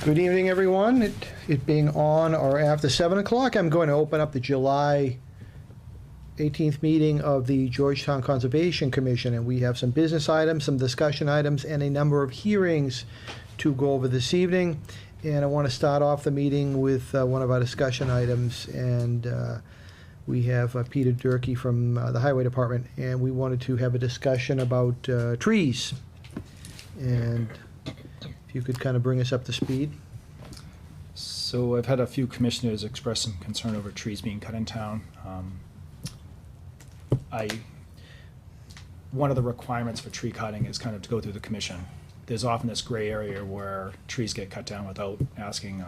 Good evening, everyone. It being on or after 7 o'clock, I'm going to open up the July 18th meeting of the Georgetown Conservation Commission, and we have some business items, some discussion items, and a number of hearings to go over this evening. And I want to start off the meeting with one of our discussion items, and we have Peter Durkee from the Highway Department, and we wanted to have a discussion about trees. And if you could kind of bring us up to speed. So I've had a few commissioners express some concern over trees being cut in town. One of the requirements for tree cutting is kind of to go through the commission. There's often this gray area where trees get cut down without asking.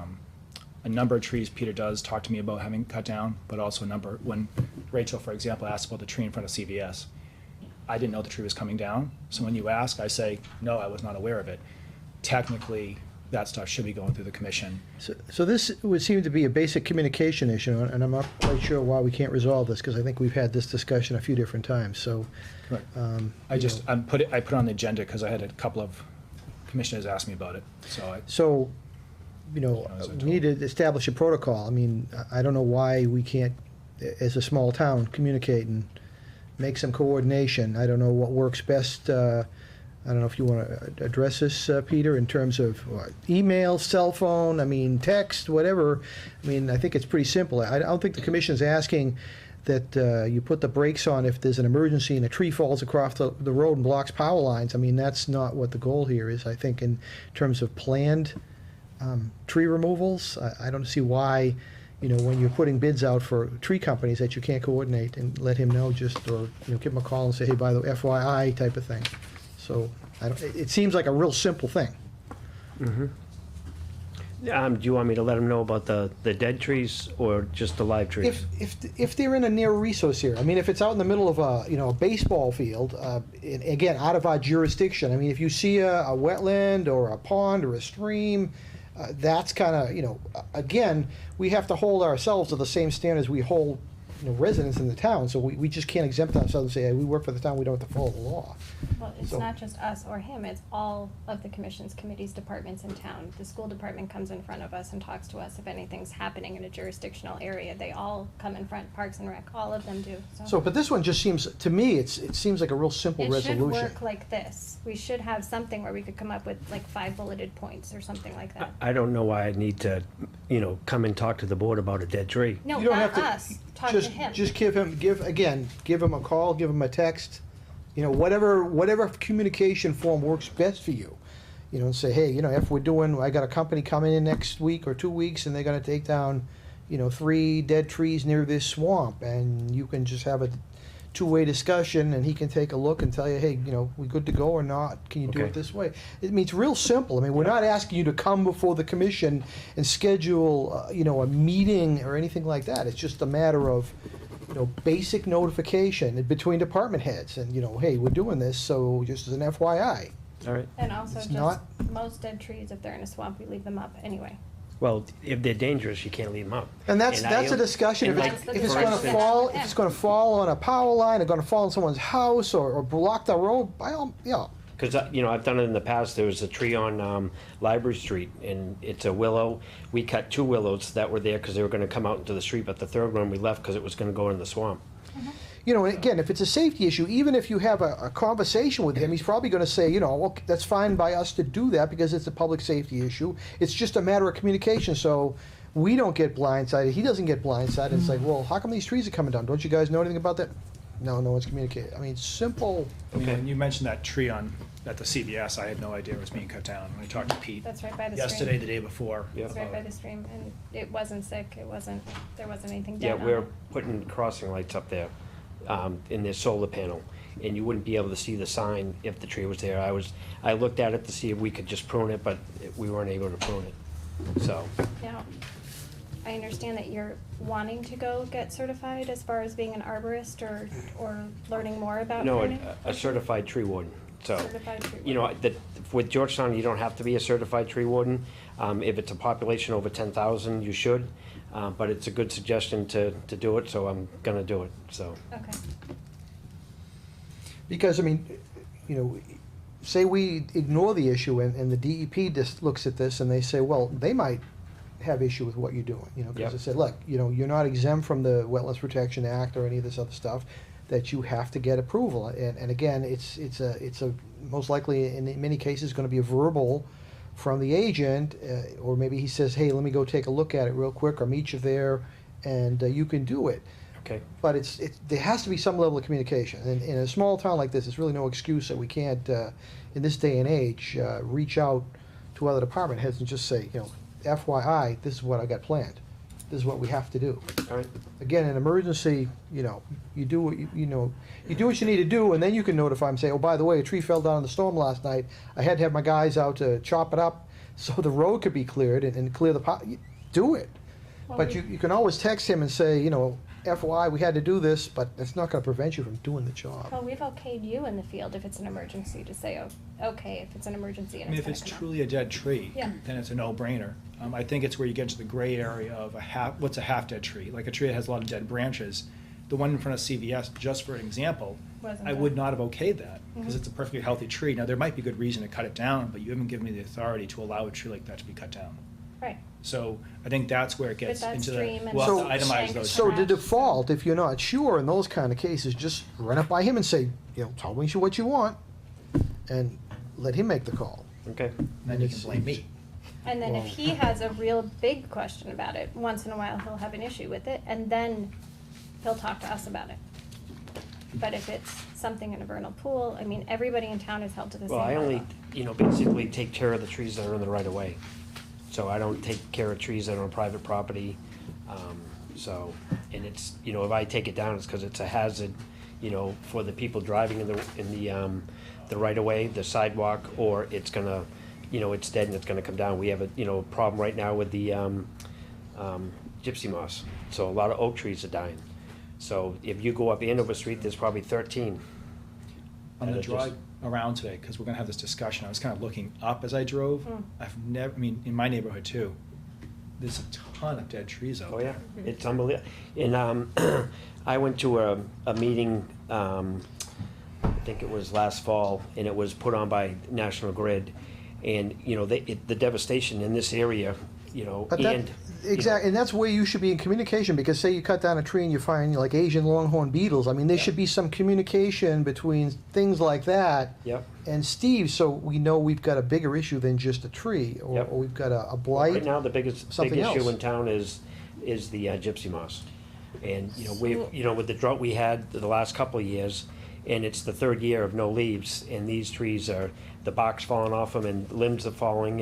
A number of trees Peter does talk to me about having cut down, but also a number, when Rachel, for example, asked about the tree in front of CVS, I didn't know the tree was coming down. So when you ask, I say, no, I was not aware of it. Technically, that stuff should be going through the commission. So this would seem to be a basic communication issue, and I'm not quite sure why we can't resolve this, because I think we've had this discussion a few different times, so. Right. I put it on the agenda because I had a couple of commissioners ask me about it, So, we need to establish a protocol. I mean, I don't know why we can't, as a small town, communicate and make some coordination. I don't know what works best. I don't know if you want to address this, Peter, in terms of email, cell phone, I mean, text, whatever. I mean, I think it's pretty simple. I don't think the commission's asking that you put the brakes on if there's an emergency and a tree falls across the road and blocks power lines. I mean, that's not what the goal here is. I think in terms of planned tree removals, I don't see why, when you're putting bids out for tree companies, that you can't coordinate and let him know or give him a call and say, hey, by the way, FYI type of thing. So it seems like a real simple thing. Mm-hmm. Do you want me to let them know about the dead trees or just the live trees? If they're in a near resource area, I mean, if it's out in the middle of a baseball field, again, out of our jurisdiction. I mean, if you see a wetland or a pond or a stream, that's kind of again, we have to hold ourselves to the same standards we hold residents in the town, so we just can't exempt ourselves and say, hey, we work for the town, we don't have to follow the law. Well, it's not just us or him, it's all of the commissions, committees, departments in town. The school department comes in front of us and talks to us if anything's happening in a jurisdictional area. They all come in front, Parks and Rec, all of them do. So, but this one just seems, to me, it seems like a real simple resolution. It should work like this. We should have something where we could come up with like 5 bulleted points or something like that. I don't know why I need to, come and talk to the board about a dead tree. No, you don't not have to, us. Talk to him. Just give him a call, give him a text, whatever communication form works best for you. And say, hey, if I got a company coming in next week or 2 weeks, and they're gonna take down, 3 dead trees near this swamp, and you can just have a two-way discussion, and he can take a look and tell you, hey, we good to go or not? Can you do it this way? I mean, it's real simple. I mean, we're not asking you to come before the commission and schedule, a meeting or anything like that. It's just a matter of, basic notification between department heads, and hey, we're doing this, so just as an FYI. All right. And also most dead trees, if they're in a swamp, we leave them up anyway. Well, if they're dangerous, you can't leave them up. And that's a discussion. If it's going to fall on a power line, or going to fall on someone's house, or block the road, Because I've done it in the past. There was a tree on Library Street, and it's a willow. We cut 2 willows that were there because they were going to come out into the street, but the third one we left because it was going to go in the swamp. Mm-hmm. And again, if it's a safety issue, even if you have a conversation with him, he's probably going to say, well, that's fine by us to do that because it's a public safety issue. It's just a matter of communication, so we don't get blindsided. He doesn't get blindsided. It's like, well, how come these trees are coming down? Don't you guys know anything about that? No one's communicated. I mean, simple. Okay. When you mentioned that tree at the CVS, I had no idea it was being cut down. When I talked to Pete. That's right by the yesterday, stream. the day before. It's right by the stream, and it wasn't sick. There wasn't anything dead on we're it. putting crossing lights up there in their solar panel, and you wouldn't be able to see the sign if the tree was there. I looked at it to see if we could just prune it, but we weren't able to prune it. So. Now, I understand that you're wanting to go get certified as far as being an arborist or learning more about pruning? No, a certified tree warden. So, Certified tree warden. With Georgetown, you don't have to be a certified tree warden. If it's a population over 10,000, you should. But it's a good suggestion to do it, so I'm going to do it. So. Okay. Because, I mean, say we ignore the issue and the DEP just looks at this and they say, well, they might have issue with what you're doing, you know, because Yep. they said, look, you know, you're not exempt from the Wetlands Protection Act or any of this other stuff, that you have to get approval. And again, it's a, most likely in many cases, gonna be a verbal from the agent, or maybe he says, hey, let me go take a look at it real quick, or meet you there, and you can do it. Okay. But there has to be some level of communication. And in a small town like this, there's really no excuse that we can't, in this day and age, reach out to other department heads and just say, you know, FYI, this is what I got planned. This is what we have to do. All right. Again, in emergency, you know, you do what you know, you do what you need to do, and then you can notify them, say, oh, by the way, a tree fell down in the storm last night. I had to have my guys out to chop it up so the road could be cleared and clear the do it. Well, But you can always text him and say, you know, FYI, we had to do this, but that's not gonna prevent you from doing the job. Well, we've okayed you in the field if it's an emergency to say, oh, okay, if it's an emergency I and mean, it's if it's gonna come truly a dead tree, Yeah. then it's a no-brainer. I think it's where you get into the gray area of what's a half-dead tree? Like a tree that has a lot of dead branches. The one in front of CVS, just for an example, Wasn't I done. would not have okayed that, because Mhm. it's a perfectly healthy tree. Now, there might be good reason to cut it down, but you haven't given me the authority to allow a tree like that to be cut down. Right. So I think that's where it gets that into stream the, and we'll So- have to itemize Shank those. So the Trash. default, if you're not sure in those kind of cases, just run it by him and say, you know, tell me what you want, and let him make the call. Okay. Then you can blame me. And then if Well- he has a real big question about it, once in a while he'll have an issue with it, and then he'll talk to us about it. But if it's something in a vernal pool, I mean, everybody in town is held to the same Well, I only, level. basically take care of the trees that are in the right of way. So I don't take care of trees that are on private property. So, and it's, if I take it down, it's because it's a hazard, for the people driving the right of way, the sidewalk, or it's gonna, it's dead and it's gonna come down. We have a problem right now with the gypsy moss. So a lot of oak trees are dying. So if you go up Andover Street, there's probably 13. On And the it just- drive around today, because we're gonna have this discussion, I was kind of looking up as I drove. Mm. I've never, in my neighborhood too, there's a ton of dead trees out Oh, there. yeah, it's unbelievable. And I went to a meeting, I think it was last fall, and it was put on by National Grid. And, the devastation in this area, But that, and. exactly, and that's where you should be in communication, because say you cut down a tree and you find like Asian longhorn beetles, I mean, there Yeah. should be some communication between things like that Yep. and Steve, so we know we've got a bigger issue than just a tree, or Yep. or we've got a blight. Right now, the big something issue else. in town is the gypsy moss. And, with the drought we had the last couple of years, and it's the third year of no leaves, and these trees are, the bark's falling off them and limbs are falling,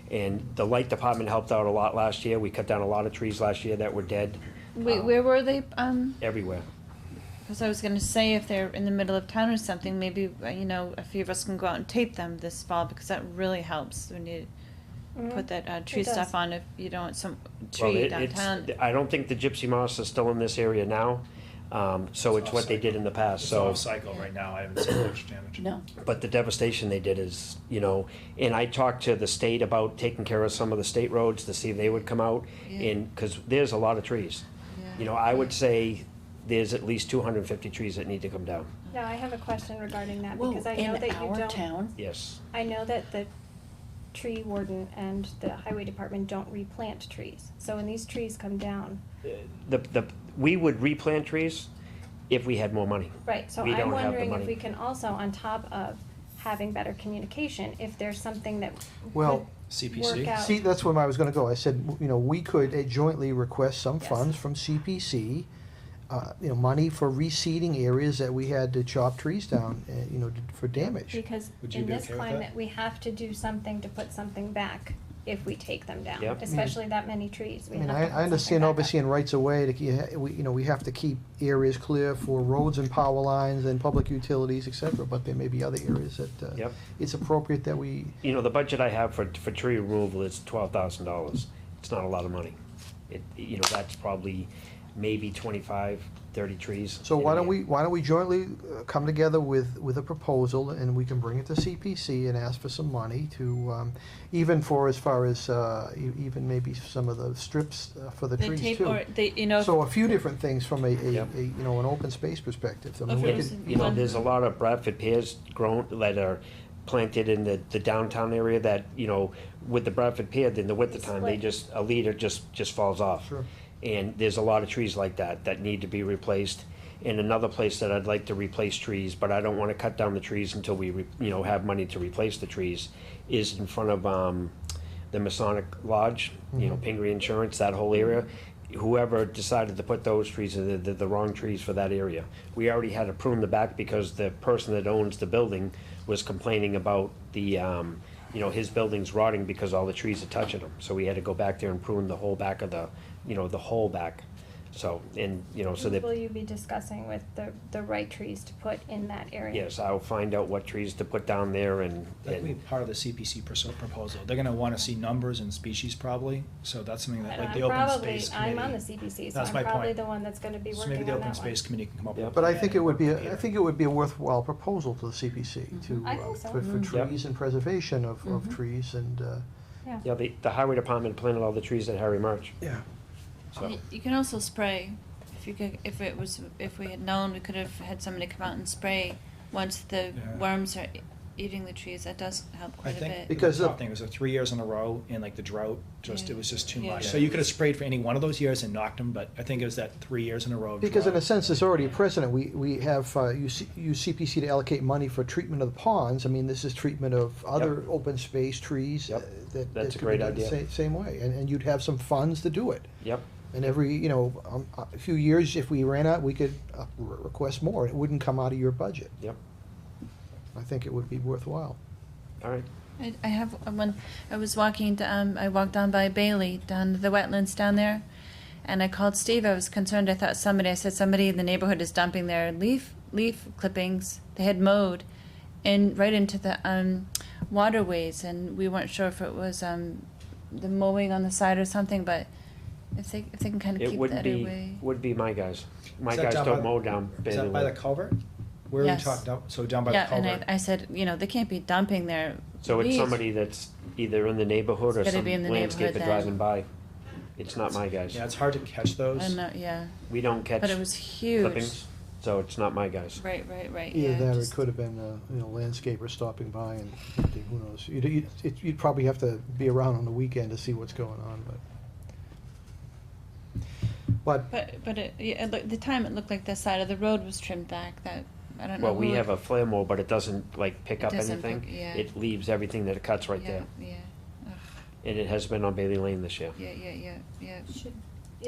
and the light department helped out a lot last year. We cut down a lot of trees last year that were dead. Wait, where were they? Everywhere. Because I was going to say if they're in the middle of town or something, maybe a few of us can go out and tape them this fall, because that really helps when you Mhm. put that tree It does. stuff on. If you don't want some Well, tree it's- downtown. I don't think the gypsy moss is still in this area now, so it's what they did in the past, It's so. off cycle right now, I haven't seen much damage. No. But the devastation they did is, and I talked to the state about taking care of some of the state roads to see if they would come out, Yeah. and, because there's a lot of trees. Yeah. I would say there's at least 250 trees that need to come down, Now, I have a question regarding that, Whoa, because I know in that you our don't. town? yes. I know that the tree warden and the highway department don't replant trees. So when these trees come down, We would replant trees if we had more money. right, so We I'm don't have the wondering if money. we can also, on top of having better communication, if there's something that Well, could CPC? work out. See, that's where I was gonna go. I said, we could jointly request some Yes. funds from CPC, money for reseeding areas that we had to chop trees down, for damage. Because Would you in be this okay with that? climate, we have to do something to put something back if we take them down, Yep. especially that many trees. I We mean, have to put I something understand back obviously up. in rights of way, we have to keep areas clear for roads and power lines and public utilities, et cetera, but there may be other areas that, Yep. it's appropriate that we, The budget I have for tree removal is $12,000. It's not a lot of money. That's probably maybe 25, 30 trees. so in a why don't year. we jointly come together with a proposal, and we can bring it to CPC and ask for some money to, even for as far as, even maybe some of the strips for the They trees tape too. or they, So a few different things from Yep. an open space perspective. I mean, Okay, we so could- you want- There's a lot of Bradford pears grown that are planted in the downtown area that, you know, with the Bradford Pier, in the wintertime, they Split. just, a leader just falls off. Sure. And there's a lot of trees like that need to be replaced. And another place that I'd like to replace trees, but I don't wanna cut down the trees until we, you know, have money to replace the trees, is in front of, the Masonic Lodge, you know, Pingree Insurance, that whole area. Whoever decided to put those trees, they're the wrong trees for that area. We already had to prune the back because the person that owns the building was complaining about the, you know, his building's rotting because all the trees are touching them. So we had to go back there and prune the whole back of the, you know, the whole back. So, and, you know, so that. Will you be discussing with the right trees to put in that area? Yes, I'll find out what trees to put down there and. That'd be part of the CPC proposal. They're gonna wanna see numbers and species probably, so that's something that, And like I'm the open probably, space committee. I'm on the CPC, so That's I'm my probably point. the one that's gonna be So working maybe on the that open one. space committee can come up with. Yep. But I a think plan it would be, and work I with think it would be a worthwhile proposal to the CPC to, I think so. for Yep. trees and preservation of Mhm. trees and, Yeah. Yeah, the highway department planted all the trees at Harry March, yeah. so. You can also spray, if we had known, we could have had somebody come out and spray once the Yeah. worms are eating the trees, that does help I quite a think bit. Because the of- top thing was 3 years in a row and like the drought, Yeah. it was just too Yeah. much. So you could have sprayed for any one of those years and knocked them, but I think it was that 3 years in a row of Because in a drought. sense, there's already a precedent. We have, use CPC to allocate money for treatment of the ponds. I mean, this is treatment of other open space trees. Yep. That That's could a be great done the idea. Same way, and you'd have some funds to do it. Yep, And every, you know, a few years, if we ran out, we could request more. It wouldn't come out of your budget. yep, I think it would be worthwhile. all right. I have when I was walking, I walked down by Bailey, down to the wetlands down there, and I called Steve. I was concerned. I said somebody in the neighborhood is dumping their leaf clippings they had mowed, right into the waterways, and we weren't sure if it was the mowing on the side or something. But if they can kind of It keep would that be, away. would be my guys. My Is that guys down don't by- mow down Is Bailey that by the Lane. culvert? Where are we Yes. talking down, so down by the Yeah, culvert? and I said, they can't be dumping their So it's weeds. somebody that's either in the neighborhood or It's gotta some be in the landscaper neighborhood then. driving by. It's not my guys. Yeah, it's hard to catch I those. don't know, yeah, We don't catch but it was huge. clippings, so it's not my guys. Right. Either Yeah, that, or it just- could have been a landscaper stopping by and who knows. You'd probably have to be around on the weekend to see what's going on, but But the time it looked like the side of the road was trimmed back. That I don't know. Well, we who- have a flare mower, but it doesn't like pick up Doesn't anything. pick- yeah. It leaves everything that it cuts right yeah, there. Yeah. Ugh, And it has been on Bailey Lane this year. yeah.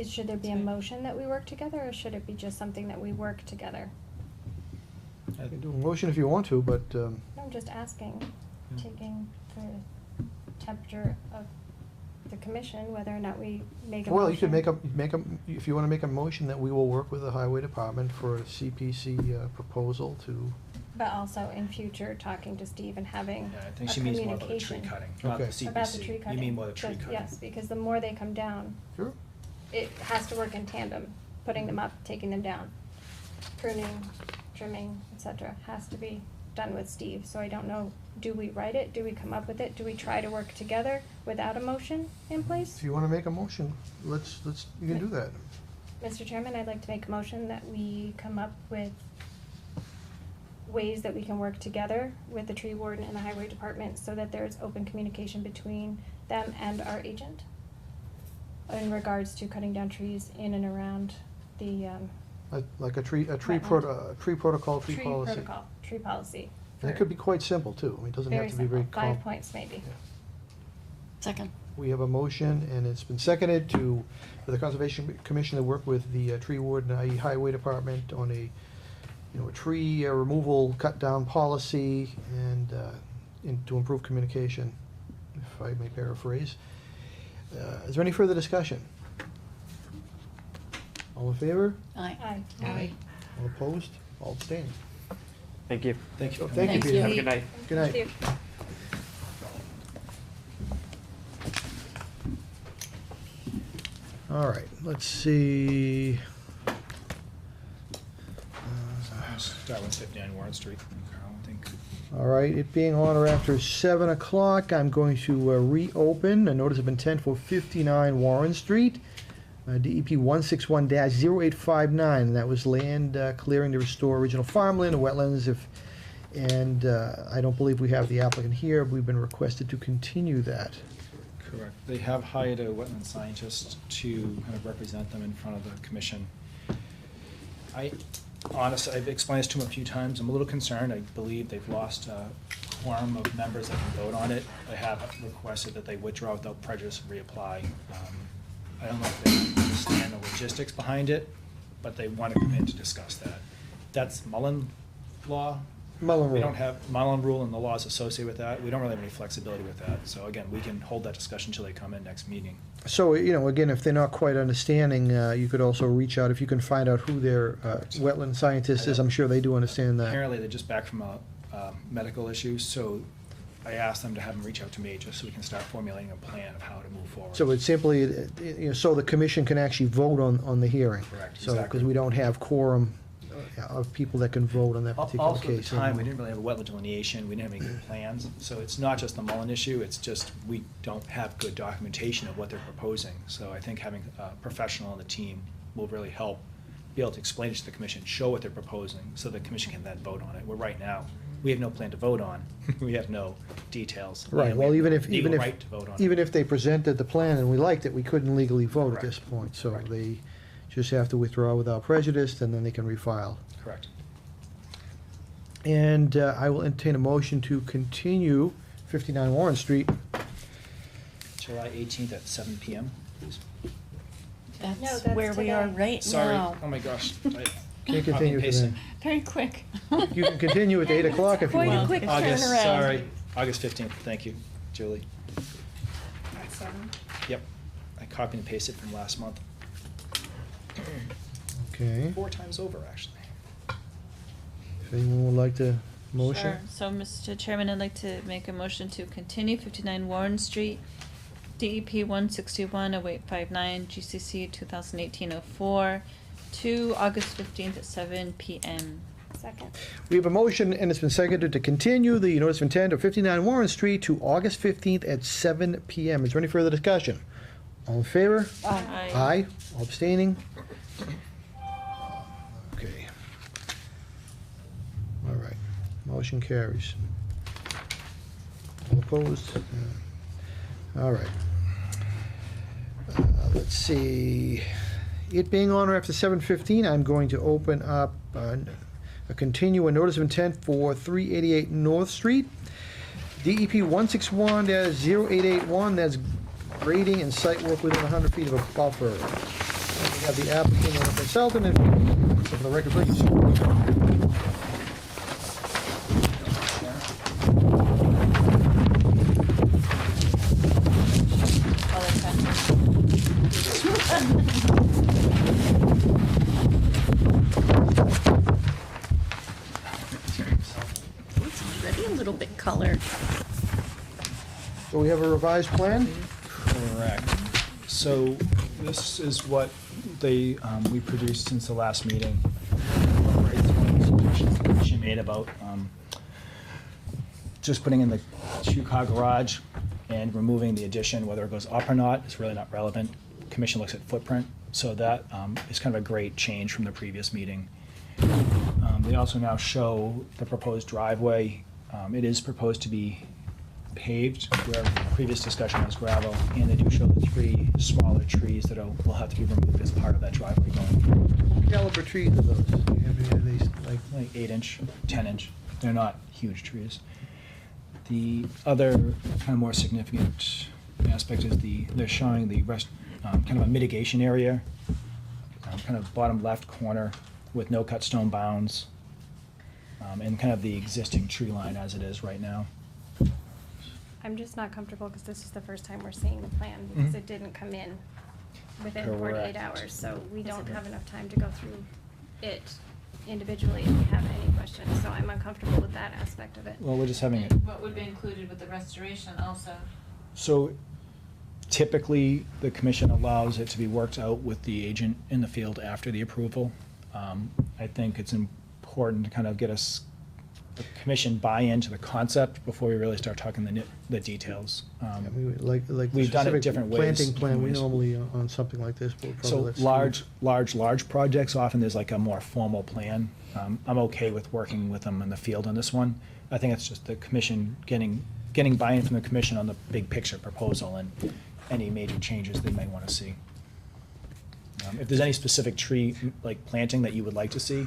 Should there be a motion that we work together, or should it be just something that we work together? you can do a motion if you want to, but, No, I'm just asking, taking the temperature of the commission, whether or not we make a motion. well, you could make if you want to make a motion that we will work with the highway department for a CPC proposal to, But also in future, talking to Steve and having Yeah, I a think she means more about the tree communication cutting, not the Okay. CPC. about the tree cutting. You mean more the tree Just- cutting? Yes, because the more they come down, sure, it has to work in tandem, putting them up, taking them down. Pruning, trimming, et cetera, has to be done with Steve, so I don't know, do we write it, do we come up with it, do we try to work together without a motion in place? if you want to make a motion, you can do that. Mr. Chairman, I'd like to make a motion that we come up with ways that we can work together with the tree warden and the highway department so that there's open communication between them and our agent in regards to cutting down trees in and around the, Like a tree Wetland. protocol, tree tree policy. protocol, tree policy. And it could be quite simple, too. I mean, it doesn't have to be very simple, 5 points maybe. Yeah. Second. We have a motion, and it's been seconded for the Conservation Commission to work with the tree warden, i.e. Highway Department, on a tree removal, cut-down policy, and to improve communication, if I may paraphrase. Is there any further discussion? All in favor? Aye. All opposed? All abstaining? Thank you. Thank you. Thank you, Thanks, Peter. Have a good night. Good night. Thank you. All right, let's see. Start with 59 Warren Street, Carl, I think. All right, it being on or after 7 o'clock, I'm going to reopen a notice of intent for 59 Warren Street, DEP 161-0859. That was land clearing to restore original farmland and wetlands. If And I don't believe we have the applicant here. We've been requested to continue that. Correct. They have hired a wetland scientist to kind of represent them in front of the commission. Honestly, I've explained this to them a few times. I'm a little concerned. I believe they've lost a quorum of members that can vote on it. I have requested that they withdraw without prejudice and reapply. I don't know if they understand the logistics behind it, but they want to come in to discuss that. That's Mullen law. Mullen We Rule. don't have Mullen rule and the laws associated with that. We don't really have any flexibility with that. So again, we can hold that discussion until they come in next meeting. So, again, if they're not quite understanding, you could also reach out, if you can find out who their wetland scientist is, I'm sure they do understand that. Apparently, they're just back from a medical issue, so I asked them to have them reach out to me just so we can start formulating a plan of how to move forward. So it's simply, so the commission can actually vote on the hearing. Correct, So, exactly. because we don't have quorum of people that can vote on that particular Also, at the case. time, we didn't really have a wetland delineation, we didn't have any good plans, so it's not just the Mullen issue, it's just we don't have good documentation of what they're proposing. So I think having a professional on the team will really help be able to explain it to the commission, show what they're proposing, so the commission can then vote on it. Where right now, we have no plan to vote on, we have no details. Right, and we well, have even no if, legal right to vote on it. even if they presented the plan and we liked it, we couldn't legally vote at Correct. this point. So Correct. they just have to withdraw without prejudice, and then they can refile. Correct. And I will entertain a motion to continue 59 Warren Street. July 18th at 7 PM. please. No, That's that's where we are today. right Sorry, now. oh my gosh. Can't continue for then. Very quick. You can continue at 8 o'clock if you Quite a want. quick August, turnaround. sorry, August 15th, thank you, Julie. At 7. Yep, I copied and pasted from last month. Okay, 4 times over, actually. if anyone would like to motion? Sure. So, Mr. Chairman, I'd like to make a motion to continue 59 Warren Street, DEP 161 0859, GCC 2018-04, to August 15th at 7 PM. Second. We have a motion, and it's been seconded to continue the notice of intent of 59 Warren Street to August 15th at 7 PM. Is there any further discussion? All in favor? Aye. Aye. All abstaining? Okay. All right. Motion carries. All opposed? All right. Let's see. It being on or after 7:15, I'm going to open up a continuing notice of intent for 388 North Street. DEP 161-0881, that's grading and site work within 100 feet of a buffer. We have the applicant and the consultant, and for the record, please. All attention. It's already a little bit colored. So we have a revised plan? Correct. So this is what we produced since the last meeting. She made about just putting in the 2-car garage and removing the addition, whether it goes up or not, is really not relevant. Commission looks at footprint, so that is kind of a great change from the previous meeting. They also now show the proposed driveway. It is proposed to be paved, where previous discussion was gravel, and they do show the 3 smaller trees that will have to be removed as part of that driveway going forward. What caliber trees are those? Do you have any of these, Like 8-inch, 10-inch. They're not huge trees. The other kind of more significant aspect is they're showing the rest, kind of a mitigation area, kind of bottom left corner with no cut stone bounds, and kind of the existing tree line as it is right now. I'm just not comfortable because this is the first time we're seeing the plan because Mhm. it didn't come in within 48 Correct. hours. So we don't have enough time to go through it individually if we have any questions. So I'm uncomfortable with that aspect of it. Well, we're just having it. What would be included with the restoration also? So typically, the commission allows it to be worked out with the agent in the field after the approval. I think it's important to kind of get the commission buy-in to the concept before we really start talking the details. like the We've done it specific different ways. planting plan, we Ways. normally, on something like this, we'll probably So let Steve- large projects, often there's like a more formal plan I'm okay with working with them in the field on this one. I think it's just the commission getting buy-in from the commission on the big picture proposal and any major changes they may want to see. If there's any specific tree, like planting that you would like to see,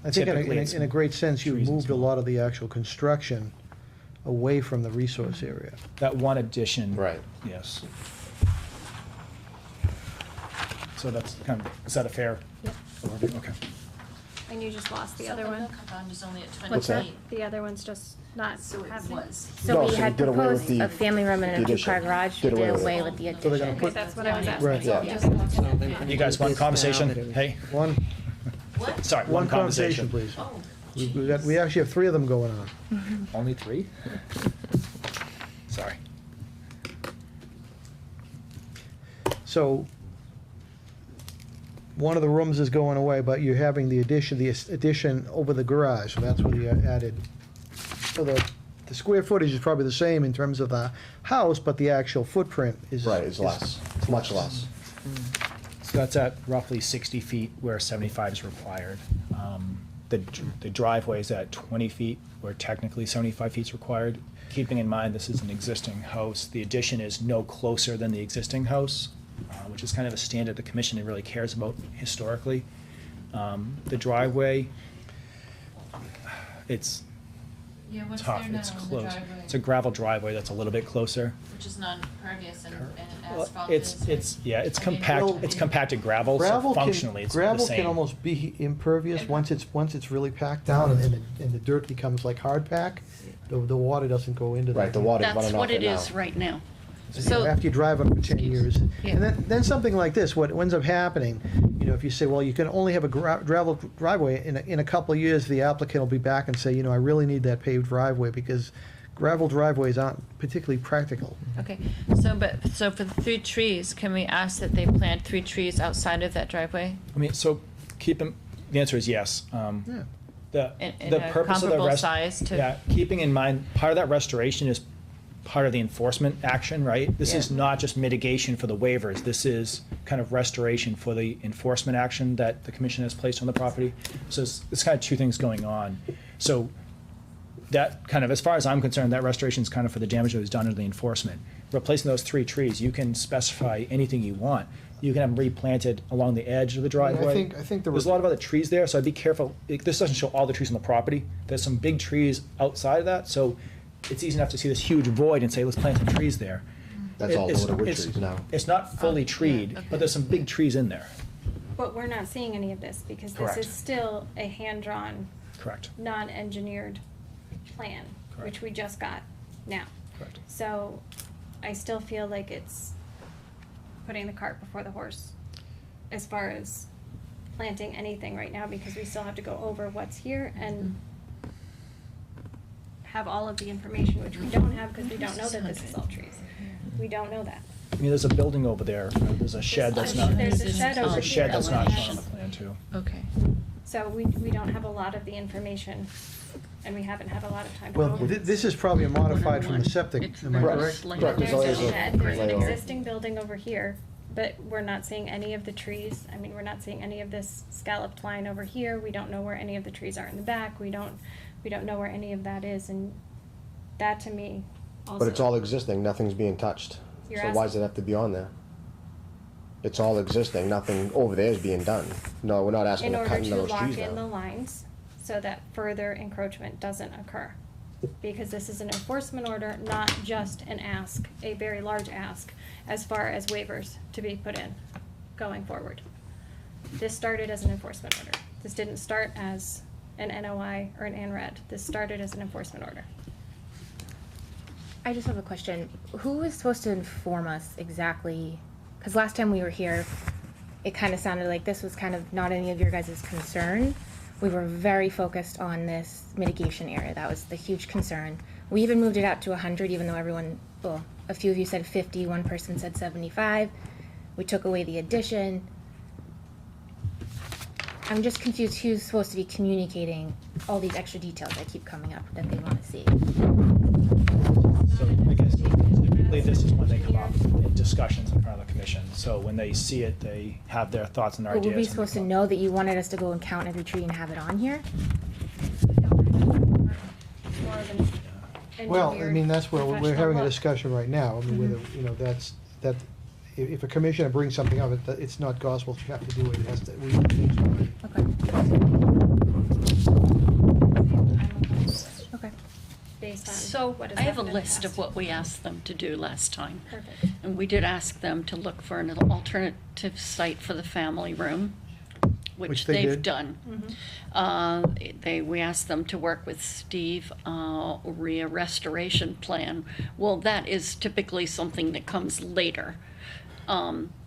I think typically it's in a great sense, you trees and moved a small. lot of the actual construction away from the resource area. That one addition. Right. Yes. So that's kind of, is that a fair overview? Okay. And you just lost the So other the one? milk compound is only at What's that? 28. The other one's just not So it happening? was. No, So we so had we did away with proposed the- a family room and the a two-car addition. garage, Did we did away with away it. with the So they're gonna addition. Okay, put, that's what I was Right. asking. Yeah. You guys, one conversation? Hey, What? sorry, one conversation, please. Oh. We actually have 3 of them going on. Only 3? Sorry. So, one of the rooms is going away, but you're having the addition over the garage, so that's what you added. So the square footage is probably the same in terms of the house, but the actual footprint is. Right, it's less, it's much less. So that's at roughly 60 feet where 75 is required. The driveway is at 20 feet where technically 75 feet is required. Keeping in mind this is an existing house, the addition is no closer than the existing house, which is kind of a standard the commission really cares about historically. The driveway, it's Yeah, what's tough, there now it's in the close. driveway? It's a gravel driveway that's a little bit closer. Which is non-pervious and Well, asphalt is. It's, yeah, it's I mean, compact, well, it's compacted gravel, so Gravel functionally can, it's the gravel same. can almost be impervious once it's really packed down and the dirt becomes like hard pack. The water doesn't go into that. Right, the water's That's running off what it it now. is right now. So after you drive them for 10 years. Yeah. And then something like this, what ends up happening, if you say, well, you can only have a gravel driveway, in a couple of years, the applicant will be back and say, I really need that paved driveway because gravel driveways aren't particularly practical. Okay, so for the 3 trees, can we ask that they plant 3 trees outside of that driveway? I mean, so the answer is yes. Yeah. In The a purpose of the comparable size to- Yeah, keeping in mind, part of that restoration is part of the enforcement action, right? This is Yeah. not just mitigation for the waivers, this is kind of restoration for the enforcement action that the commission has placed on the property. So it's kind of 2 things going on. So that kind of, as far as I'm concerned, that restoration is kind of for the damage that was done under the enforcement. Replacing those 3 trees, you can specify anything you want. You can have them replanted along the edge of the driveway. I think there There's was a lot of other trees there, so I'd be careful. This doesn't show all the trees on the property. There's some big trees outside of that, so it's easy enough to see this huge void and say, let's plant some trees there. That's all It's- loaded wood it's- trees now. It's not fully treed, okay. but there's some big trees in there. But we're not seeing any of this because this Correct. is still a hand-drawn, Correct, non-engineered plan, Correct. which we just got now. correct. So I still feel like it's putting the cart before the horse as far as planting anything right now because we still have to go over what's here and have all of the information, which we don't have because we don't know that this is all trees. We don't know that. I mean, there's a building over there, there's a shed that's not, There's a there's shed over a here. shed that's not shown on the plan too. Okay. So we don't have a lot of the information and we haven't had a lot of time to Well, go over it. this is probably a modified from the One-on-one. septic, It's am I Right. correct? Correct. There's always a a shed, there's an layover. existing building over here, but we're not seeing any of the trees. I mean, we're not seeing any of this scalloped line over here. We don't know where any of the trees are in the back. We don't know where any of that is, and that to me also. But it's all existing, nothing's being touched. You're So why does asking- it have to be on there? It's all existing, nothing over there is being done. No, we're not asking In to order cut into to those lock trees in the down. lines so that further encroachment doesn't occur. Because this is an enforcement order, not just an ask, a very large ask, as far as waivers to be put in going forward. This started as an enforcement order. This didn't start as an NOI or an ANRAD. This started as an enforcement order. I just have a question. Who is supposed to inform us exactly? Because last time we were here, it kind of sounded like this was kind of not any of your guys' concern. We were very focused on this mitigation area. That was the huge concern. We even moved it out to 100, even though a few of you said 50, one person said 75. We took away the addition. I'm just confused who's supposed to be communicating all these extra details that keep coming up that they want to see. So I guess typically this is when they come up in discussions in front of the commission. commission. So when they see it, they have their thoughts and their But ideas. were we and they supposed to come up. know that you wanted us to go and count every tree and have it on here? More of an Well, I engineered mean, that's where we're professional having a look. discussion right now. I mean, whether, you know, if a commissioner brings something up, it's not gospel, you have to do it, it has to, we change the way. Okay. Okay. Based on So what has I have a happened in the list of past. what we asked them to do last time. Perfect. And we did ask them to look for an alternative site for the family room, Which which they they've did. done. We asked them to work with Steve, a restoration plan. Well, that is typically something that comes later.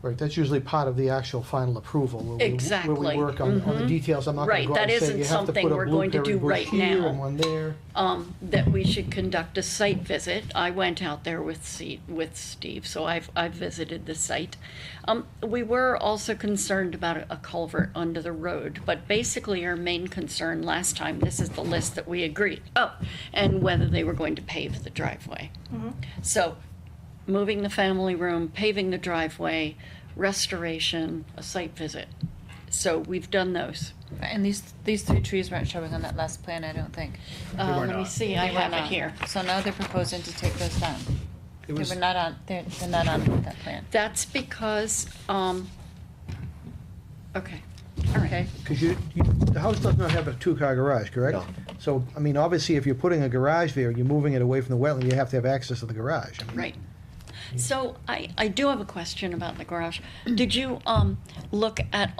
Right, that's usually part of the actual final approval. Where we Exactly. work on the details. I'm not gonna Right, go out that and say, isn't you have to something put a we're going to blueberry do bush right here now. and one there. That we should conduct a site visit. I went out there with Steve, so I've visited the site. We were also concerned about a culvert under the road, but basically our main concern last time, this is the list that we agreed, and whether they were going to pave the driveway. So, moving the family room, paving the driveway, restoration, a site visit. So we've done those. And these 3 trees weren't showing on that last plan, I don't think. were Let me not. see, I They were have it not. here. So now they're proposing to take those down. It was, They're not on that plan. That's because, okay, all right. Okay. Because the house does not have a 2-car garage, correct? No. So, I mean, obviously, if you're putting a garage there, you're moving it away from the wetland, you have to have access to the garage. I mean, Right. So I do have a question about the garage. Did you look at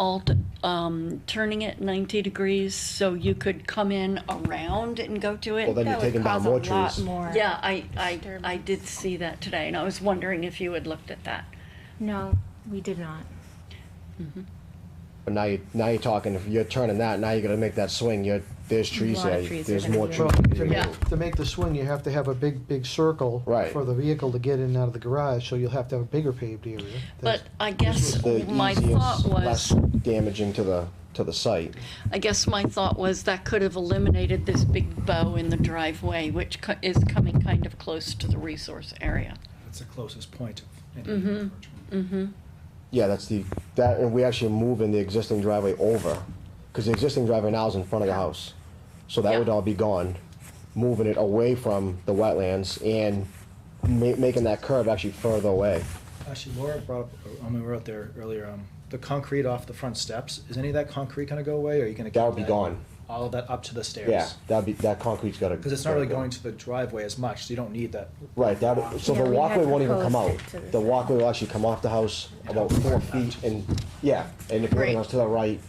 turning it 90 degrees so you could come in around and go to it? Well, then you're That would taking down cause more a lot trees. more. Yeah, I did see that today, and I was wondering if you had looked at that. No, we did not. But now you're talking, if you're turning that, now you're gonna make that swing, there's trees lot of there, trees there's are gonna more be Well, trees. to Yeah. make the swing, you have to have a big circle Right. for the vehicle to get in and out of the garage, so you'll have to have a bigger paved area. But I guess The my thought easiest, less was, damaging to the site. I guess my thought was that could have eliminated this big bow in the driveway, which is coming kind of close to the resource area. that's the closest point of any encroachment. Yeah, and we actually moving the existing driveway over, because the existing driveway now is in front of the house. So that Yeah. would all be gone, moving it away from the wetlands and making that curve actually further away. Actually, Laura brought up, when we were out there earlier, the concrete off the front steps, is any of that concrete gonna go away, or are you gonna? That keep would be gone. All of that up to the stairs? Yeah, that concrete's gotta. Because it's not really going to the driveway as much, so you don't need that. Right, so Yeah, the we had walkway won't even come out. proposed it to the The side. walkway will actually come off the house about 4 feet and, yeah, and if Great. everything goes to the right.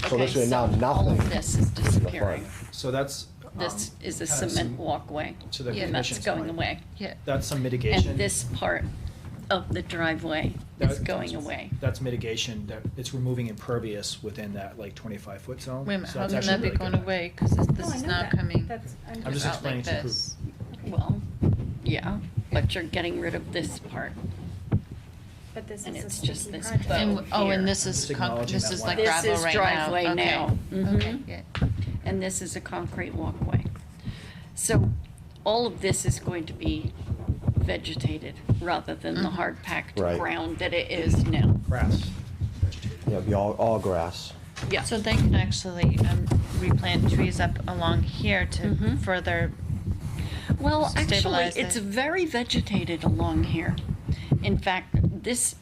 So Okay, this way now so all nothing. of this is in the front. disappearing. So that's. This is a kinda cement walkway, To the and that's commission's going point. away. Yeah. That's some mitigation. And this part of the driveway is going away. That's mitigation, that it's removing impervious within that like 25-foot zone. Wait a minute, So how that's can actually that be really going good. away? Because this Oh, I is know now that. coming That's, I'm just out explaining like to this. Well, yeah, but you're getting rid of this part. but this And is a it's just sticky this project. bow. And, here. and this is, Just acknowledging this that is one. like This gravel is right driveway now. now. Okay. Mhm. Okay, yeah. And this is a concrete walkway. So all of this is going to be vegetated rather than the hard-packed Right. ground that it is now. Grass, vegetated. Yeah, it'll be all grass. Yeah. So they can actually replant trees up along here to Mhm. further, Well, actually, Stabilize it's it. very vegetated along here. In fact, this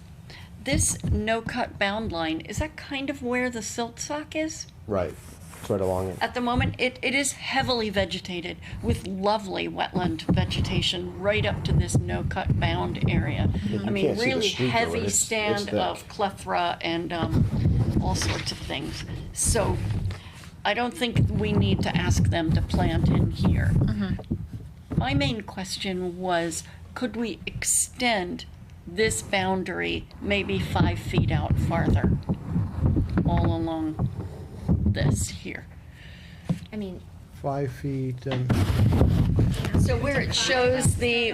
no-cut bound line, is that kind of where the silt sock is? Right, it's right along it. At the moment, it is heavily vegetated with lovely wetland vegetation right up to this no-cut bound area. Yeah, I you mean, can't see the really street through it. heavy It's stand thick. of clethra and all sorts of things. So I don't think we need to ask them to plant in here. My main question was, could we extend this boundary maybe 5 feet out farther, all along this here? I mean, 5 feet, So where it shows the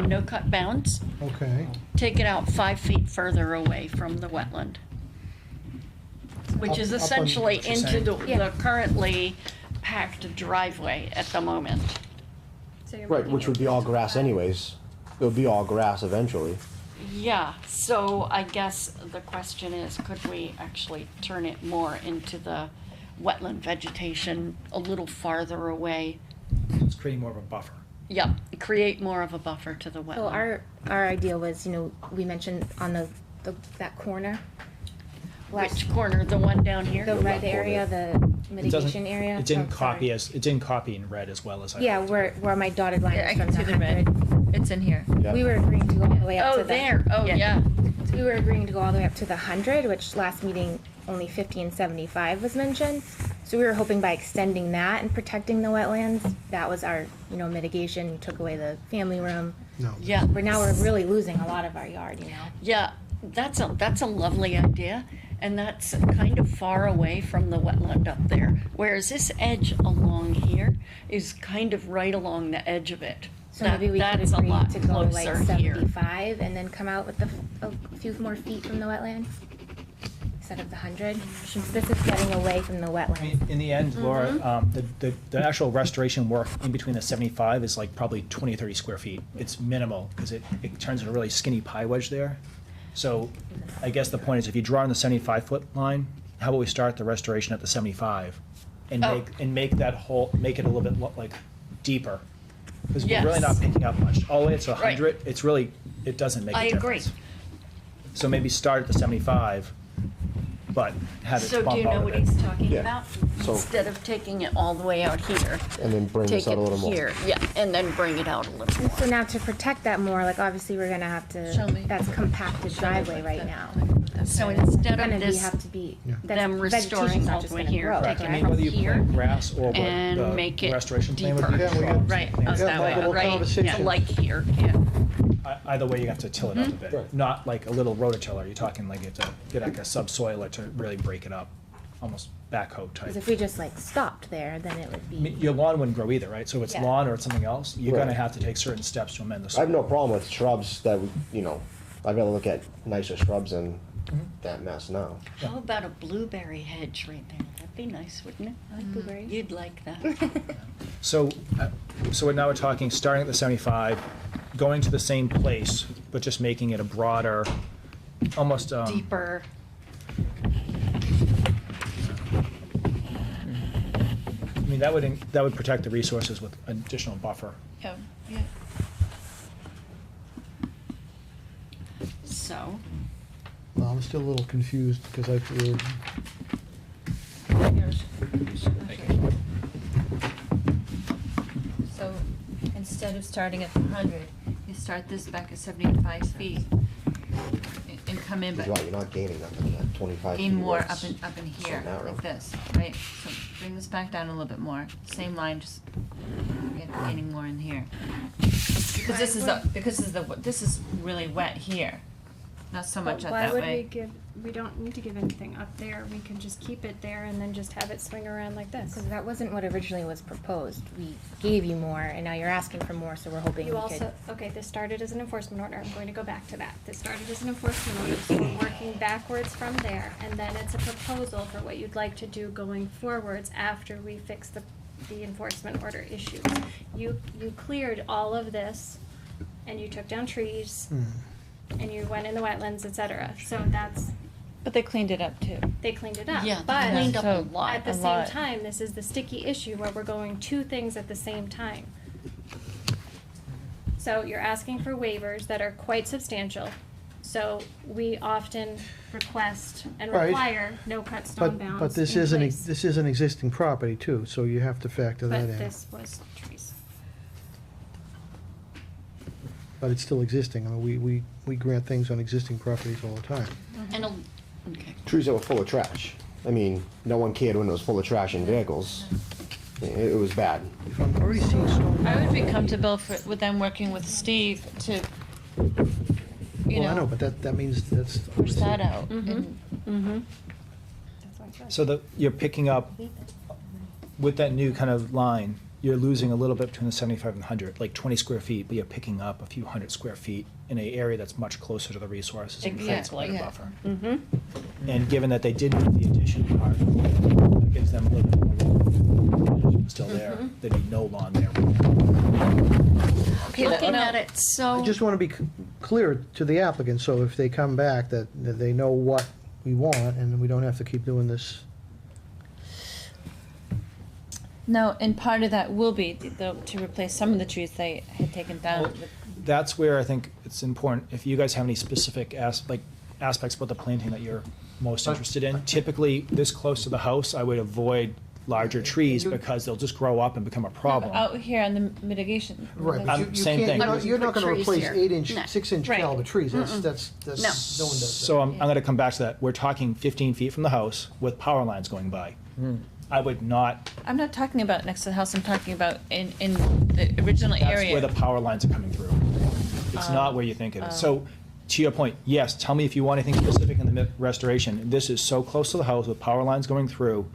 no-cut bounds, okay. take it out 5 feet further away from the wetland, which is Up on- essentially what you're into saying. the currently packed driveway at the moment. So you're Right, making which it would be all grass 55. anyways. It would be all grass eventually. Yeah, so I guess the question is, could we actually turn it more into the wetland vegetation a little farther away? It's creating more of a buffer. Yeah, create more of a buffer to the wetland. So our idea was, we mentioned on that corner. Which corner, the one down here? The red area, the It doesn't- mitigation area. It didn't Oh, copy sorry. it didn't copy in red as well as I. Yeah, where my dotted line Yeah, I is can from see the the red. 100. It's in here. Yeah. We were agreeing to go all the way up to Oh, the. there, oh, yeah. We were agreeing to go all the way up to the 100, which last meeting only 50 and 75 was mentioned. So we were hoping by extending that and protecting the wetlands, that was our, mitigation. We took away the family room. No. Yeah. We're really losing a lot of our yard, Yeah, that's a lovely idea, and that's kind of far away from the wetland up there. Whereas this edge along here is kind of right along the edge of it. So maybe we could That's a agree lot to go like closer here. 75 and then come out with a few more feet from the wetlands instead of the 100. Since this is getting away from the I wetlands. mean, in the end, Laura, the actual restoration work in between the 75 is like probably 20 or 30 square feet. It's minimal, because it turns into a really skinny pie wedge there. So I guess the point is, if you draw on the 75-foot line, how about we start the restoration at the 75? And Oh. make that whole, make it a little bit like deeper. Because we're really Yes. not picking up much. All the way to Right. 100, it's really, it doesn't make a I difference. agree. So maybe start at the 75, but have it So do bump you out know a what bit. he's talking Yeah. about? So- Instead of taking it all the way out here, And then bring take this out a little it more. here, yeah, and then bring it out a little more. So now to protect that more, like obviously we're gonna have Show me. to, that's compacted driveway right now. So instead Gonna of be, this, have to be, them that's, vegetation's restoring not all just the way gonna here, grow, taking I mean, correct? whether you here plant grass or what and the make it restoration plan would deeper. be. Yeah, we got- right, Plans. out Yeah, that that way, little right, yeah, conversation. like here, yeah. Either way, you have to till it up a bit. Right. Not like a little rototiller. You're talking like you have to get like a subsoiler to really break it up, almost backhoe type. Because if we just like stopped there, then it would I mean, be, your lawn wouldn't grow either, right? So it's Yeah. lawn or it's something else. You're gonna Right. have to take certain steps to amend the I soil. have no problem with shrubs that, I'd rather look at nicer shrubs than that mess now. How about a blueberry hedge right there? That'd be nice, wouldn't it? I like blueberries. You'd like that. So, now we're talking starting at the 75, going to the same place, but just making it a broader, almost Deeper, I mean, that would protect the resources with additional buffer. Yeah, yeah. so, Well, I'm still a little confused because I feel, So instead of starting at the 100, you start this back at 75 feet and come in, Because but why, you're not gaining nothing in that 25 feet. gain more what's up in so here, narrow. like this, right? So bring this back down a little bit more. Same line, just gaining more in here. Because this is really wet here, not so much But out why that would way. we don't need to give anything up there, we can just keep it there and then just have it swing around like this. because that wasn't what originally was proposed. We gave you more and now you're asking for more, so we're hoping we You could. also, okay, this started as an enforcement order, I'm going to go back to that. This started as an enforcement order, so we're working backwards from there. And then it's a proposal for what you'd like to do going forwards after we fix the enforcement order issues. You cleared all of this, and you took down trees, and you went in the wetlands, et cetera. So that's, But they cleaned it up too. they cleaned it up. yeah, But they cleaned up a So, lot. at the a same lot. time, this is the sticky issue where we're going two things at the same time. So you're asking for waivers that are quite substantial. So we often request and Right. require no cut stone bounds but this in isn't, place. this is an existing property too, so you have to factor that But in. this was trees. But it's still existing. I mean, we grant things on existing properties all the time. And okay. Trees that were full of trash. I mean, no one cared when it was full of trash and vehicles. It was bad. If I'm already seeing stone. I would be comfortable with them working with Steve to, you Well, I know, know, but that means that's. push that out. Mm-hmm. and- That's what I said. So you're picking up, with that new kind of line, you're losing a little bit between the 75 and 100, like 20 square feet, but you're picking up a few hundred square feet in an area that's much closer to the resources and creates Exactly, quite a yeah. buffer. Mm-hmm. And given that they did move the addition part, it gives them a little bit more room. The addition's still there, Mhm. there'd be no lawn there. Okay, Looking now- at it, so. I just want to be clear to the applicant, so if they come back, that they know what we want, and we don't have to keep doing this. No, and part of that will be to replace some of the trees they had taken down. That's where I think it's important, if you guys have any specific aspects about the planting that you're most interested in. Typically, this close to the house, I would avoid larger trees because they'll just grow up and become a problem. Out here on the mitigation. Right, but you Same can't, thing. you're not gonna Trees replace here. 8-inch, No. 6-inch Right. caliber trees, that's, no one does that. So I'm gonna come back to that. We're talking 15 feet from the house with power lines going by. I would not, I'm not talking about next to the house, I'm talking about in the original that's area. where the power lines are coming through. It's not where you think it is. So, to your point, yes, tell me if you want anything specific in the restoration. This is so close to the house with power lines going through,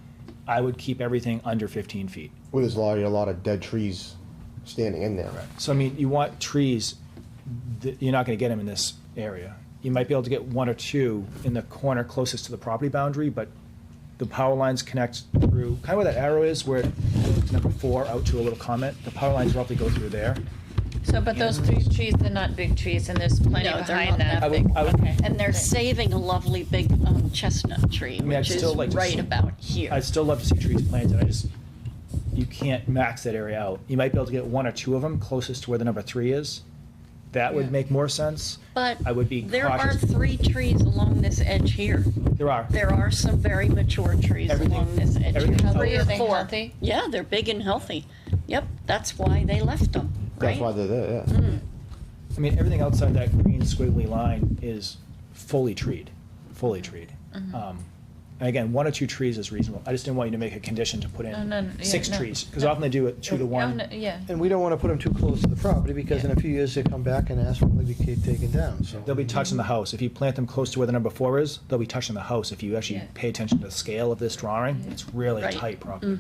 I would keep everything under 15 feet. Well, there's a lot of dead trees standing in there. So, I mean, you want trees, you're not gonna get them in this area. You might be able to get one or two in the corner closest to the property boundary, but the power lines connect through, kind of where that arrow is, where it's number 4 out to a little comment. The power lines roughly go through there. So, but those three trees, they're not big trees, and there's plenty No, they're behind not that. that big. Okay. And they're saving a lovely big chestnut tree, mean, I'd which is still like to right see- about here. I'd still love to see trees planted, you can't max that area out. You might be able to get one or two of them closest to where the number 3 is. That would make more sense. But I would be there are cautious. 3 trees along this edge here. There are. There are some very mature trees Everything- along this edge here. everything- How 3 big or are they, 4. healthy? Yeah, they're big and healthy. Yep, that's why they left them, right? That's why they're there, yeah. I mean, everything outside that green squiggly line is fully treed, fully treed. And again, 1 or 2 trees is reasonable. I just didn't want you to make a condition to put No, in no, no, yeah, 6 no. trees, because often they do it 2 to 1. Oh, no, yeah. And we don't wanna put them too close to the property, because in a few years, they come back and ask for them to be taken down, so. They'll be touching the house. If you plant them close to where the number 4 is, they'll be touching the house. If you actually Yeah. pay attention to the scale of this drawing, it's really a Right. tight property.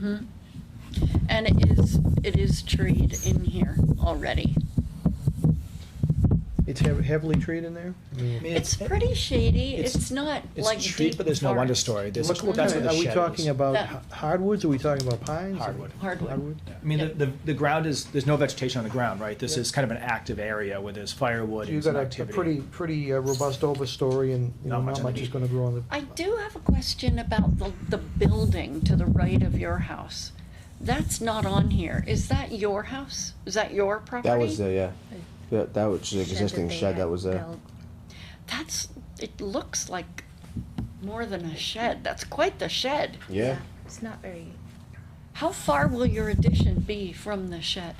And it is treed in here already. It's heavily treated in there? I mean, I mean, It's pretty shady. it's- It's not It's like treed, deep but there's no forest. understory. There's, what that's kind where of- the Are we shed talking is. about That- hardwoods, or are we talking about pines? Hardwood. Hardwood. I mean, Yeah. the ground is, there's no vegetation on the ground, right? This is kind of an active area where there's firewood You've and some got a activity. pretty robust overstory, and, you know, Not much not much is underneath. gonna grow on the. I do have a question about the building to the right of your house. That's not on here. Is that your house? Is that your property? That was there, yeah. Yeah, that was the existing they shed that had was there. built. It looks like more than a shed. That's quite the shed. Yeah. It's not very, How far will your addition be from the shed?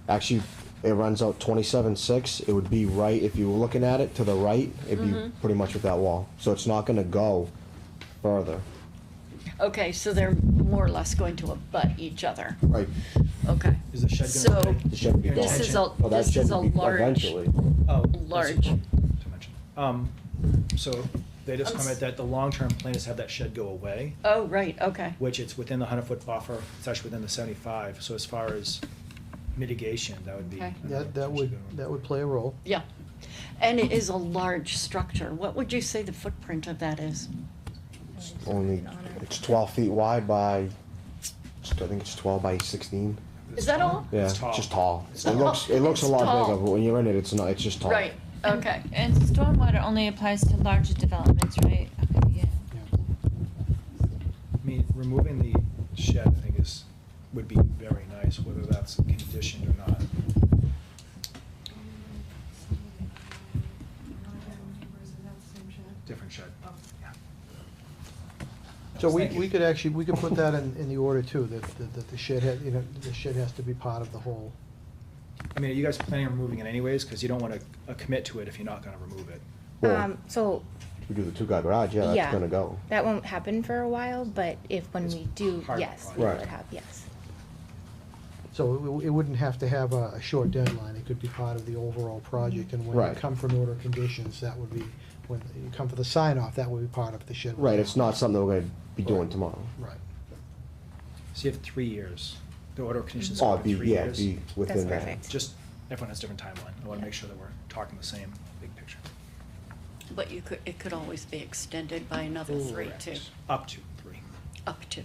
Actually, it runs out 27.6. It would be right, if you were looking at it to the right, it'd be pretty much with that wall. So it's not gonna go further. Okay, so they're more or less going to abut each other. Right. Okay. Is the shed So gonna be? The shed would be this gone. is a, Oh, that this shed is a would be large, eventually. Oh, large. to mention. So they just comment that the long-term plan is to have that shed go away, Oh, right, okay. which it's within the 100-foot buffer, it's actually within the 75. So as far as mitigation, that would be. Okay. That would play a role. Yeah. And it is a large structure. What would you say the footprint of that is? Only, it's 12 feet wide by, I think it's 12 by 16. Is that all? Yeah, It's it's tall. just tall. It's It tall. looks a It's lot tall. bigger, but when you're in it, it's not, it's just tall. Right, okay. And stormwater only applies to larger developments, right? Okay, yeah. I mean, removing the shed, I think would be very nice, whether that's conditioned or not. Different shed. Yeah. So we Thank you. could actually, we could put that in the order too, that the shed had, you know, the shed has to be part of the whole. I mean, are you guys planning on removing it anyways? Because you don't want to commit to it if you're not going to remove it. Well, so if we do the 2-car garage, yeah, Yeah. that's gonna go. that won't happen for a while, but when It's we do, part of the yes, we project. would have, yes. So it wouldn't have to have a short deadline, it could be part of the overall project, and when you Right. come for an order of conditions, that would be, when you come for the sign off, that would be part of the shed. Right, it's not something that we're gonna be doing tomorrow. Right. So you have 3 years. The order of conditions Oh, are it'd be, 3 yeah, years. be within That's that. perfect. Just, everyone has a different timeline. I want to make sure that we're talking the same big picture. But it could always be extended by another 3 too, Correct. Up to 3. up to.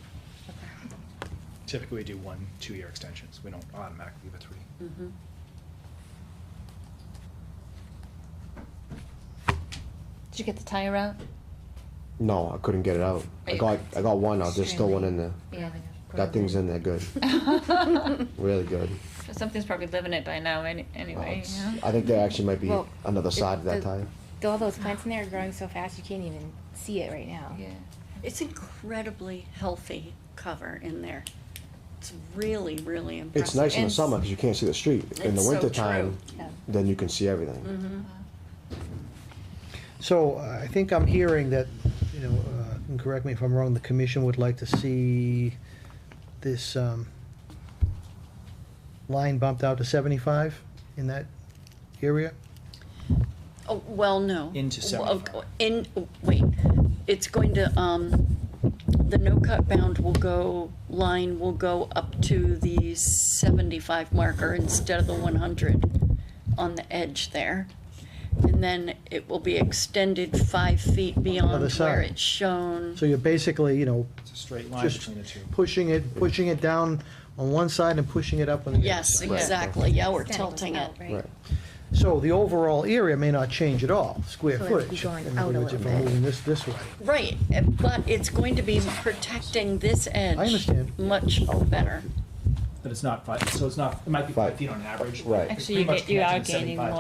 Typically, we do 1 2-year extensions. We don't automatically give a 3. Mhm. you get the tire out? No, I couldn't get it out. I got one out, there's still one in there. Yeah. That thing's in there good, really good. Something's probably living it by now anyway, you know? I think there actually might be Well, another side of that tire. All those plants in there are growing so fast you can't even see it right now. Yeah. It's incredibly healthy cover in there. It's really, really impressive. It's nice in the And- summer because you can't see the street. In the It's so wintertime, true. Yeah. then you can see everything. Mm-hmm. So I think I'm hearing that, you know, and correct me if I'm wrong, the commission would like to see this line bumped out to 75 in that area? Oh, well, no. Into Well, 75. wait, it's going to, the no-cut bound line will go up to the 75 marker instead of the 100 on the edge there. And then it will be extended 5 feet Other beyond where side. it's shown. So you're basically, you know, It's a straight line just between the two. pushing it down on one side and pushing it up on the other Yes, side. exactly, yeah, we're Extending tilting it. out, right? Right. So the overall area may not change at all, square So it'd be footage. going In out other a words, if little I'm bit. moving this way. Right, but it's going to be protecting this edge. I understand. Much better. But it's not 5, so it's not, it might be 5 feet on average. Right. It's Actually, pretty much you are connected to gaining 75.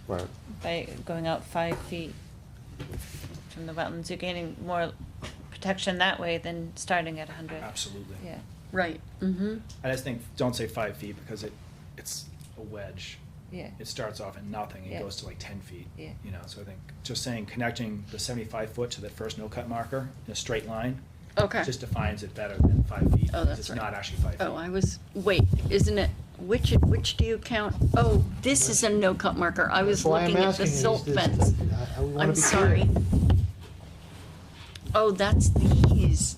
more. Right. By going out 5 feet from the wetlands, you're gaining more protection that way than starting at 100. Absolutely. Yeah. Right, mm-hmm. I just think, don't say 5 feet because it's a wedge. Yeah. It starts off at nothing and Yeah. goes to like 10 feet. Yeah. You know, so I think just saying connecting the 75 foot to that first no cut marker in a straight line Okay. just defines it better than 5 feet. Oh, because that's it's right. not actually 5 feet. Oh, wait, isn't it, which do you count? Oh, this is a no-cut marker. I was That's why I'm looking at the asking, is silt this- fence. I wanna I'm be clear. sorry. Oh, that's these.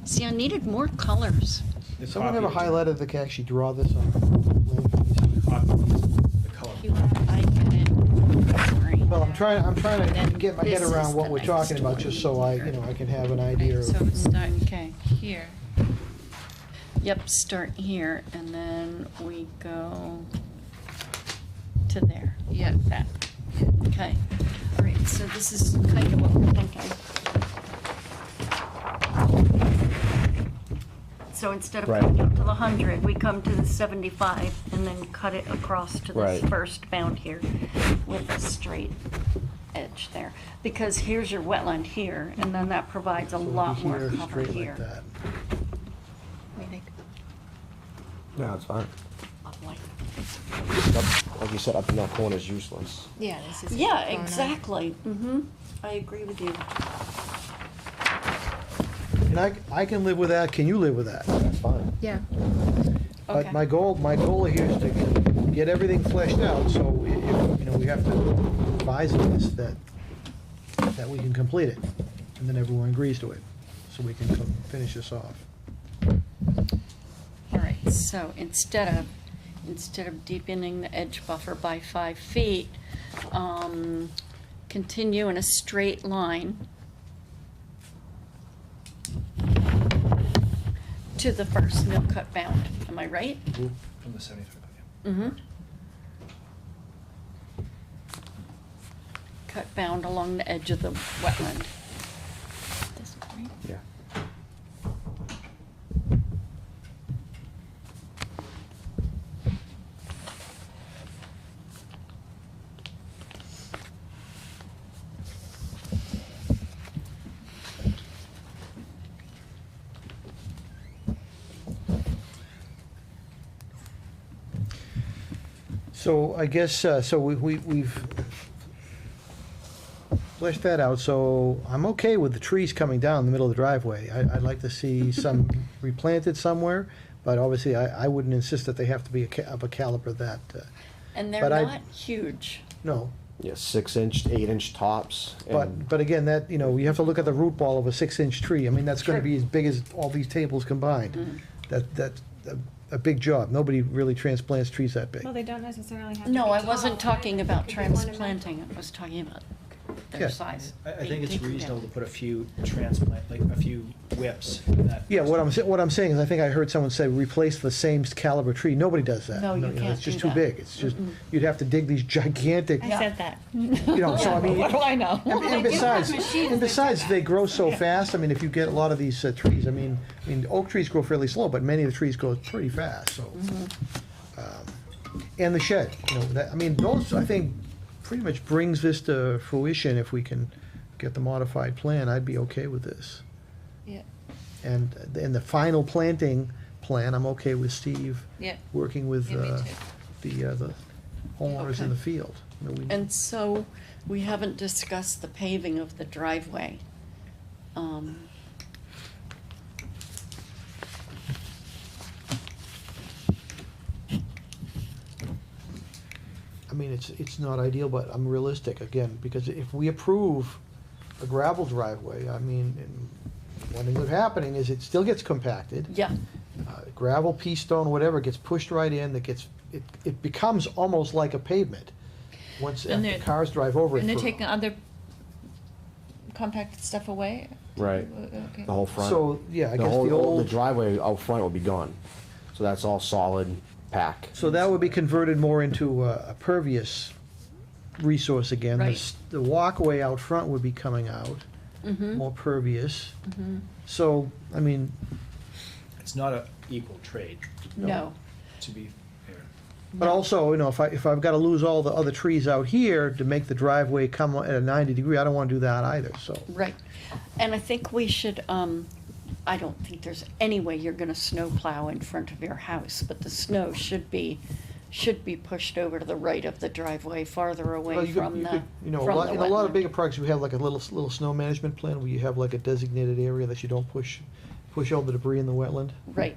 See, I needed more colors. The Someone have a copy- highlighter that can actually draw this on a plan? copy the color. I get it. Sorry. Well, I'm trying to Then get my head this is around what the we're next talking about, one. just so I can have an idea So of. start Okay. here. Yep, start here, and then we go to there. Yeah. Like that. Okay. All right, so this is kind of what we're thinking. So instead of Right. coming up to the 100, we come to the 75 and then cut it across to this Right. first bound here with a straight edge there. Because here's your wetland here, and then that provides a So it'll be lot more here, cover straight here. like that. What do you think? Yeah, it's fine. Lovely. Like you said, up in that corner is useless. Yeah, this is. Yeah, going on. exactly. Mm-hmm. I agree with you. And I can live with that, can you live with that? That's fine. Yeah. But Okay. my goal here is to get everything fleshed out, so if, you know, we have to advise of this, that we can complete it, and then everyone agrees to it, so we can finish this off. All right, so instead of deepening the edge buffer by 5 feet, continue in a straight line to the first no-cut bound. Am I right? From the 75, yeah. Mm-hmm. Cut bound along the edge of the wetland. This one, right? Yeah. So I guess, so we've fleshed that out, so I'm okay with the trees coming down the middle of the driveway. I'd like to see some replanted somewhere, but obviously I wouldn't insist that they have to be of a caliber that, And they're But I- not huge. no. Yeah, 6-inch, 8-inch tops. and- But again, that, you know, you have to look at the root ball of a 6-inch tree. I mean, that's gonna True. be as big as all these tables combined. That's a big job. Nobody really transplants trees that big. Well, they don't necessarily have to No, be I wasn't tall, talking right? about They could be ornamental. transplanting, I was talking about Yeah. their size. I They think it's take them reasonable down. to put a few transplant, like a few whips. That Yeah, what I'm saying is, I think I heard someone say, replace the same caliber tree. Nobody does that. No, you can't It's just do too that. big. It's just, you'd have to dig these gigantic, I said that. you know, so I mean. What do I know? And besides, they grow so fast. I mean, if you get a lot of these trees, I mean, oak trees grow fairly slow, but many of the trees grow pretty fast, so. And the shed, you know, that, I mean, those, I think, pretty much brings this to fruition. If we can get the modified plan, I'd be okay with this. Yeah, And in the final planting plan, I'm okay with Steve yeah. working with Yeah, me the homeowners in Okay. the field. You know, we- And so, we haven't discussed the paving of the driveway. I mean, it's not ideal, but I'm realistic, again, because if we approve a gravel driveway, I mean, and what ends up happening is it still gets compacted. Yeah, Gravel, pea stone, whatever, gets pushed right in, it becomes almost like a pavement. Once And the they're- cars drive over it. And they're for- taking other compacted stuff away? Right. Okay. The whole front. So, yeah, I The guess whole, the the old, driveway out front will be gone. So that's all solid pack. so that would be converted more into a pervious resource again. Right. The walkway out front would be coming out, more pervious. So, I mean, It's not a equal trade, no, to be fair. but also, you know, if I've got to lose all the other trees out here to make the driveway come at a 90 degree, I don't want to do that either, so. right. And I think we should, I don't think there's any way you're gonna snow plow in front of your house, but the snow should be pushed over to the right of the driveway, farther Well, away you could- from you the, could- you know, from the in a lot of wetland. bigger projects, we have like a little snow management plan where you have like a designated area that you don't push all the debris in the wetland. Right,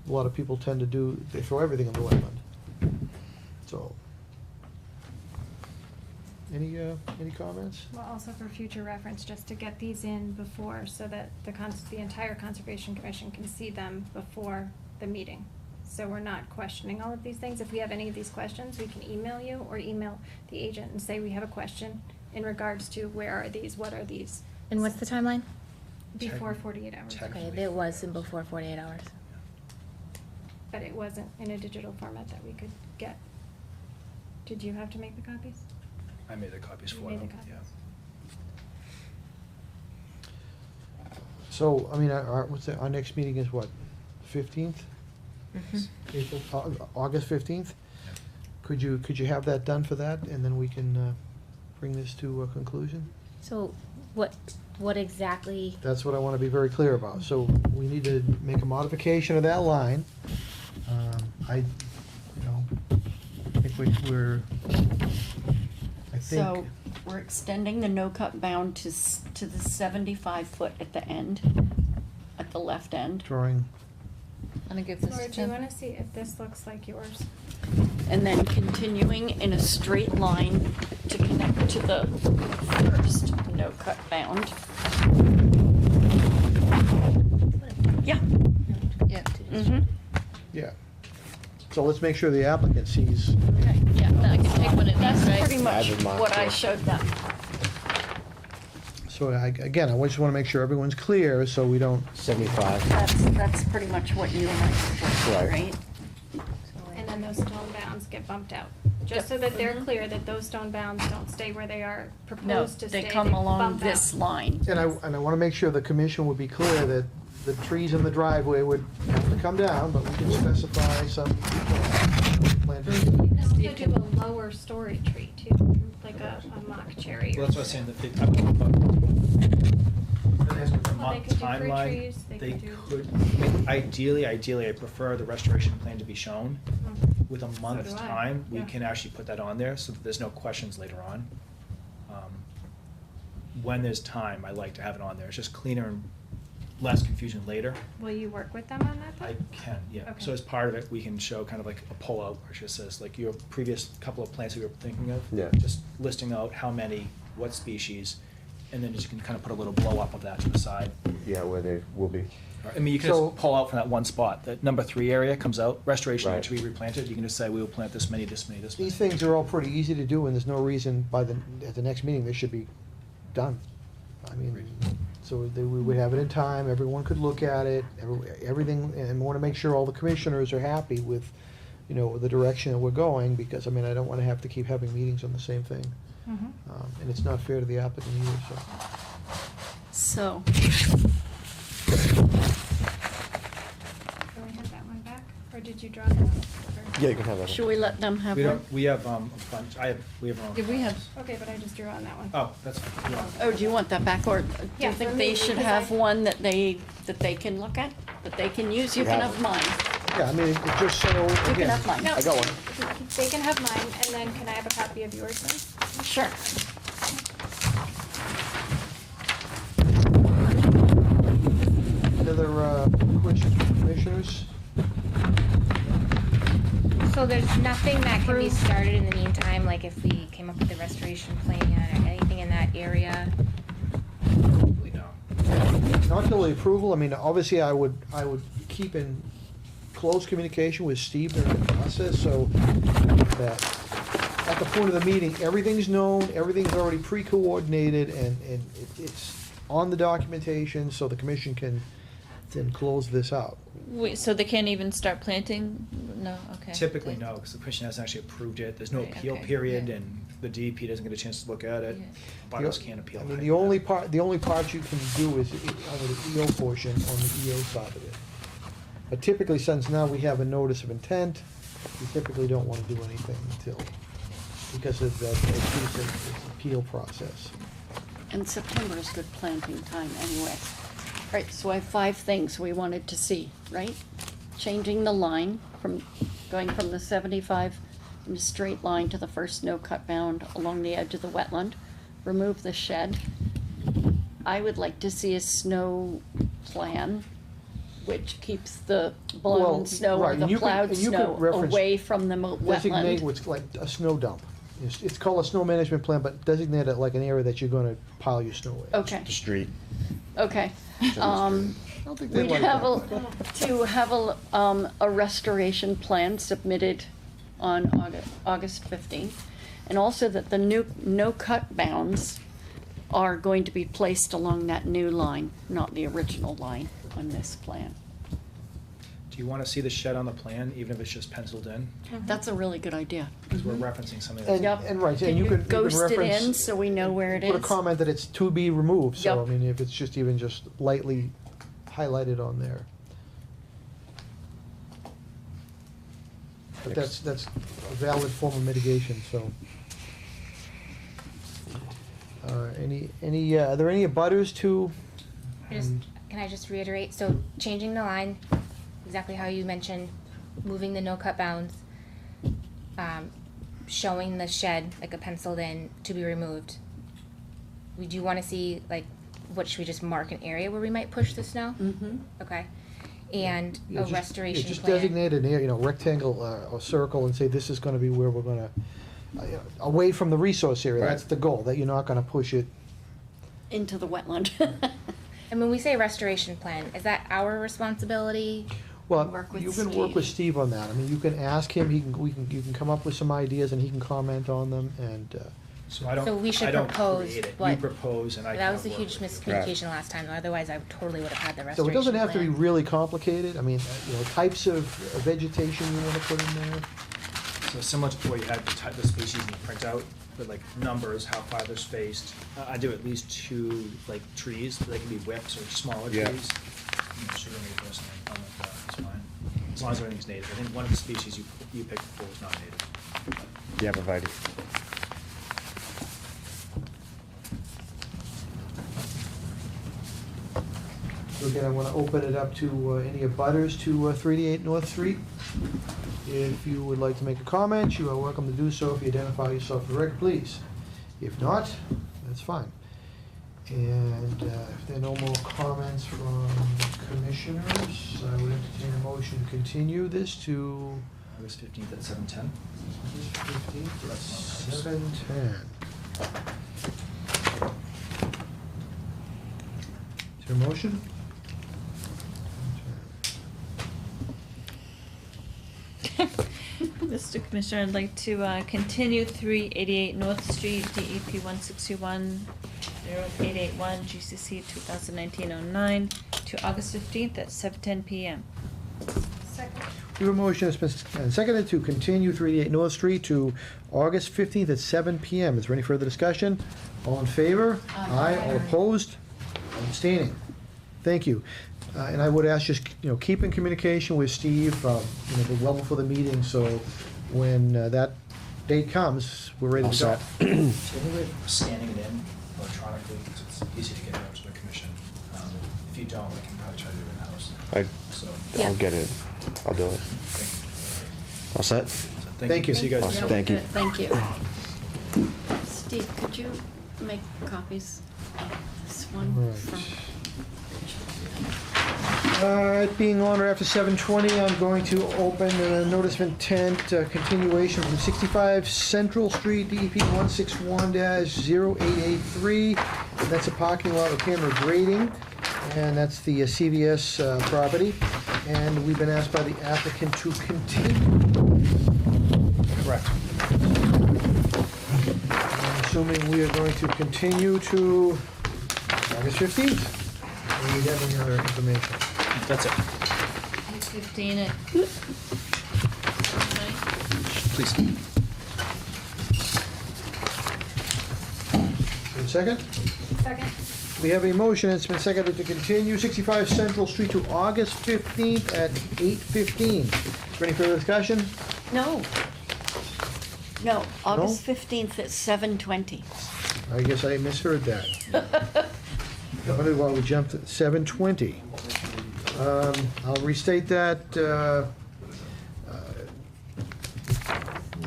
A lot of people tend to do, they throw everything in the wetland. So. Any comments? Well, also for future reference, just to get these in before, so that the entire Conservation Commission can see them before the meeting. So we're not questioning all of these things. If we have any of these questions, we can email you or email the agent and say we have a question in regards to where are these, what are these, And what's the timeline? before 48 hours. Okay, it was in before 48 hours. But it wasn't in a digital format that we could get. Did you have to make the copies? I made the copies You for made them, the copies. yeah. So, I mean, our next meeting is what, 15th? April, August 15th? Yeah. Could you have that done for that, and then we can bring this to a conclusion? So what exactly, That's what I want to be very clear about. So we need to make a modification of that line. I think we're, I so, think, we're extending the no-cut bound to the 75-foot at the end, at the left end. drawing, I'm gonna give this Laura, to do you Tim. wanna see if this looks like yours? And then continuing in a straight line to connect to the first no-cut bound. Yeah. Yeah. Mm-hmm. yeah. So let's make sure the applicant sees. Okay, yeah, I can take one of that's these, right? pretty much Added mark, what I yeah. showed them. So again, I just want to make sure everyone's clear, so we don't, 75. That's pretty much what you and I suggested, Right. right? And then those stone bounds get bumped out, just so that they're clear that those stone bounds don't stay where they are No, proposed to stay. they come along bump out. this line. and I want to make sure the commission would be clear that the trees in the driveway would have to come down, but we can specify some planting. You can also do a lower story tree too, like a mock cherry. Well, or that's what I was saying, something. that the Well, they could do fruit timeline, trees, they they could do- could, I mean, ideally, I prefer the restoration plan to be shown. Mhm. With a month's do I. time, we Yeah. can actually put that on there, so that there's no questions later on. When there's time, I like to have it on there, it's just cleaner and less confusion later. Will you work with them on that I then? can, yeah. Okay. So as part of it, we can show kind of like a pull-out, where it just says, like, your previous couple of plants we were thinking of. Yeah. Just listing out how many, what species, and then you can kind of put a little blow-up of that to the side. Yeah, where they will be. I mean, you can So- just pull out from that one spot, that number 3 area comes out, restoration Right. to be replanted, you can just say, we will plant this many, this many, this many. These things are all pretty easy to do, and there's no reason at the next meeting they should be done. I mean, So we would have it in time, everyone could look at it, everything, and we wanna make sure all the commissioners are happy with, you know, the direction that we're going, because, I mean, I don't wanna have to keep having meetings on the same thing. And it's not fair to the applicant either, so. So, Can we have that one back, or did you draw that? Or- Yeah, you can have that. should we let them have We one? don't, we have, a bunch, we have our own. Yeah, we have- copies. Okay, but I just drew on that one. Oh, that's fine. Yeah. Oh, do you want that back, or do Yeah, you for think me, they should because have I- one that they can look at, that they can use? You can have have mine. Yeah, I mean, it just so, You can again, have mine. No, I got one. They can have mine, and then can I have a copy of yours then? Sure. any other, questions from commissioners? So there's nothing that can be started in the meantime, like if we came up with a restoration plan or anything in that area? Probably no. Not till the approval, I mean, obviously, I would keep in close communication with Steve during the process, so that at the point of the meeting, everything's known, everything's already pre-coordinated, and it's on the documentation, so the commission can then close this out. Wait, so they can't even start planting? No, okay. Typically, no, because the commission hasn't actually approved it. There's no Right, appeal okay, period, yeah. and the DEP doesn't get a chance to look at it. Yeah. Butters can't appeal. I mean, it. the only part you can do is under the EO portion, on the EO side of it. But typically, since now we have a notice of intent, we typically don't want to do anything until, because of that appeal process. And September is good planting time anyway. All right, so I have 5 things we wanted to see, right? Changing the line going from the 75 in a straight line to the first no-cut bound along the edge of the wetland. Remove the shed. I would like to see a snow plan which keeps the Well, blown snow or right, the and you could- plowed and you could snow reference- away from the Designate wetland. what's like a snow dump. It's called a snow management plan, but designate it like an area that you're gonna pile your snow in. Okay, The street. okay. I don't think they We'd like have that. to have a restoration plan submitted on August 15th. And also that the new no-cut bounds are going to be placed along that new line, not the original line on this plan. Do you want to see the shed on the plan, even if it's just penciled in? That's a really good idea. Because we're referencing something And, that's. Yep. and right, Can and you you can ghost it in reference, so we know where it put a is? comment that it's to be removed, so, I Yep. mean, if it's just even just lightly highlighted on there. But that's a valid form of mitigation, so. Are there any abutters to? Can I just reiterate, so changing the line, exactly how you mentioned, moving the no-cut bounds, showing the shed, like a penciled in, to be removed. We do wanna see, like, what, should we just mark an area where we might push the snow? Mm-hmm. Okay, and Yeah, a just- yeah, restoration Just plan. designate an area, rectangle, or circle, and say this is gonna be where we're gonna, away from the resource area, Right. that's the goal, that you're not gonna push it. Into the wetland. And when we say restoration plan, is that our responsibility? Well, Work with you can work with Steve. Steve on that, I mean, you can ask him, you can come up with some ideas, and he can comment on them, and, So I don't. So we should I don't propose create it. You what- propose and I. That was a kinda huge work with it. miscommunication last time, otherwise I totally would have had the so restoration it doesn't have to be plan. really complicated, I mean, types of vegetation you wanna put in there. So similar to where you had the type of species in the printout, with like numbers, how far they're spaced. I do at least 2 like trees, they can be whips or smaller Yeah. trees. I'm sure maybe personally, I'm like that, it's fine. As long as everything's native. I think one of the species you picked before was not native. Yeah, provided. So again, I want to open it up to any abutters to 388 North Street. If you would like to make a comment, you are welcome to do so if you identify yourself for the record, please. If not, that's fine. And if there are no more comments from commissioners, I would entertain a motion to continue this to August 15th at 7:10. August 15th at 7:10. Is there a motion? Mr. Mr. Commissioner, I'd like to continue 388 North Street, DEP 161-0881, GCC 2019-09, to August 15th at 7:10 PM. Second. We have a motion that's been seconded to continue 388 North Street to August 15th at 7 PM. Is there any further discussion? All in favor? Aye. All opposed? Abstaining? Thank you. And I would ask just, keep in communication with Steve, well before the meeting, so when that date comes, we're ready to go. All set. Is there any way of scanning it in electronically, because it's easy to get it out to the commission? If you don't, I can probably try to do it in-house. So, I'll get it. I'll do it. All set? Thank you. See you guys. Awesome. Thank you. Thank you. Steve, could you make copies of this one? Right. from- It being on or after 7:20, I'm going to open a notice of intent, continuation from 65 Central Street, DEP 161-0883. That's a parking lot with camera grading, and that's the CVS property. And we've been asked by the applicant to continue. Correct. I'm assuming we are going to continue to August 15th. Do we have any other information? That's it. 8:15 at... Please. Second? Second. We have a motion, it's been seconded to continue 65 Central Street to August 15th at 8:15. Is there any further discussion? No. No, August 15th at 7:20. I guess I misheard that. I wonder why we jumped at 7:20. I'll restate that.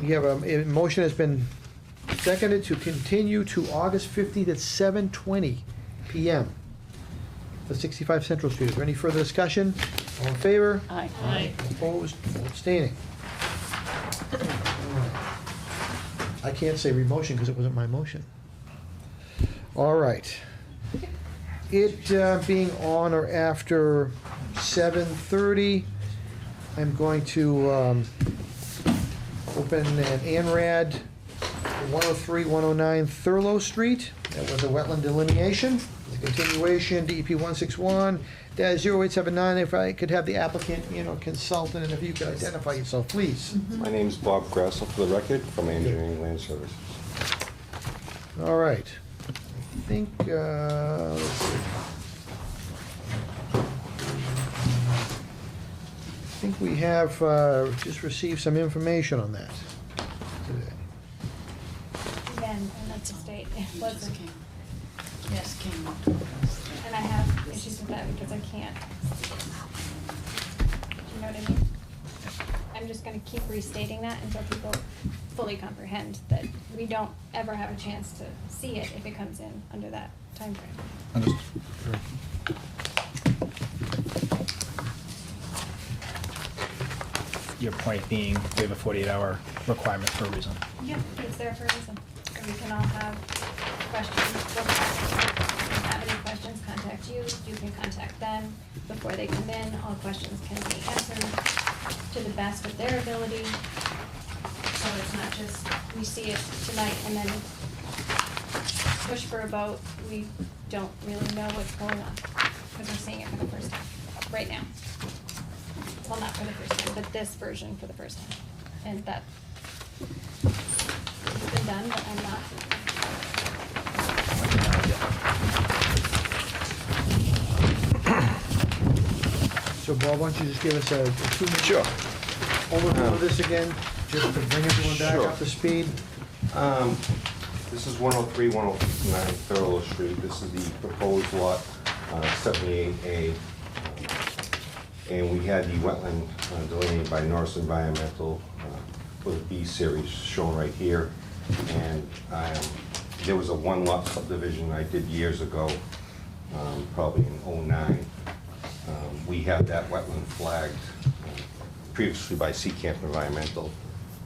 We have a motion has been seconded to continue to August 15th at 7:20 PM for 65 Central Street. Is there any further discussion? All in favor? Aye. Aye. Opposed? Abstaining? I can't say remotion because it wasn't my motion. All right. It being on or after 7:30, I'm going to open an ANRAD 103, 109 Thurlow Street. That was a wetland delineation. The continuation, DEP 161-0879. If I could have the applicant, consultant, and if you could identify yourself, please. My name's Bob Grassel, for the record, from Engineering Land Services. All right. I think, let's see. I think we have just received some information on that today. Again, and that's a state, it wasn't, Yes, came. and I have issues with that because I can't. Do you know what I mean? I'm just gonna keep restating that until people fully comprehend that we don't ever have a chance to see it if it comes in under that timeframe. Your point being, we have a 48-hour requirement for a reason. Yeah, it's there for a reason. So we can all have questions. If you have any questions, contact you. You can contact them before they come in. All questions can be answered to the best of their ability. So it's not just, we see it tonight and then push for a vote. We don't really know what's going on because we're seeing it for the first time, right now. Well, not for the first time, but this version for the first time. And that it's been done, but I'm not. So Bob, why don't you just give us a 2-minute Sure. overview of this again, just to bring everyone back Sure. up to speed? This is 103, 109 Thurlow Street. This is the proposed lot, 78A. And we had the wetland delineated by Norris Environmental for the B series shown right here. And there was a one-lot subdivision I did years ago, probably in '09. We had that wetland flagged previously by ConCom Environmental,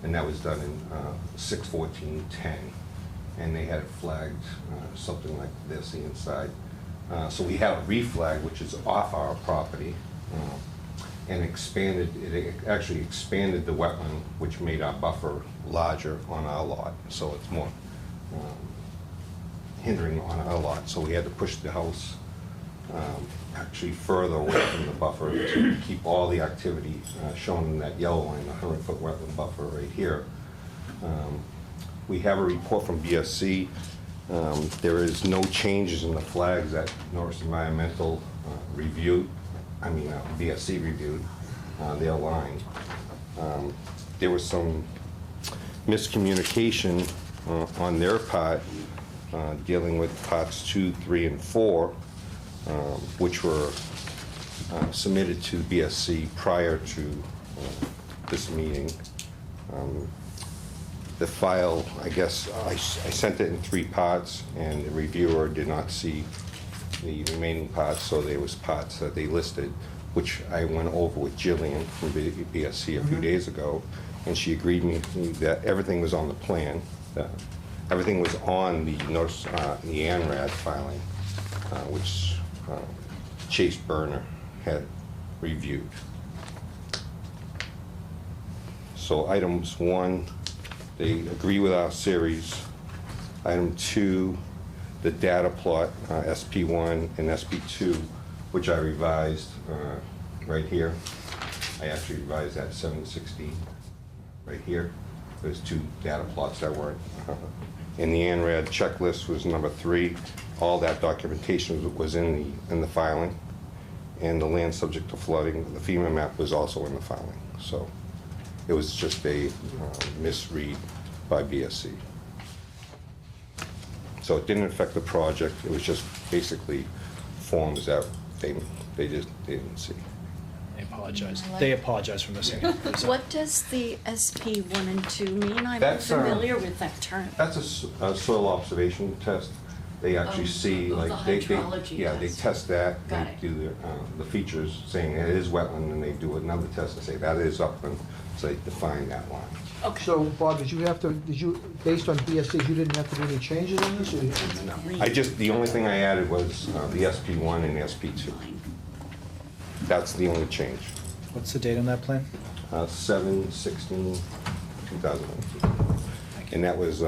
and that was done in 6/14/10. And they had it flagged something like this, the inside. So we have a reflag, which is off our property. and it actually expanded the wetland, which made our buffer larger on our lot, so it's more hindering on our lot, so we had to push the house actually further away from the buffer to keep all the activity shown in that yellow line, the 100-foot wetland buffer right here. We have a report from BSC. There is no changes in the flags that Norris Environmental reviewed, BSC reviewed their line. There was some miscommunication on their part dealing with parts 2, 3, and 4, which were submitted to BSC prior to this meeting. The file, I guess, I sent it in 3 parts, and the reviewer did not see the remaining parts, so there was parts that they listed, which I went over with Jillian from BSC a few days ago, and she agreed with me that everything was on the plan, that everything was on the notice, the ANRAD filing, which Chase Burner had reviewed. So items 1, they agree with our series. Item 2, the data plot, SP1 and SP2, which I revised right here. I actually revised that 716 right here. There's 2 data plots that weren't. And the ANRAD checklist was number 3. All that documentation was in the filing. And the land subject to flooding, the FEMA map was also in the filing. So it was just a misread by BSC. So it didn't affect the project. It was just basically forms that they didn't see. They apologize for missing it. What does the SP 1 and 2 mean? I'm That's, unfamiliar with that term. That's a soil observation test. They actually see, the like, hydrology yeah, they test. test that. Got They it. do the features saying it is wetland, and they do another test and say that is upland, so they define that line. Okay. So, Bob, based on BSC, you didn't have to do any changes on this? Or The only thing I added was the SP1 and the SP2. That's the only change. What's the date on that plan? 7/16/2019. And that was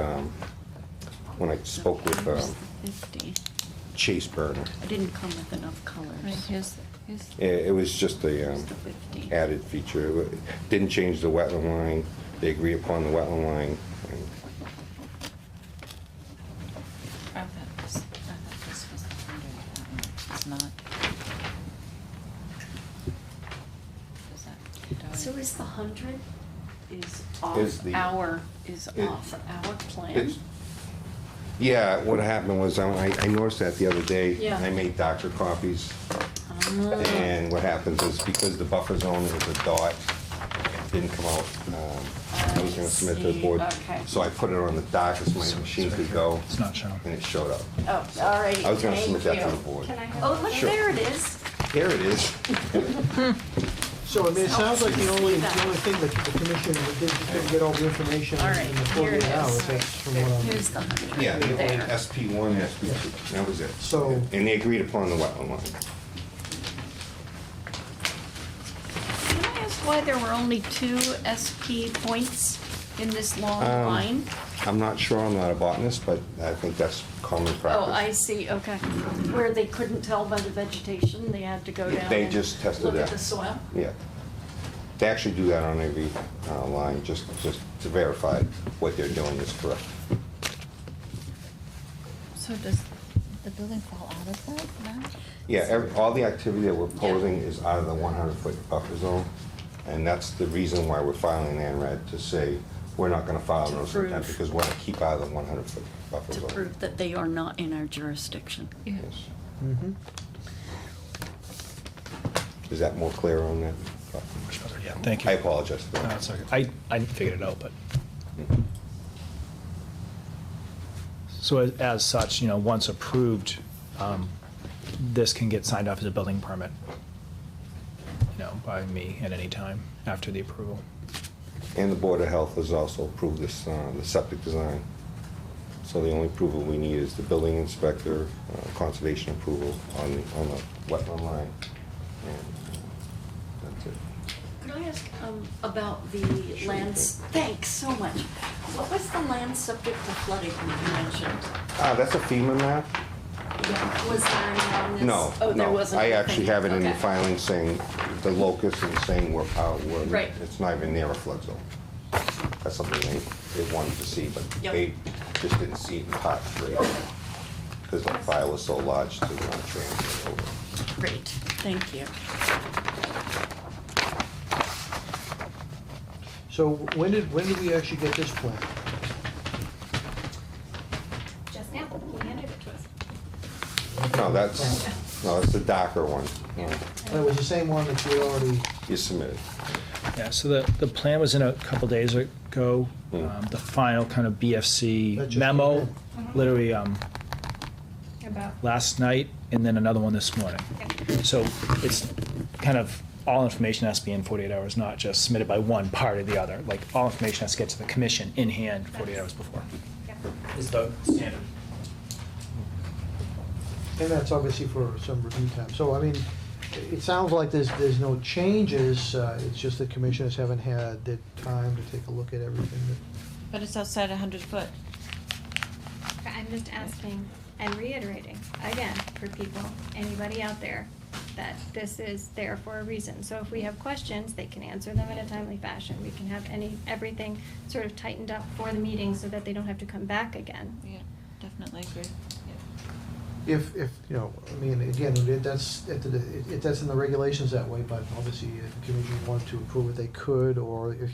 when I spoke with 50. Chase Burner. I didn't come with enough colors. Right, here's It was just a Just the 50. added feature. It didn't change the wetland line. They agree upon the wetland line. And I thought this was the 100. It's not. Is that? So is the 100 is Is off the- our plan? it's, yeah, what happened was I noticed that the other day. Yeah. I made doctor copies. And what happens is because the buffer zone is a dot, it didn't come out. I was going to submit to the board. Okay. So I put it on the darkest my machine could go, It's not shown. and it showed up. Oh, all right. I was going to Thank submit that to you. the board. Can I have? Oh, look, Sure. there it is. Here it is. So, I mean, it sounds like the only that. thing that the commission didn't get all the information All in right, the here it 48 hours. is. That's from what I'm. Here's the 100. Yeah, the only There. SP1, SP2, that was it. So- And they agreed upon the wetland line. Can I ask why there were only 2 SP points in this long line? I'm not sure, I'm not a botanist, but I think that's common practice. Oh, I see, okay. Where they couldn't tell by the vegetation, they had to go down They and just tested look at that. the soil? Yeah. They actually do that on every line, just to verify what they're doing is correct. So does the building fall out of that now? Yeah, all the activity that we're proposing is out of the 100-foot buffer zone, and that's the reason why we're filing an ANRAD to say, we're not gonna file To notice of intent, prove. because we're gonna keep out of the 100-foot buffer To zone. prove that they are not in our jurisdiction. Yes. Mhm. Is that more clear on that? Much better, yeah, thank you. I apologize for No, that. it's okay. I figured it out, but. So as such, once approved, this can get signed off as a building permit, by me at any time after the approval. And the Board of Health has also approved this, the septic design. So the only approval we need is the building inspector, conservation approval on the wetland line. And that's it. I ask about the lands? Thanks so much. What was the land subject to flooding you mentioned? That's a FEMA map? Yeah. Was there any on this? No, Oh, there no. wasn't. I actually have it in the Okay. filing saying the locus and saying we're, Right. it's not even near a flood zone. That's something they wanted to see, but Yep. they just didn't see it in part 3. Because the file is so large to transfer over. Great, thank you. So when did we actually get this plan? Just now, he handed it to us. No, that's the darker one. That was the same one that you already, You submitted. Yeah, so the plan was in a couple days ago. The final kind of That BFC just memo, came literally About, last night, and then another one this morning. So it's kind of, all information has to be in 48 hours, not just submitted by one part or the other. Like, all information has to get to the commission in hand 48 hours before. yeah. Is the standard. and that's obviously for some review time. So, I mean, it sounds like there's no changes, it's just the commissioners haven't had the time to take a look at everything that. But it's outside 100 foot. I'm just asking and reiterating, again, for people, anybody out there, that this is there for a reason. So if we have questions, they can answer them in a timely fashion. We can have everything sort of tightened up for the meeting so that they don't have to come back again. Yeah, definitely agree. If, you know, I mean, again, that's in the regulations that way, but obviously if the commission wanted to approve it, they could, or if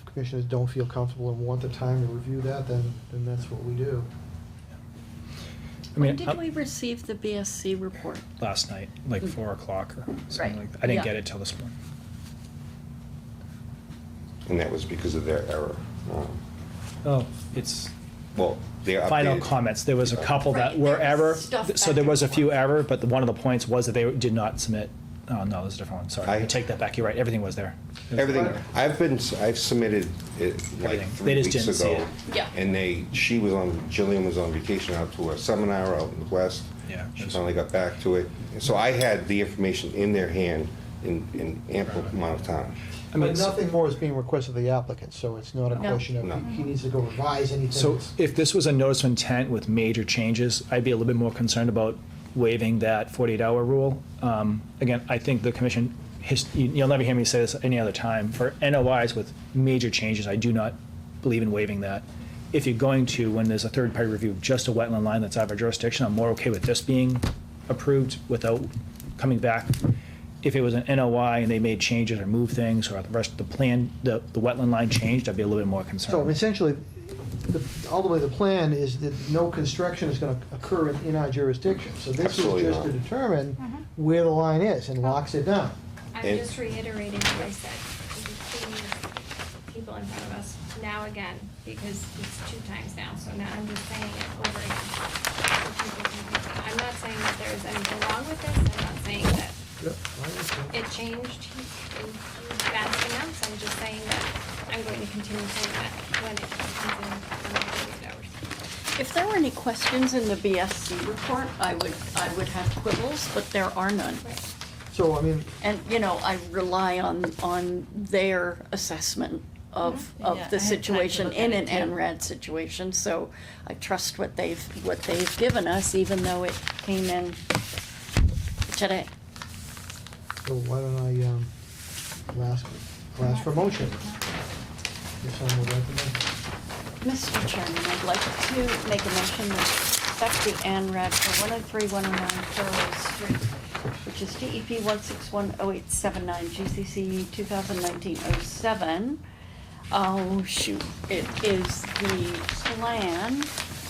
commissioners don't feel comfortable and want the time to review that, then that's what we do. I mean, When did we receive the BSC report? last night, like 4 o'clock or something Right. like that. I didn't Yeah. get it till this morning. And that was because of their error. Oh, it's Well, their final updated- comments. There was a couple that Right, were there was error. stuff So back there and was a few forth. error, but one of the points was that they did not submit. Oh, no, there's a different one. Sorry. I I- take that back. You're right. Everything was there. It was Everything, there. I've submitted it like Everything. 3 They just weeks didn't see ago. it. Yeah. And Jillian was on vacation out to a seminar out in the west. Yeah. She finally got back to it. So I had the information in their hand in ample amount of time. I mean, But nothing more is being requested of the applicant, so it's not a No. question of No. he needs to go revise anything. So It's- if this was a notice of intent with major changes, I'd be a little bit more concerned about waiving that 48-hour rule. Again, I think the commission, you'll never hear me say this any other time, for NOIs with major changes, I do not believe in waiving that. If you're going to, when there's a third-party review of just a wetland line that's out of our jurisdiction, I'm more okay with this being approved without coming back. If it was an NOI and they made changes or moved things, or the rest of the plan, the wetland line changed, I'd be a little bit more concerned. So essentially, ultimately, the plan is that no construction is gonna occur in our jurisdiction. So this is Absolutely just to not. determine where the line is and locks it down. I'm And- just reiterating what I said. Please, people in front of us, now again, because it's 2 times now, so now I'm just saying it over again. So people can hear it. I'm not saying that there is anything wrong with this, I'm not saying that it changed in vast amounts, I'm just saying that I'm going to continue saying that when it comes in 48 hours. If there were any questions in the BSC report, I would have quibbles, but there are none. Right. So, I mean, And, I rely on their assessment of Yeah, I the had time to situation look in at an it, too. NRAD situation, so I trust what they've given us, even though it came in today. so why don't I ask for motion? If someone would like to make. Mr. Chairman, I'd like to make a motion to accept the ANRAD for 103-109 Thurlow Street, which is DEP 1610879, GCC 2019-07. Oh, shoot, it is the plan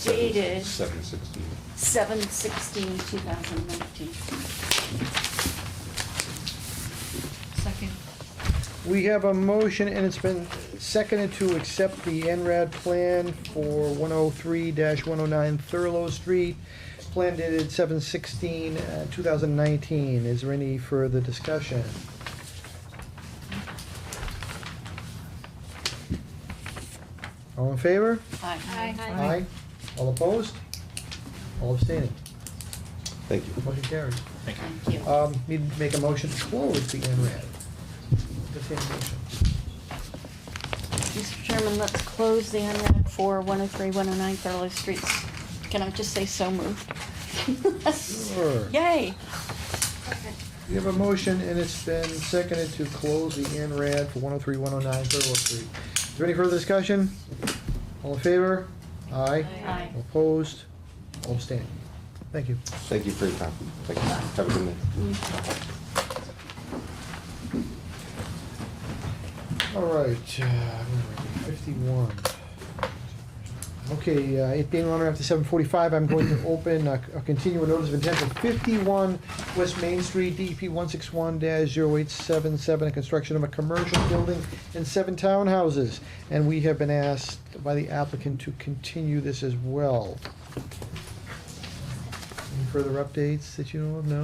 dated 7/16. 7/16/2019. Second. We have a motion, and it's been seconded to accept the NRAD plan for 103-109 Thurlow Street, plan dated 7/16/2019. Is there any further discussion? All in favor? Aye. Aye. All opposed? All abstaining? Thank you. Motion carries. Thank you. Thank you. Need to make a motion to close the NRAD. Entertain a motion. Mr. Chairman, let's close the NRAD for 103, 109 Thurlow Streets. Can I just say so moved? Sure. Yay! We have a motion, and it's been seconded to close the ANRAD for 103, 109 Thurlow Street. Is there any further discussion? All in favor? Aye. Aye. All opposed? All abstaining. Thank you. Thank you for your time. Thank you. Have a good night. All right, 51. Okay, it being on or after 7:45, I'm going to open a continuing notice of intent for 51 West Main Street, DEP 161-0877, a construction of a commercial building and 7 townhouses. And we have been asked by the applicant to continue this as well. Any further updates that you know of? No?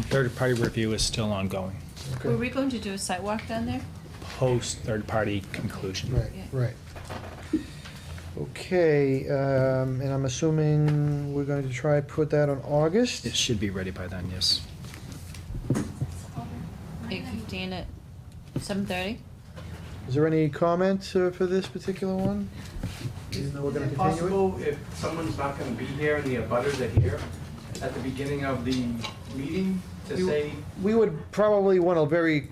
Third-party review is still ongoing, Okay. Were we going to do a site walk down there? post third-party conclusion. Right, Yeah. right. Okay, and I'm assuming we're going to try to put that on August? It should be ready by then, yes. 8:15 at 7:30? Is there any comment for this particular one? Even though we're Is gonna it continue it? possible, if someone's not gonna be here and the abutters are here, at the beginning of the meeting, to You- say, We would probably want to very,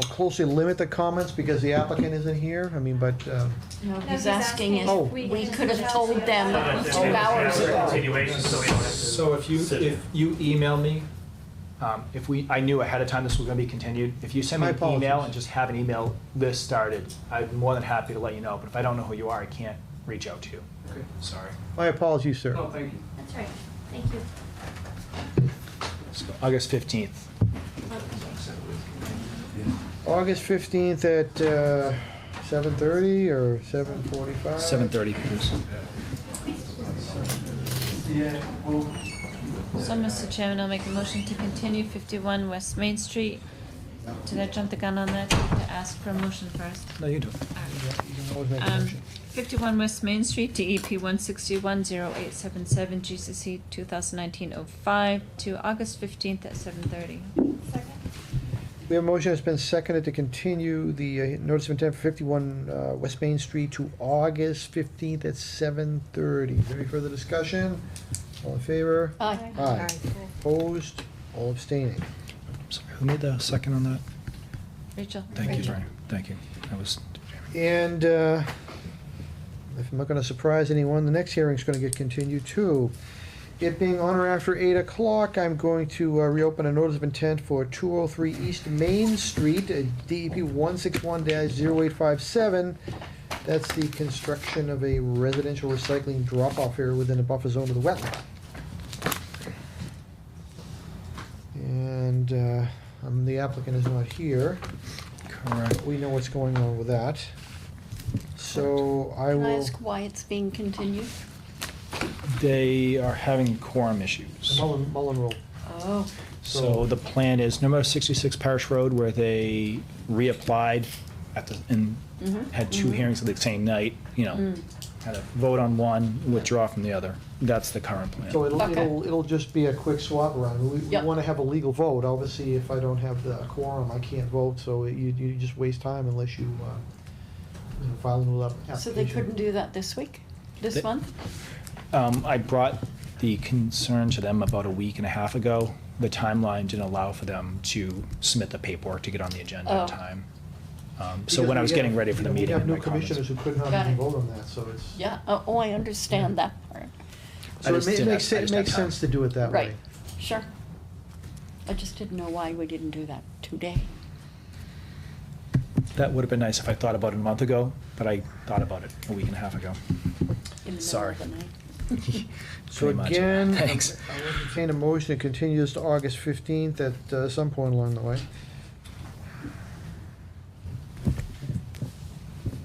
closely limit the comments because the applicant isn't here. I mean, but, No, No, he's asking if Oh. we could have told them 2 hours ago. Continuation, so we don't have to. So if you email me, I knew ahead of time this was gonna be continued, if you send me My an email apologies. and just have an email list started, I'm more than happy to let you know, but if I don't know who you are, I can't reach out to you. okay, Sorry. my apologies, sir. no, thank you. That's right. Thank you. So August 15th. August 15th at 7:30 or 7:45? 7:30, please. Yeah, well, So, Mr. Chairman, I'll make a motion to continue 51 West Main Street. Did I jump the gun on that? To ask for a motion first. No, you do. You can always make a motion. 51 West Main Street, DEP 161-0877, GCC 2019-05, to August 15th at 7:30. We have a motion that's been seconded to continue the notice of intent for 51 West Main Street to August 15th at 7:30. Is there any further discussion? All in favor? Aye. Aye. Opposed? All abstaining. Sorry, who made the second on that? Rachel? Thank you, Brian. Thank you. That was. And if I'm not going to surprise anyone, the next hearing's going to get continued too. It being on or after 8 o'clock, I'm going to reopen a notice of intent for 203 East Main Street, DEP 161-0857. That's the construction of a residential recycling drop-off area within a buffer zone of the wetland. And the applicant is not here. Correct. We know what's going on with that. So I Can I will. ask why it's being continued? They are having quorum issues. Mullen rule. Oh. So the plan is, no matter 66 Parish Road, where they reapplied and had 2 hearings the same night, kind of vote on one, withdraw from the other. That's the current plan. So Okay. it'll just be a quick swap around. We Yep. want to have a legal vote. Obviously, if I don't have the quorum, I can't vote, so you just waste time unless you file a new application. So they couldn't do that this week? This They- month? I brought the concern to them about a week and a half ago. The timeline didn't allow for them to submit the paperwork to get on the agenda in Oh. time. So Because when I we was getting have- ready for the we meeting. have in new my comments- commissioners who could not Got even it. vote on that, so it's. Yeah, oh, I understand that part. So just it didn't makes have- I just makes had time. sense to do it that way. Right, sure. I just didn't know why we didn't do that today. That would have been nice if I thought about it a month ago, but I thought about it a week and a half ago. In the Sorry. middle of the night. So Pretty much. again, Thanks. I will entertain a motion to continue this to August 15th at some point along the way.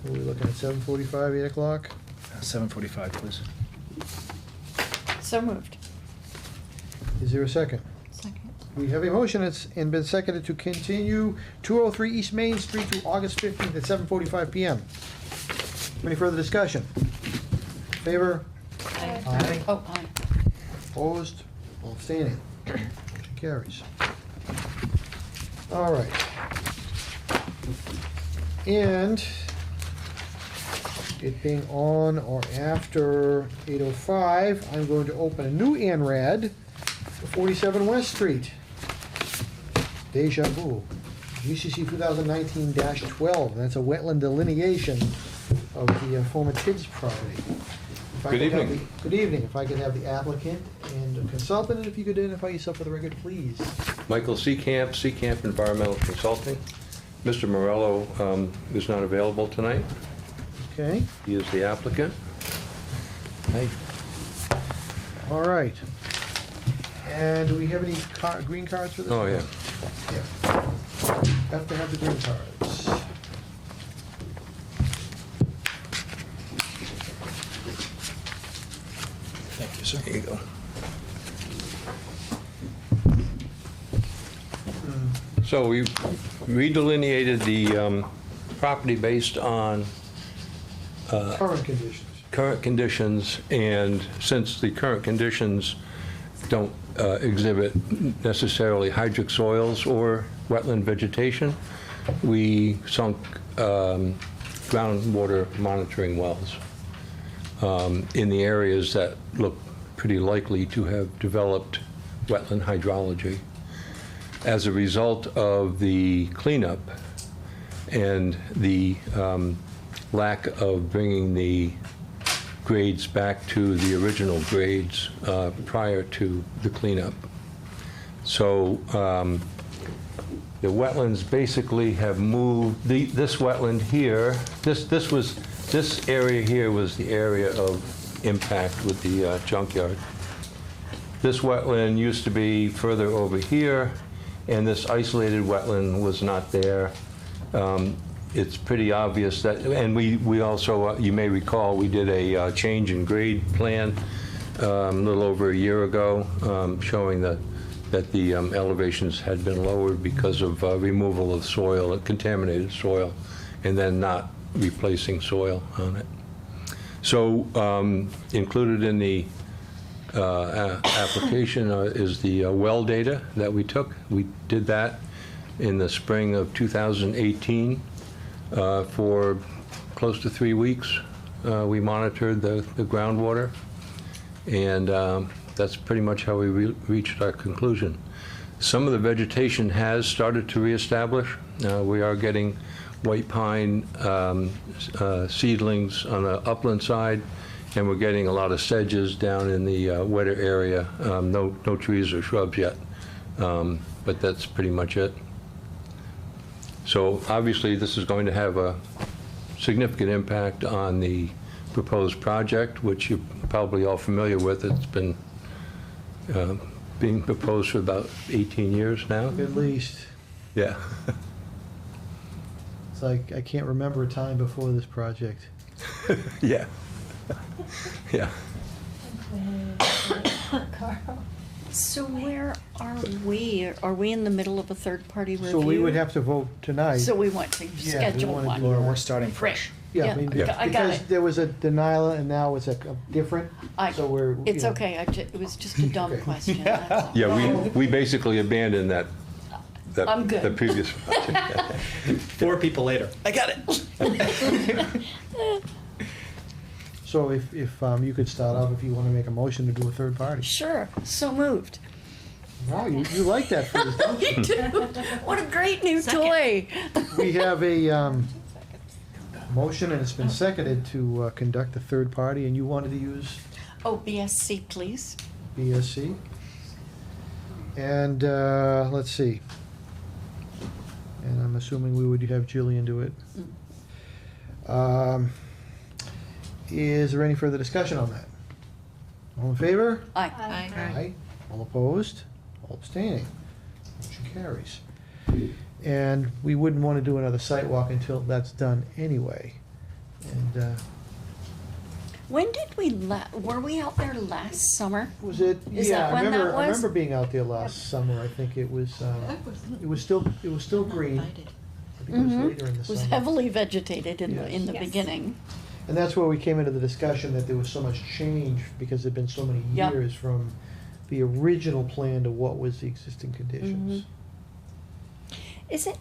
What are we looking at, 7:45, 8 o'clock? 7:45, please. So moved. Is there a second? Second. We have a motion that's been seconded to continue 203 East Main Street to August 15th at 7:45 PM. Any further discussion? Favor? Aye. Oh, aye. Opposed? All abstaining? Motion carries. All right. And it being on or after 8:05, I'm going to open a new ANRAD for 47 West Street. Deja vu. GCC 2019-12. That's a wetland delineation of the former Tibbs property. If I Good could have evening. Good evening. If I could have the applicant and the consultant, and if you could identify yourself for the record, please. Michael Seacamp Environmental Consulting. Mr. Morello is not available tonight. Okay, He is the applicant. Hi. all right. And do we have any green cards for this? Oh, yeah. Yeah. Have to have the green cards. Thank you, sir. There you go. So we redelineated the property based on Current conditions. current conditions, and since the current conditions don't exhibit necessarily hydric soils or wetland vegetation, we sunk groundwater monitoring wells in the areas that look pretty likely to have developed wetland hydrology. As a result of the cleanup and the lack of bringing the grades back to the original grades prior to the cleanup. So the wetlands basically have moved, this wetland here, this area here was the area of impact with the junkyard. This wetland used to be further over here, and this isolated wetland was not there. It's pretty obvious that, and we also, you may recall, we did a change in grade plan a little over a year ago, showing that the elevations had been lowered because of removal of soil, contaminated soil, and then not replacing soil on it. So included in the application is the well data that we took. We did that in the spring of 2018 for close to 3 weeks. We monitored the groundwater, and that's pretty much how we reached our conclusion. Some of the vegetation has started to reestablish. We are getting white pine seedlings on the upland side, and we're getting a lot of sedges down in the wetter area. No trees or shrubs yet, but that's pretty much it. So obviously, this is going to have a significant impact on the proposed project, which you're probably all familiar with. It's been being proposed for about 18 years now. At least. Yeah. It's like, I can't remember a time before this project. Yeah. Yeah. So where are we? Are we in the middle of a third-party review? So we would have to vote tonight. So we want to Yeah, we schedule wanna one. do Laura, we're starting fresh. Yeah, Yeah, I mean, I got because it. there was a denial and now it's a different, so we're. you It's know. okay, it was just a dumb Okay. question, that's all. Yeah, we basically abandoned that I'm good. the previous project. 4 people later. I got it. So if you could start off, if you want to make a motion to do a third party. Sure, so moved. Wow, you like that phrase, don't you? You do. What a great new toy. We have a motion and it's been seconded to conduct a third party, and you wanted to use Oh, BSC, please. BSC. And let's see. And I'm assuming we would have Jillian do it. Is there any further discussion on that? All in favor? Aye. Aye. All opposed? All abstaining? Motion carries. And we wouldn't want to do another site walk until that's done anyway. And When did we were we out there last summer? was it? Is Yeah, that when that I was? remember being out there last summer. I think it was still green. I think it was later in the It was summer. heavily vegetated in Yes. the Yes. beginning. And that's where we came into the discussion that there was so much change because there'd been so many Yep. years from the original plan to what was the existing conditions. Is it,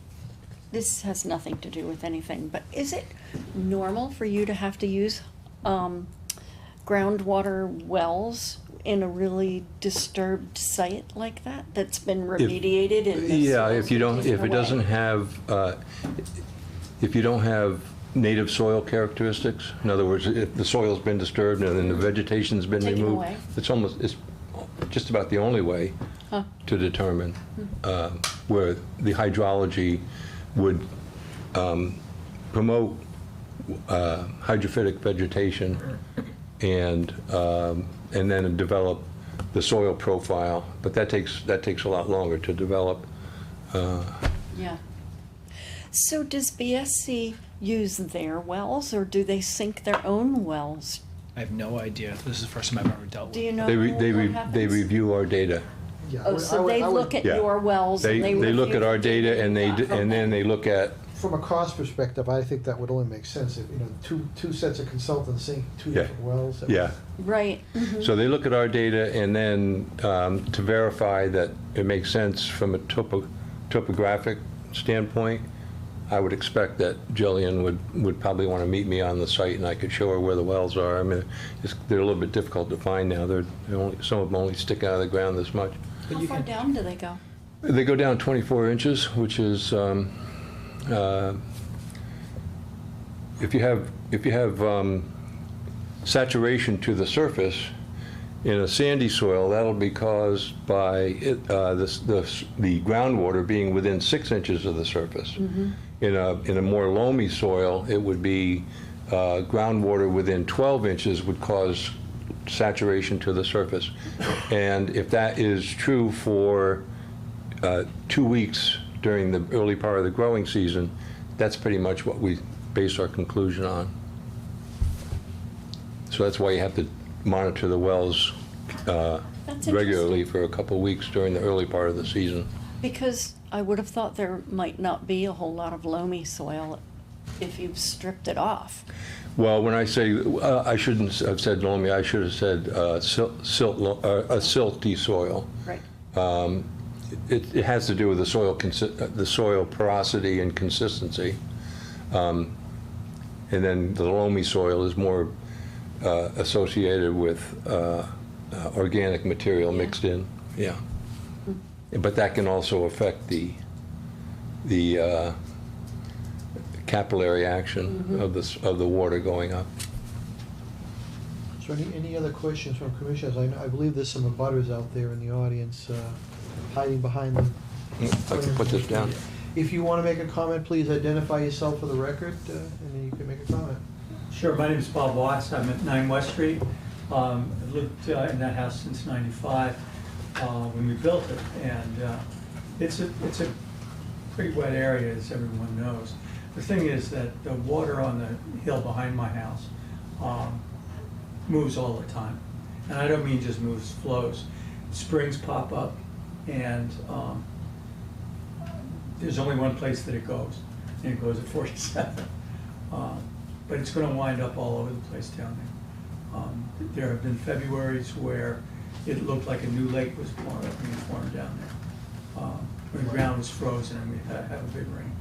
this has nothing to do with anything, but is it normal for you to have to use groundwater wells in a really disturbed site like that, that's been remediated and the Yeah, soil's if you don't, been if it taken doesn't away? have, if you don't have native soil characteristics, in other words, if the soil's been disturbed and then the vegetation's been Taken removed, away. it's just about the only way Huh. to determine where the hydrology would promote hydrophytic vegetation and then develop the soil profile, but that takes a lot longer to develop. Yeah. So does BSC use their wells, or do they sink their own wells? I have no idea. This is the first time I've ever dealt with Do you it. know They what happens? review our data. Yeah, I Oh, would- I so would- they I would- look at Yeah. your wells and They they look review at our the data and you got from and then them. they look at, From a cost perspective, I think that would only make sense if, two sets of consultants sync two Yeah. different wells. that yeah. Right. So they look at our data and then to verify that it makes sense from a topographic standpoint, I would expect that Jillian would probably want to meet me on the site and I could show her where the wells are. I mean, they're a little bit difficult to find now. Some of them only stick out of the ground this much. How far down do they go? They go down 24 inches, which is, if you have saturation to the surface in a sandy soil, that'll be caused by the groundwater being within 6 inches of the surface. In a more loamy soil, it would be groundwater within 12 inches would cause saturation to the surface. And if that is true for 2 weeks during the early part of the growing season, that's pretty much what we base our conclusion on. So that's why you have to monitor the wells That's regularly interesting. for a couple of weeks during the early part of the season. Because I would have thought there might not be a whole lot of loamy soil if you've stripped it off. Well, when I say, I shouldn't have said loamy, I should have said a silty soil. Right. It has to do with the soil porosity and consistency. And then the loamy soil is more associated with organic material Yeah. mixed in, yeah. But that can also affect the capillary action of the water going up. So any other questions from commissioners? I believe there's some abutters out there in the audience hiding behind them. I can put this down. If you want to make a comment, please identify yourself for the record, and then you can make a comment. Sure, my name is Bob Watts, I'm at 9 West Street. I've lived in that house since '95, when we built it, and it's a pretty wet area, as everyone knows. The thing is that the water on the hill behind my house moves all the time. And I don't mean just moves, flows. Springs pop up, and there's only one place that it goes, and it goes at 47. But it's going to wind up all over the place down there. There have been Februarys where it looked like a new lake was being formed down there. When the ground was frozen and we had to have a big rain.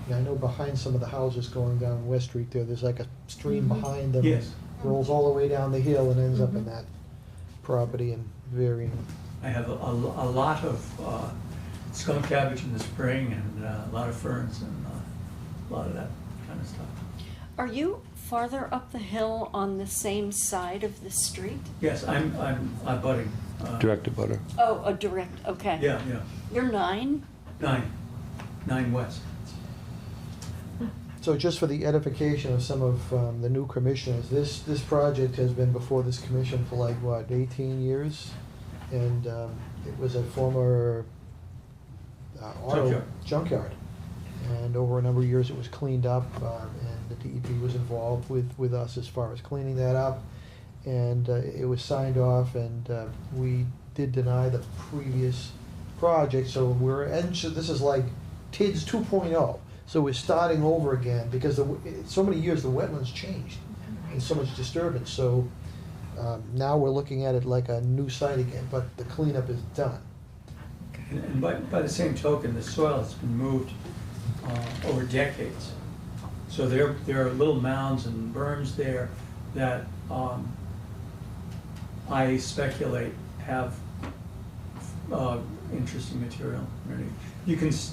Yeah, I know behind some of the houses going down West Street there's like a stream behind them. Yes. Rolls all the way down the hill and ends up in that property and varying. I have a lot of skunk cabbage in the spring and a lot of ferns and a lot of that kind of stuff. Are you farther up the hill on the same side of the street? Yes, I'm budding. Direct abutter. Oh, a direct, okay. Yeah. You're 9? 9 West. So just for the edification of some of the new commissioners, this project has been before this commission for like, what, 18 years? And it was a former auto junkyard. And over a number of years, it was cleaned up, and the DEP was involved with us as far as cleaning that up. And it was signed off, and we did deny the previous project, so this is like TIDS 2.0. So we're starting over again, because so many years the wetlands changed, and so much disturbance. So now we're looking at it like a new site again, but the cleanup is done. And by the same token, the soil has been moved over decades. So there are little mounds and berms there that I speculate have interesting material. Really.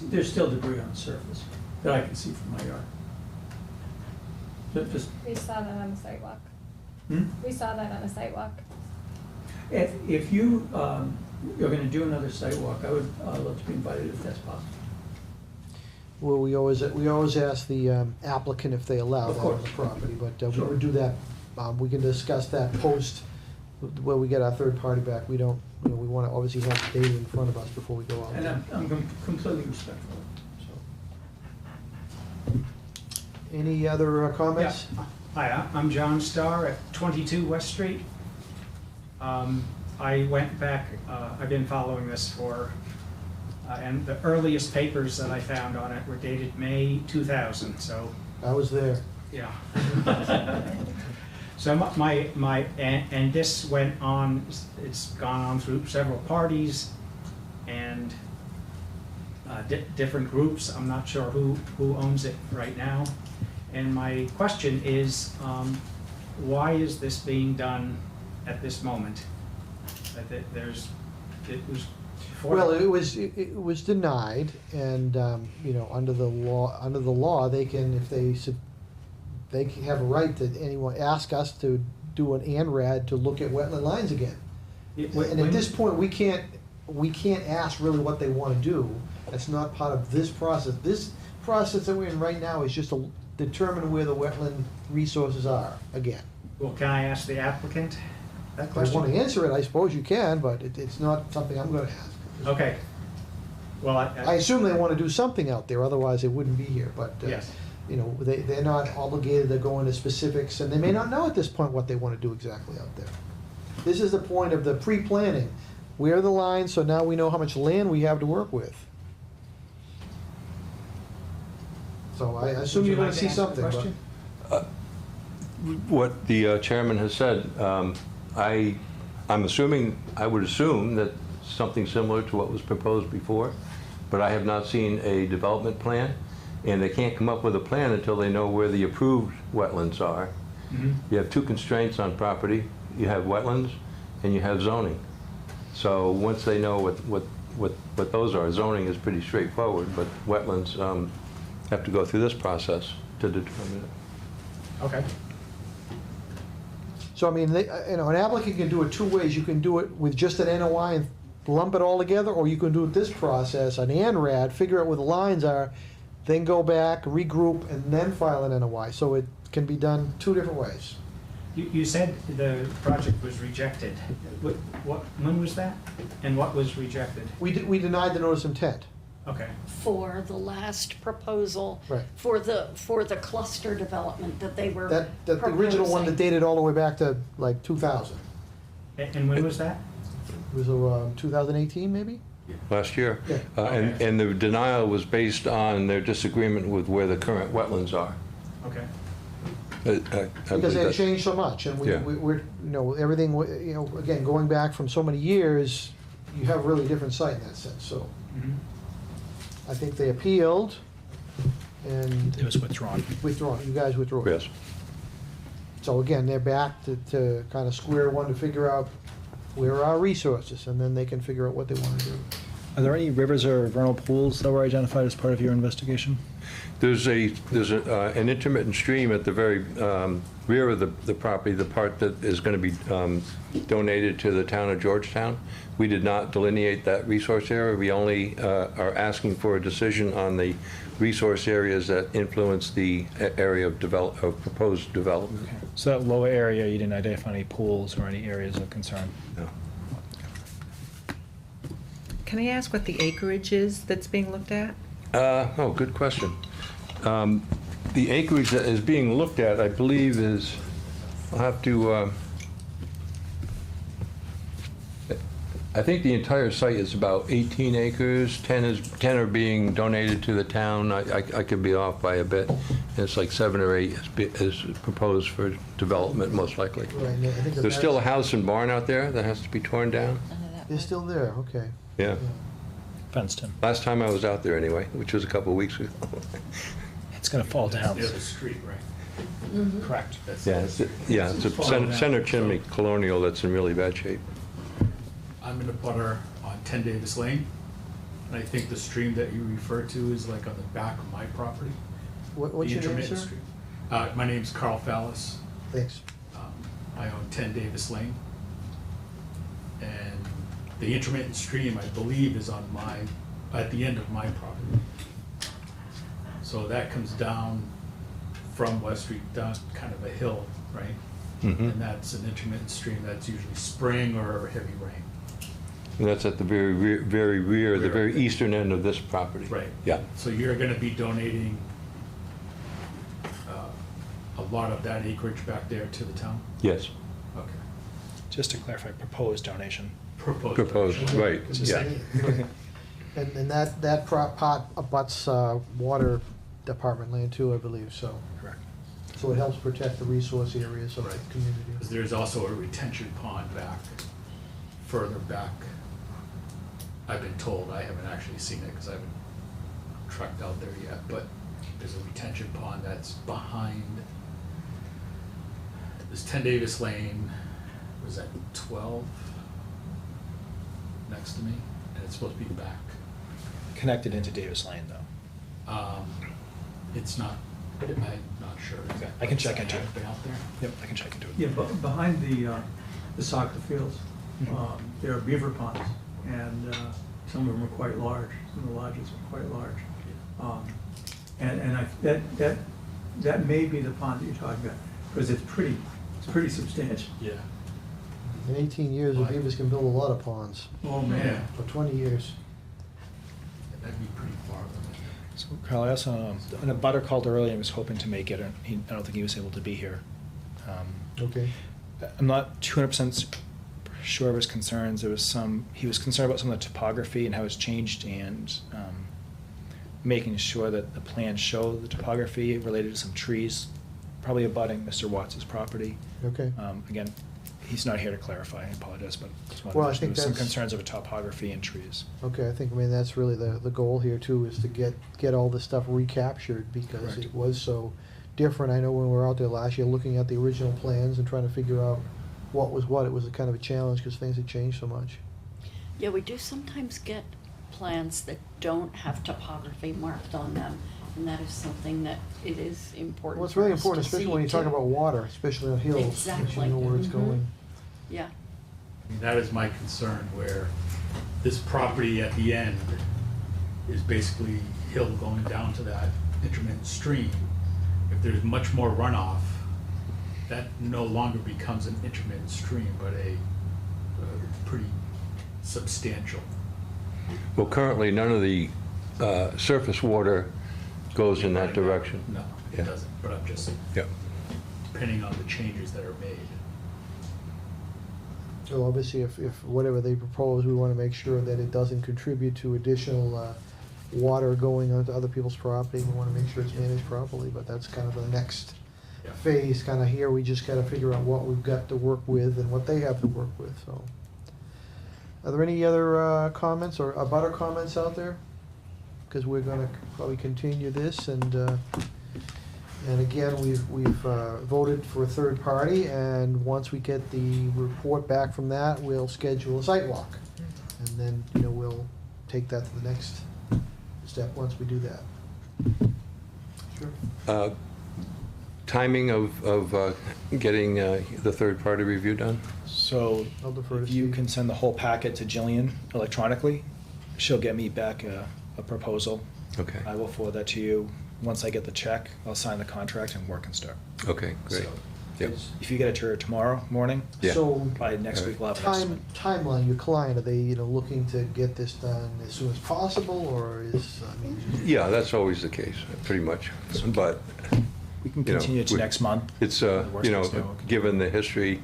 There's still debris on the surface that I can see from my yard. Just, We saw that on the sidewalk. hmm? We saw that on the sidewalk. If you are going to do another site walk, I would love to be invited if that's possible. Well, we always ask the applicant if they allow Of that on course. the property, but we Sure. would do that, we can discuss that post, where we get our third party back. We don't, we want to obviously have the data in front of us before we go out. And I'm completely respectful. So. Any other comments? Yeah. Hi, I'm John Starr at 22 West Street. I went back, I've been following this for, and the earliest papers that I found on it were dated May 2000, so, I was there. yeah. So and this went on, it's gone on through several parties and different groups. I'm not sure who owns it right now. And my question is, why is this being done at this moment? It was. Well, it was denied, and, under the law, they can, if they have a right to anyone ask us to do an ANRAD to look at wetland lines again. And at this point, we can't ask really what they want to do. That's not part of this process. This process that we're in right now is just to determine where the wetland resources are again. Well, can I ask the applicant that If you question? want to answer it, I suppose you can, but it's not something I'm going to ask. Okay. Well, I assume they want to do something out there, otherwise they wouldn't be here, but, yes. They're not obligated to go into specifics, and they may not know at this point what they want to do exactly out there. This is the point of the pre-planning. Where are the lines, so now we know how much land we have to work with. So I assume Would you you're gonna like to see answer the something, but. question? What the chairman has said, I would assume that something similar to what was proposed before, but I have not seen a development plan, and they can't come up with a plan until they know where the approved wetlands are. Mhm. You have two constraints on property. You have wetlands and you have zoning. So once they know what those are, zoning is pretty straightforward, but wetlands have to go through this process to determine it. Okay. So, I mean, an applicant can do it two ways. You can do it with just an NOI and lump it all together, or you can do it this process, an ANRAD, figure out where the lines are, then go back, regroup, and then file an NOI. So it can be done two different ways. You said the project was rejected. When was that? And what was rejected? We denied the notice of intent. Okay. For the last proposal. Right. For the cluster development that they were That the original one that proposing. dated all the way back to like 2000. And when was that? It was 2018, maybe? Last year. Yeah. Okay. And the denial was based on their disagreement with where the current wetlands are. Okay. I Because believe they had that's- changed so much, and Yeah. we're, everything, again, going back from so many years, you have a really different site in that sense, so. Mhm. I think they appealed, and It was withdrawn. you guys withdrew. Yes. So again, they're back to kind of square one to figure out where are our resources, and then they can figure out what they want to do. Are there any rivers or vernal pools that were identified as part of your investigation? There's an intermittent stream at the very rear of the property, the part that is going to be donated to the town of Georgetown. We did not delineate that resource area. We only are asking for a decision on the resource areas that influence the area of proposed development. So that lower area, you didn't identify any pools or any areas of concern? No. Can I ask what the acreage is that's being looked at? Good question. The acreage that is being looked at, I believe, is, I'll have to, I think the entire site is about 18 acres. 10 are being donated to the town. I could be off by a bit. It's like 7 or 8 is proposed for development, most likely. Right, and I think There's still a house and barn out there that has to be torn down. They're still there, okay. Yeah. Fenced in. Last time I was out there anyway, which was a couple of weeks ago. It's gonna fall down. Near the street, right? Correct. Yeah, it's a Falling down. center chimney colonial that's in really bad shape. I'm in a butter on 10 Davis Lane, and I think the stream that you refer to is like on the back of my property. What's The your name, intermittent sir? stream. My name's Carl Fallis. Thanks. I own 10 Davis Lane. And the intermittent stream, I believe, is at the end of my property. So that comes down from West Street, down kind of a hill, right? Mhm. And that's an intermittent stream that's usually spring or heavy rain. And that's at the very rear, the very eastern end of this property. Right. Yeah. So you're gonna be donating a lot of that acreage back there to the town? Yes. Okay. Just to clarify, proposed donation. Proposed, right, Just yeah. saying. And that pot abuts water department land too, I believe, so. Correct. So it helps protect the resource areas of the Right. community. Because there's also a retention pond back, further back. I've been told, I haven't actually seen it because I haven't trucked out there yet, but there's a retention pond that's behind. There's 10 Davis Lane, was that 12? Next to me, and it's supposed to be back. Connected into Davis Lane, though. It's not, I'm not sure. Okay, I can check into it. I've been out there. Yep, I can check into it. Yeah, but behind the soccer fields, there are beaver ponds, and some of them are quite large, some of the largest are quite large. That may be the pond that you're talking about, because it's pretty substantial. Yeah. In 18 years, the beavers can build a lot of ponds, Oh, man. or 20 years. That'd be pretty far. So, Carl, I also, when a butter called earlier, I was hoping to make it, and I don't think he was able to be here. Okay. I'm not 200% sure of his concerns. He was concerned about some of the topography and how it's changed, and making sure that the plans show the topography related to some trees, probably abutting Mr. Watts' property. Okay. Again, he's not here to clarify, I apologize, but just wanted Well, to I mention think there was some that's- concerns over topography and trees. Okay, I think, that's really the goal here too, is to get all this stuff recaptured, because Correct. it was so different. I know when we were out there last year, looking at the original plans and trying to figure out what was what, it was a kind of a challenge, because things had changed so much. Yeah, we do sometimes get plans that don't have topography marked on them, and that is something that it is important Well, it's for really us important, to especially see, when you talk too. about water, especially on hills. Exactly. So you know where it's Mhm. going. Yeah. I mean, that is my concern, where this property at the end is basically hill going down to that intermittent stream. If there's much more runoff, that no longer becomes an intermittent stream, but a pretty substantial. Well, currently, none of the surface water goes in that direction. No, Yeah. it doesn't, but I'm just, Yeah. depending on the changes that are made. So obviously, if whatever they propose, we want to make sure that it doesn't contribute to additional water going onto other people's property. We want to make sure it's managed properly, but that's kind of the next Yeah. phase, kind of here. We just got to figure out what we've got to work with and what they have to work with, so. Are there any other comments or abutter comments out there? Because we're going to probably continue this, and again, we've voted for a third party, and once we get the report back from that, we'll schedule a site walk. And then, we'll take that to the next step once we do that. Sure. Timing of getting the third-party review done? So I'll defer to if you Steve. can send the whole packet to Jillian electronically, she'll get me back a proposal. Okay, I will forward that to you. Once I get the check, I'll sign the contract and work can start. okay, great. So, Yep. If you get it to her tomorrow morning, Yeah. So, by next week we'll have an estimate. timeline, your client, are they, looking to get this done as soon as possible, or Yeah, that's always the case, pretty much. But We can you know, continue to we- next month. it's, The worst case scenario, we can- given the history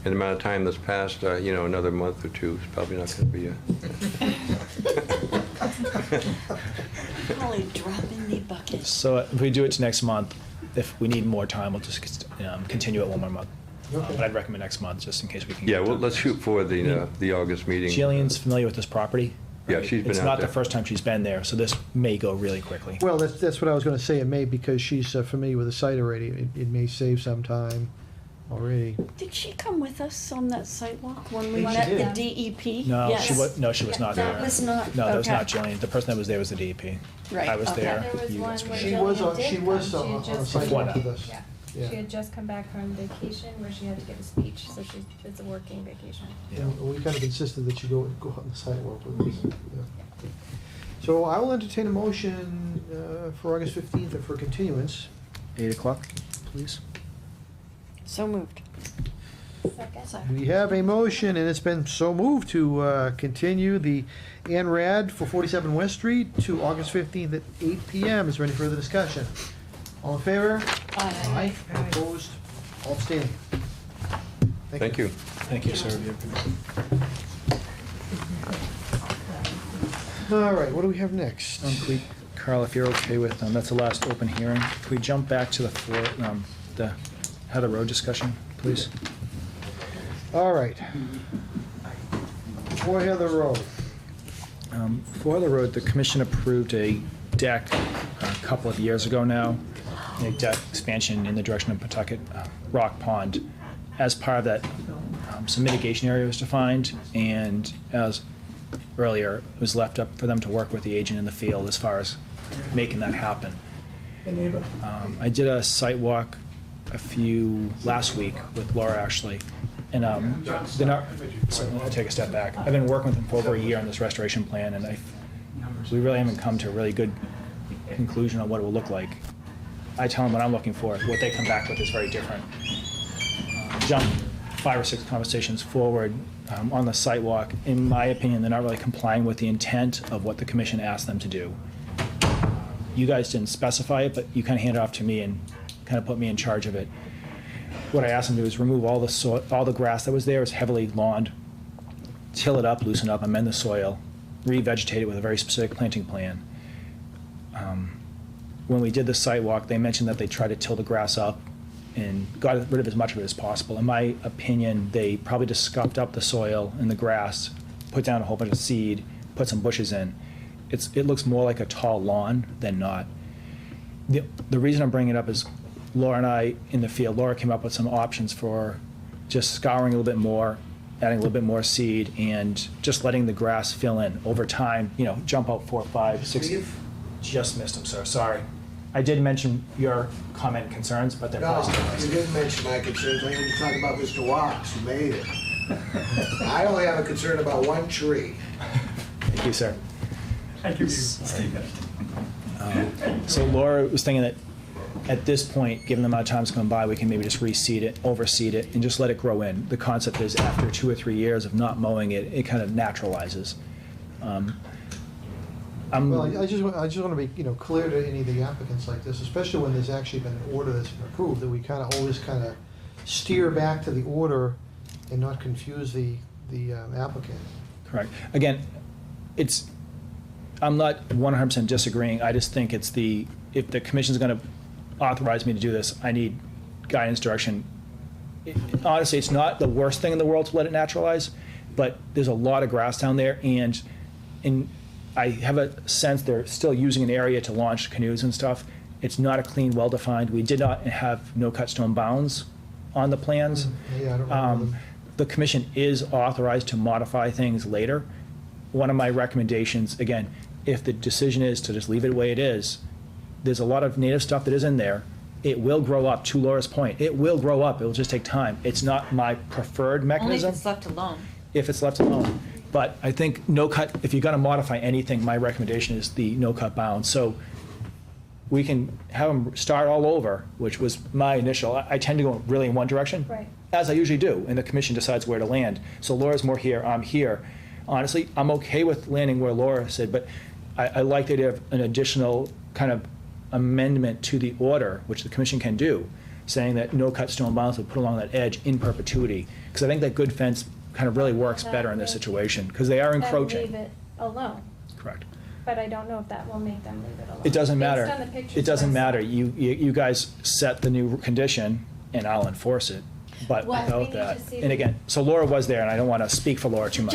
and the amount of time that's passed, another month or two is probably not going to be Holly, drop in the bucket. So if we do it to next month, if we need more time, we'll just continue it one more month. Okay. But I'd recommend next month, just in case we can. Yeah, get it well, done. let's shoot for the August meeting. Jillian's familiar with this property. Yeah, she's been It's out not the there. first time she's been there, so this may go really quickly. Well, that's what I was gonna say, it may, because she's familiar with the site already, it may save some time already. Did she come with us on that sidewalk when we Think met she the did. DEP? No, Yes. she was not there. That was not, No, that was okay. not Jillian. The person that was there was the DEP. Right, I was okay. there. There was You one guys were where there. She was Jillian on- did she come. was She had on a just sidewalk Before that. with us. Yeah. Yeah. She had just come back from vacation where she had to give a speech, so it's a working vacation. And we kind of insisted that you go on the sidewalk with us. Yeah. So I will entertain a motion for August 15th and for continuance. 8 o'clock, please. So moved. Second. We have a motion, and it's been so moved to continue the ANRAD for 47 West Street to August 15th at 8 PM. Is there any further discussion? All in favor? Aye. Opposed? All abstaining? Thank you. Thank you, sir. All right, what do we have next? Can we, Carl, if you're okay with, that's the last open hearing, can we jump back to the Heather Road discussion, please? All right. For Heather Road. For Heather Road, the commission approved a deck a couple of years ago now, a deck expansion in the direction of Pawtucket Rock Pond. As part of that, some mitigation area was defined, and as earlier, it was left up for them to work with the agent in the field as far as making that happen. I did a site walk last week with Laura Ashley, and they're not, so I'll take a step back. I've been working with them for over a year on this restoration plan, and we really haven't come to a really good conclusion on what it will look like. I tell them what I'm looking for. What they come back with is very different. Jump 5 or 6 conversations forward on the site walk. In my opinion, they're not really complying with the intent of what the commission asked them to do. You guys didn't specify it, but you kind of handed it off to me and kind of put me in charge of it. What I asked them to do is remove all the grass that was there. It's heavily lawned, till it up, loosen up, amend the soil, revegetate it with a very specific planting plan. When we did the site walk, they mentioned that they tried to till the grass up and got rid of as much of it as possible. In my opinion, they probably just scuffed up the soil and the grass, put down a whole bunch of seed, put some bushes in. It looks more like a tall lawn than not. The reason I'm bringing it up is Laura and I in the field, Laura came up with some options for just scouring a little bit more, adding a little bit more seed, and just letting the grass fill in over time, jump out 4, 5, 6. Just missed them, sir, sorry. I did mention your comment and concerns, but they're No, probably you didn't mention my concerns. I didn't talk about Mr. Watts, who made it. I only have a concern about one tree. Thank you, sir. Thank you, Stephen. So Laura was thinking that at this point, given the amount of time that's gone by, we can maybe just reseed it, overseed it, and just let it grow in. The concept is after 2 or 3 years of not mowing it, it kind of naturalizes. Well, I just want to be, clear to any of the applicants like this, especially when there's actually been an order that's been approved, that we kind of always kind of steer back to the order and not confuse the applicant. Correct. Again, I'm not 100% disagreeing. I just think if the commission's going to authorize me to do this, I need guidance, direction. Honestly, it's not the worst thing in the world to let it naturalize, but there's a lot of grass down there, and I have a sense they're still using an area to launch canoes and stuff. It's not a clean, well-defined. We did not have no-cut stone bounds on the plans. Yeah, I don't remember them. The commission is authorized to modify things later. One of my recommendations, again, if the decision is to just leave it the way it is, there's a lot of native stuff that is in there. It will grow up, to Laura's point. It will grow up. It will just take time. It's not my preferred Only if mechanism. it's left alone. If it's left alone. But I think no-cut, if you're going to modify anything, my recommendation is the no-cut bound. So we can have them start all over, which was my initial. I tend to go really in one direction, Right. as I usually do, and the commission decides where to land. So Laura's more here, I'm here. Honestly, I'm okay with landing where Laura said, but I like the idea of an additional kind of amendment to the order, which the commission can do, saying that no-cut stone bounds would put along that edge in perpetuity. Because I think that good fence kind of really works better in this situation, because they are Then encroaching. leave it alone, Correct. but I don't know if that will make them leave it alone. It doesn't matter. Based on the pictures It doesn't I saw. matter. You guys set the new condition, and I'll enforce it. But Well, we without need that, to see and the- again, so Laura was there, and I don't want to speak for Laura too much.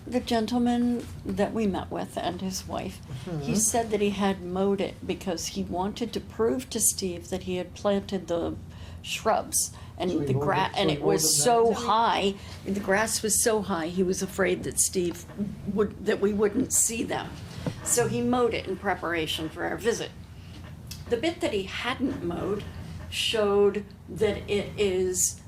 The gentleman that we met with and his wife, he said that he had mowed it because he wanted to prove to Steve that he had planted the shrubs. And So he the mowed grass, it- so and he it mowed was them so down? high, the grass was so high, he was afraid that that we wouldn't see them. So he mowed it in preparation for our visit. The bit that he hadn't mowed showed that it is,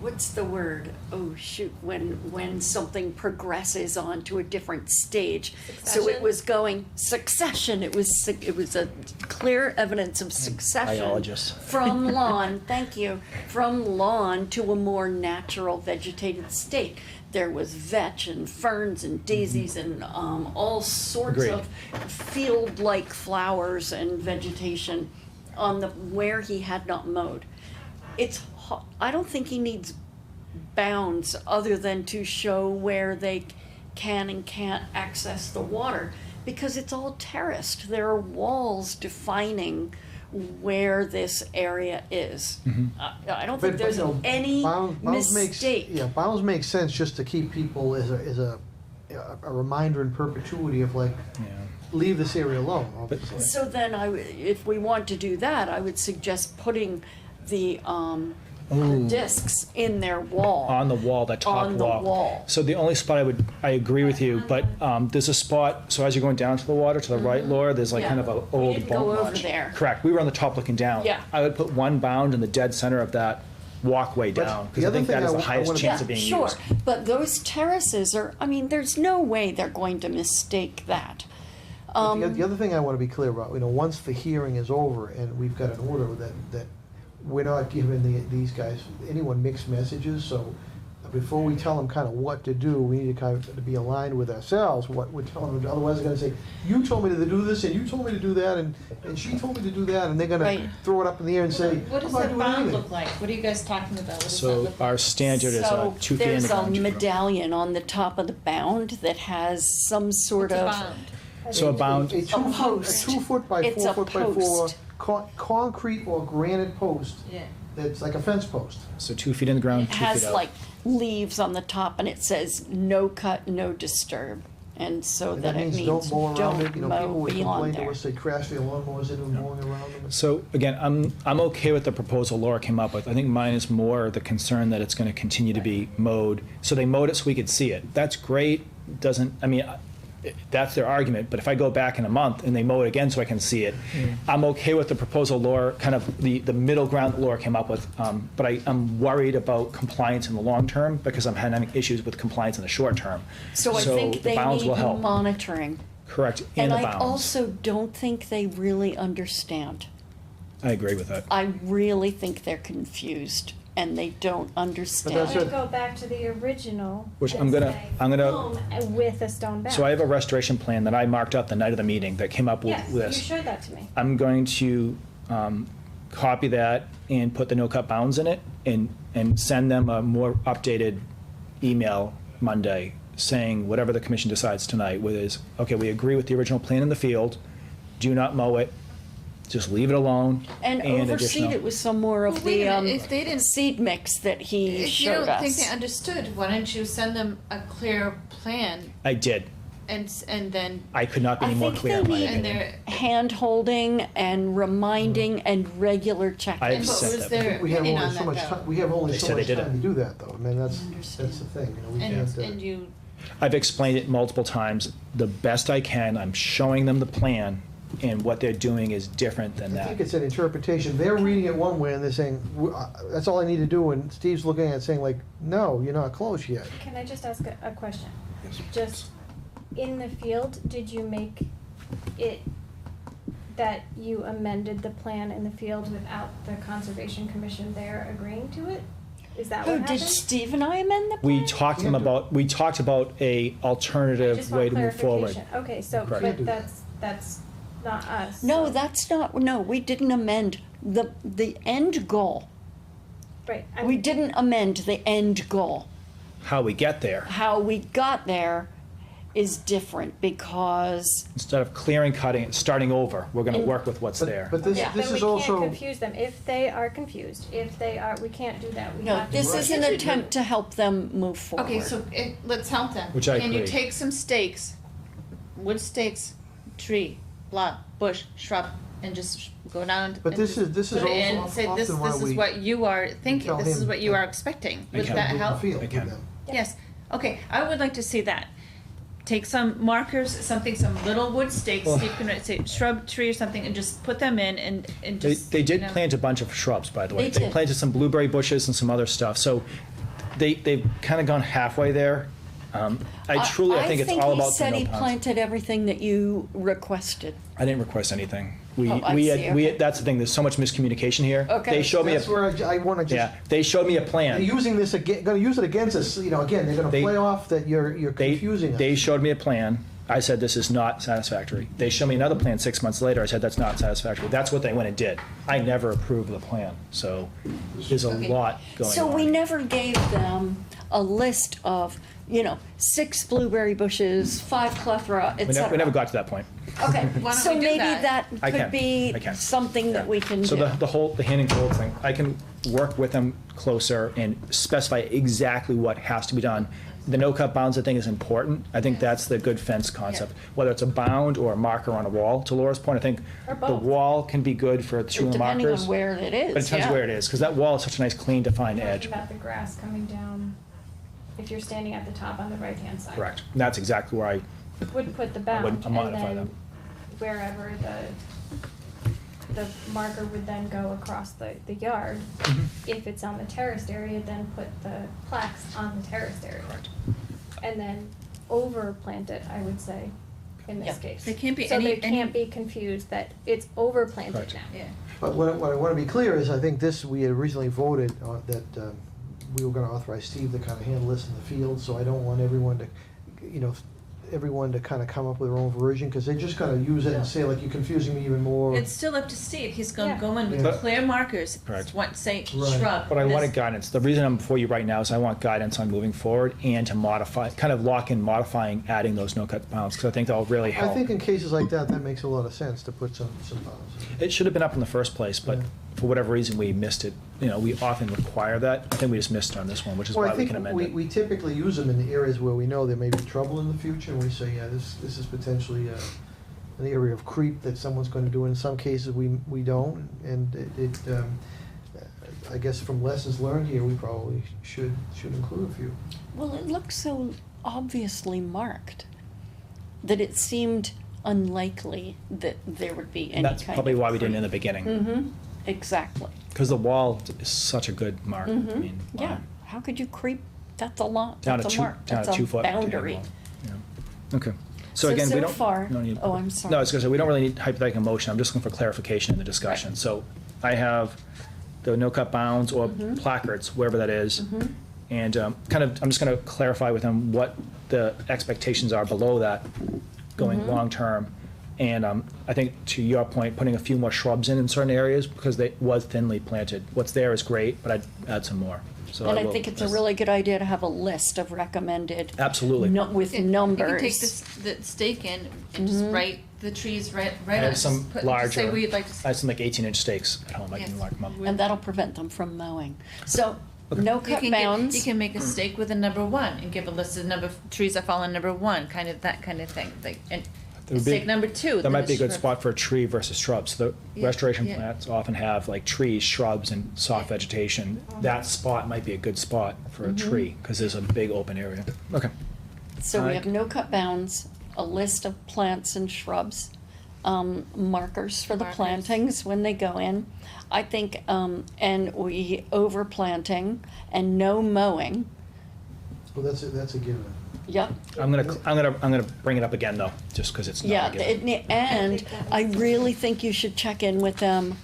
what's the word? Oh, shoot, when something progresses on to a different stage. So it Succession? was going, succession, it was a clear evidence of succession. Biologist. From lawn, thank you, from lawn to a more natural vegetated state. There was vetch and ferns and daisies and all sorts Agreed. of field-like flowers and vegetation on where he had not mowed. I don't think he needs bounds other than to show where they can and can't access the water, because it's all terraced. There are walls defining where this area is. I don't think But, there's you know, any bounds mistake. bounds make sense just to keep people as a reminder in perpetuity of like, Yeah. leave this area alone, obviously. So then if we want to do that, I would suggest putting the discs in their wall. On the wall, that top On the wall. So the only spot I agree with you, but there's a spot, so as you're going down to the water, to the right, Laura, there's like Mm-hmm. Yeah. kind of an We old didn't bump go over notch. there. Correct, we were on the top looking down. Yeah. I would put one bound in the dead center of that walkway But down, the because I other think thing that is I the wa- I highest wanna- chance Yeah, of being sure, used. but those terraces are, I mean, there's no way they're going to mistake that. But the other thing I want to be clear about, once the hearing is over and we've got an order that we're not giving these guys, anyone mixed messages, so before we tell them kind of what to do, we need to kind of be aligned with ourselves, what we're telling them. Otherwise, they're gonna say, you told me to do this, and you told me to do that, and she told me to do that, and they're gonna Right. throw it up in the air and say, What does I'm not that doing bond anything. look like? What are you guys talking about? What does that So look like? our standard is So 2 feet in the there's a ground. medallion on the top of the bound that has some sort What's a of. bond? So a bound, A 2 foot, post. a 2 foot by It's 4 a foot by 4 post. concrete or granite post Yeah. that's like a fence post. so 2 feet in the ground, It 2 feet has out. like leaves on the top and it says no cut, no disturb. And so And that that it means means don't mow around it. don't People mow would beyond complain to there. us, they crash their lawnmowers into mowing around them. So again, I'm okay with the proposal Laura came up with. I think mine is more the concern that it's going to continue to be mowed. So they mowed it so we could see it. That's great. That's their argument. But if I go back in a month and they mow it again so I can see it, I'm okay with the proposal Laura, kind of the middle ground that Laura came up with. But I'm worried about compliance in the long term because I'm having issues with compliance in the short term. So I think the they bounds need will help. monitoring. Correct. And the I bounds. also don't think they really understand. I agree with that. I really think they're confused and they don't understand. that's Or it. go back to the original. Which and say, home with a stone bound. So I have a restoration plan that I marked up the night of the meeting that came up with Yes, this. you showed that to me. I'm going to copy that and put the no-cut bounds in it and send them a more updated email Monday saying whatever the commission decides tonight, whether it's, okay, we agree with the original plan in the field, do not mow it, just leave it alone. And overseed additional- it with some more of Well, wait the a minute, if they didn't- seed mix that he If you showed don't think us. they understood, why don't you send them a clear plan I did. and then I could not be I any more think clear they in my need- and opinion. they're Hand-holding and reminding and regular I've check-ins. and what said was that. their We have opinion only on so that much though? time, we have only They so said they much did it. time to do that, though. I mean, that's the thing, we can't. And you I've explained it multiple times, the best I can. I'm showing them the plan, and what they're doing is different than I that. think it's an interpretation. They're reading it one way and they're saying, that's all I need to do, and Steve's looking at it saying like, no, you're not close yet. Can I just ask a question? Just in the field, did you make it that you amended the plan in the field without the Conservation Commission there agreeing to it? Is that what Who, happened? did Steve and I amend the plan? We talked about a alternative Just way want to move forward. clarification. Okay, so, Correct. but that's not us. No, so- that's not, no, we didn't amend the end goal. Right. We didn't amend the end goal. How we get there. How we got there is different because, Instead of clearing, cutting, and starting over, we're gonna work with what's there. But this, Yeah. this Then is we also. can't confuse them. If they are confused, if they are, we can't do that. We no, have to. this is an attempt to help them move forward. Okay, so let's help them. Which I Can you agree. take some stakes, wood stakes, tree, lot, bush, shrub, and just go down But and this just is- this is put it in also and say, this often why is we what you are thinking, tell this is him what you that are expecting. I Would can. that Move the help? field I with can. them. Yes, okay, I would like to see that. Take some markers, something, some little wood stakes, Well- Steve can say shrub, tree or something, and just put them in and They, just. they did you know. plant a bunch of shrubs, by the way. They did. planted some blueberry bushes and some other stuff, so they've kind of gone halfway there. I think it's all about he said the he no ponds. planted everything that you requested. I didn't request anything. We, Oh, I we see, had, we okay. had, that's the thing, there's so much miscommunication here. Okay. They showed me That's where I wanna yeah, just, they showed me a they're plan. using this again, gonna use it against us, you know, again, they're gonna They- play off that you're They, confusing us. they showed me a plan. I said, this is not satisfactory. They showed me another plan 6 months later. I said, that's not satisfactory. That's what they went and did. I never approved the plan, so there's a lot going on. So we never gave them a list of, 6 blueberry bushes, 5 clethra, et We cetera. never got to that point. Okay, Why don't so we do maybe that? that I could can. be I can. something that we can So do. the hand and cold thing, I can work with them closer and specify exactly what has to be done. The no-cut bounds, I think, is important. I think that's the good fence concept. Whether it's a bound or a marker on a wall, to Laura's point, I think Or the both. wall can be good for two Depending markers. on where it is, But it depends yeah. where it is, because that wall is such a nice, clean, defined Talking edge. about the grass coming down, if you're standing at the top on the right-hand side. Correct. And that's exactly where I Would put the I bound, would and modify then them. wherever the marker would then go across the yard. Mm-hmm. If it's on the terraced area, then put the plaques on the terraced area. And then overplant it, I would say, in this Yeah. case. There can't be So any- they can't be confused that it's overplanted Correct. now. Yeah. But what I wanna be clear is, I think this, we had originally voted on, that we were gonna authorize Steve to kinda handle this in the field, so I don't want everyone to, everyone to kinda come up with their own version, cause they're just gonna use it and say, like, you're confusing me even more. It's still up to Steve, he's gonna Yeah. go in with Yeah. clear markers, Correct. say Right. shrub. But I this- wanted guidance. The reason I'm before you right now is I want guidance on moving forward and to modify, kind of lock in modifying, adding those no-cut bounds, because I think that'll really I help. think in cases like that, that makes a lot of sense to put some bounds. It should have been up in the first place, but Yeah. for whatever reason, we missed it. We often require that. I think we just missed it on this one, which is Well, why I we think can amend it. we typically use them in the areas where we know there may be trouble in the future, and we say, yeah, this is potentially an area of creep that someone's gonna do. In some cases, we don't, and I guess from lessons learned here, we probably should include a few. Well, it looks so obviously marked that it seemed unlikely that there would be any And kind of. that's probably why we didn't in the beginning, Mm-hmm, exactly. because the wall is such a good mark. I Mm-hmm, mean, yeah. How could you creep? That's a lot. Down That's to a two, mark. down That's to 2 a foot. boundary. Yeah. Okay. So So- again, so we don't. far- we don't need- oh, I'm sorry. No, I was gonna say, we don't really need hypothetical motion. I'm just looking for clarification in the discussion. Right. So I have the no-cut bounds or Mm-hmm. placards, wherever that is. And I'm just gonna clarify with them what the expectations are below that going Mm-hmm. long-term. And I think, to your point, putting a few more shrubs in certain areas, because they was thinly planted. What's there is great, but I'd add some more. So And I will- think it's a really good idea to have a list of recommended. Absolutely. With Yeah, numbers. You can take the stake in and just write the trees right I on. have just some put- just larger, Say where you'd like to. I have some like 18-inch stakes at home. I can Yes. mark them up. And that'll prevent them from mowing. So, no You cut can bounds. You can make a stake with a number 1 and give a list of number of trees that fall on number 1, kind of that kind of thing. Like, and There would be- stake number 2. That might be a good spot for a tree versus shrubs. The Yeah, restoration yeah. plants often have like trees, shrubs, and soft vegetation. That spot might be a good spot for a tree, because there's a big open area. Okay. So we I- have no cut bounds, a list of plants and shrubs, markers for the Markers. plantings when they go in. I think, and we overplanting and no mowing. Well, that's a given. Yep. I'm gonna bring it up again though, just because it's Yeah, not a given. and I really think you should check in with them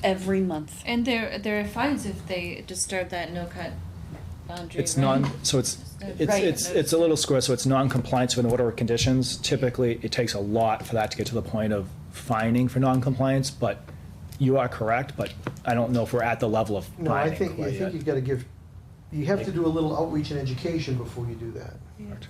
every month. And there are fines if they disturb that no-cut boundary. It's right? so it's Right. it's a little square, so it's non-compliance with an order of conditions. Typically, it takes a lot for that to get to the point of fining for non-compliance, but you are correct, but I don't know if we're at the level of No, I fining think quite yet. you gotta give you have to do a little outreach and education before you do that.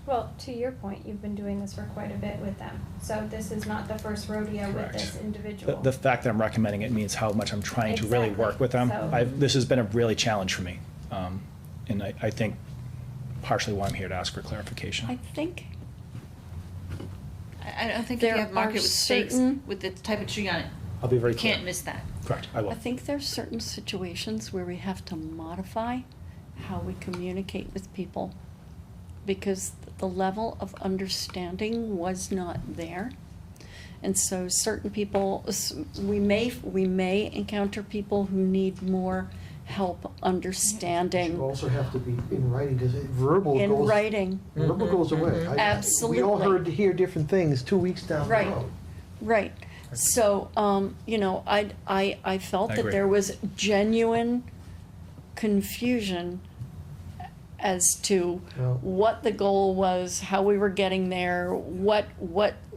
Well, to your point, you've been doing this for quite a bit with them, so this is not the first rodeo with Correct. this individual. The fact that I'm recommending it means how much I'm trying to really work with them. Exactly, so- This has been a really challenge for me. And I think partially why I'm here to ask for clarification. I think I don't think if There you have market are with stakes certain- with the type of tree on it, I'll be very you clear. can't miss that. Correct, I will. I think there's certain situations where we have to modify how we communicate with people because the level of understanding was not there. And so certain people, we may encounter people who need more help understanding. You also have to be in writing, because verbal In goes. writing. Verbal goes away. We all Absolutely. hear different things 2 weeks down the Right. road. Right. So, I felt I that agree. there was genuine confusion as to Well- what the goal was, how we were getting there, what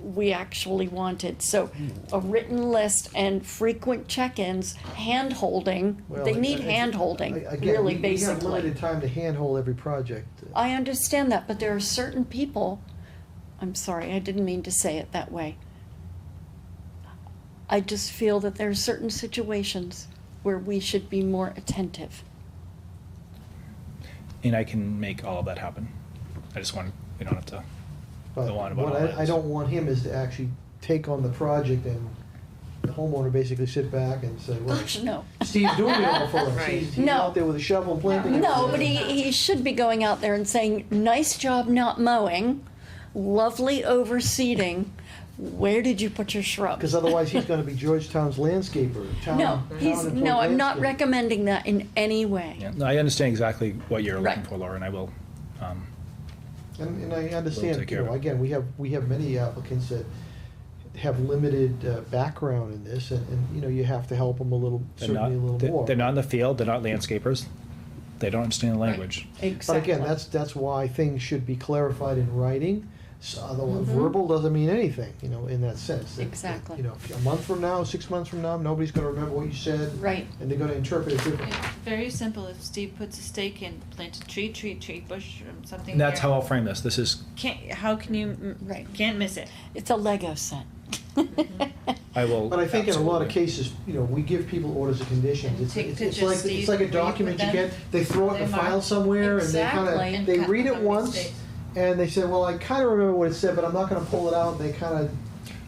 we actually wanted. So a written list and frequent check-ins, hand-holding, Well, they need again, hand-holding, again, really, we have basically. limited time to handhold every project. I understand that, but there are certain people, I'm sorry, I didn't mean to say it that way. I just feel that there are certain situations where we should be more attentive. And I can make all of that happen. I just want, we don't have to But go on about all what that. I don't want him is to actually take on the project and the homeowner basically sit back and say, well, Gosh, no. Steve's doing it all for us. Right. He's No. out there with a shovel and planting. No, but he should be going out there and saying, nice job not mowing, lovely overseeding, where did you put your shrubs? Because otherwise he's gonna be Georgetown's landscaper. No, I'm not recommending that in any way. Yeah, no, I understand exactly what you're looking Right. for, Laura, and I will, And I We'll understand, take you care know, of it. again, we have many applicants that have limited background in this, and, you know, you have to help them a little, they're certainly a little more. they're not in the field, they're not landscapers, they don't understand the language. But again, that's why things should be clarified in writing. So otherwise, verbal doesn't mean anything, you know, in that sense. That- Exactly. You know, a month from now, 6 months from now, nobody's gonna remember what you said. Right. And they're gonna interpret it differently. It's very simple. If Steve puts a stake in, plant a tree, bush, or something. And that's there. how I'll frame this, this is, How can you, Right. can't miss it. It's a Lego set. I will. But I think in a lot of absolutely. cases, you know, we give people orders of conditions. It's- Take it's pictures, like Steve, It's like a where you put document you them, get, they throw it in a they mark. file somewhere, and they Exactly. kinda, And they cut read it how many once, stakes. and they say, well, I kinda remember what it said, but I'm not gonna pull it out, and they kinda,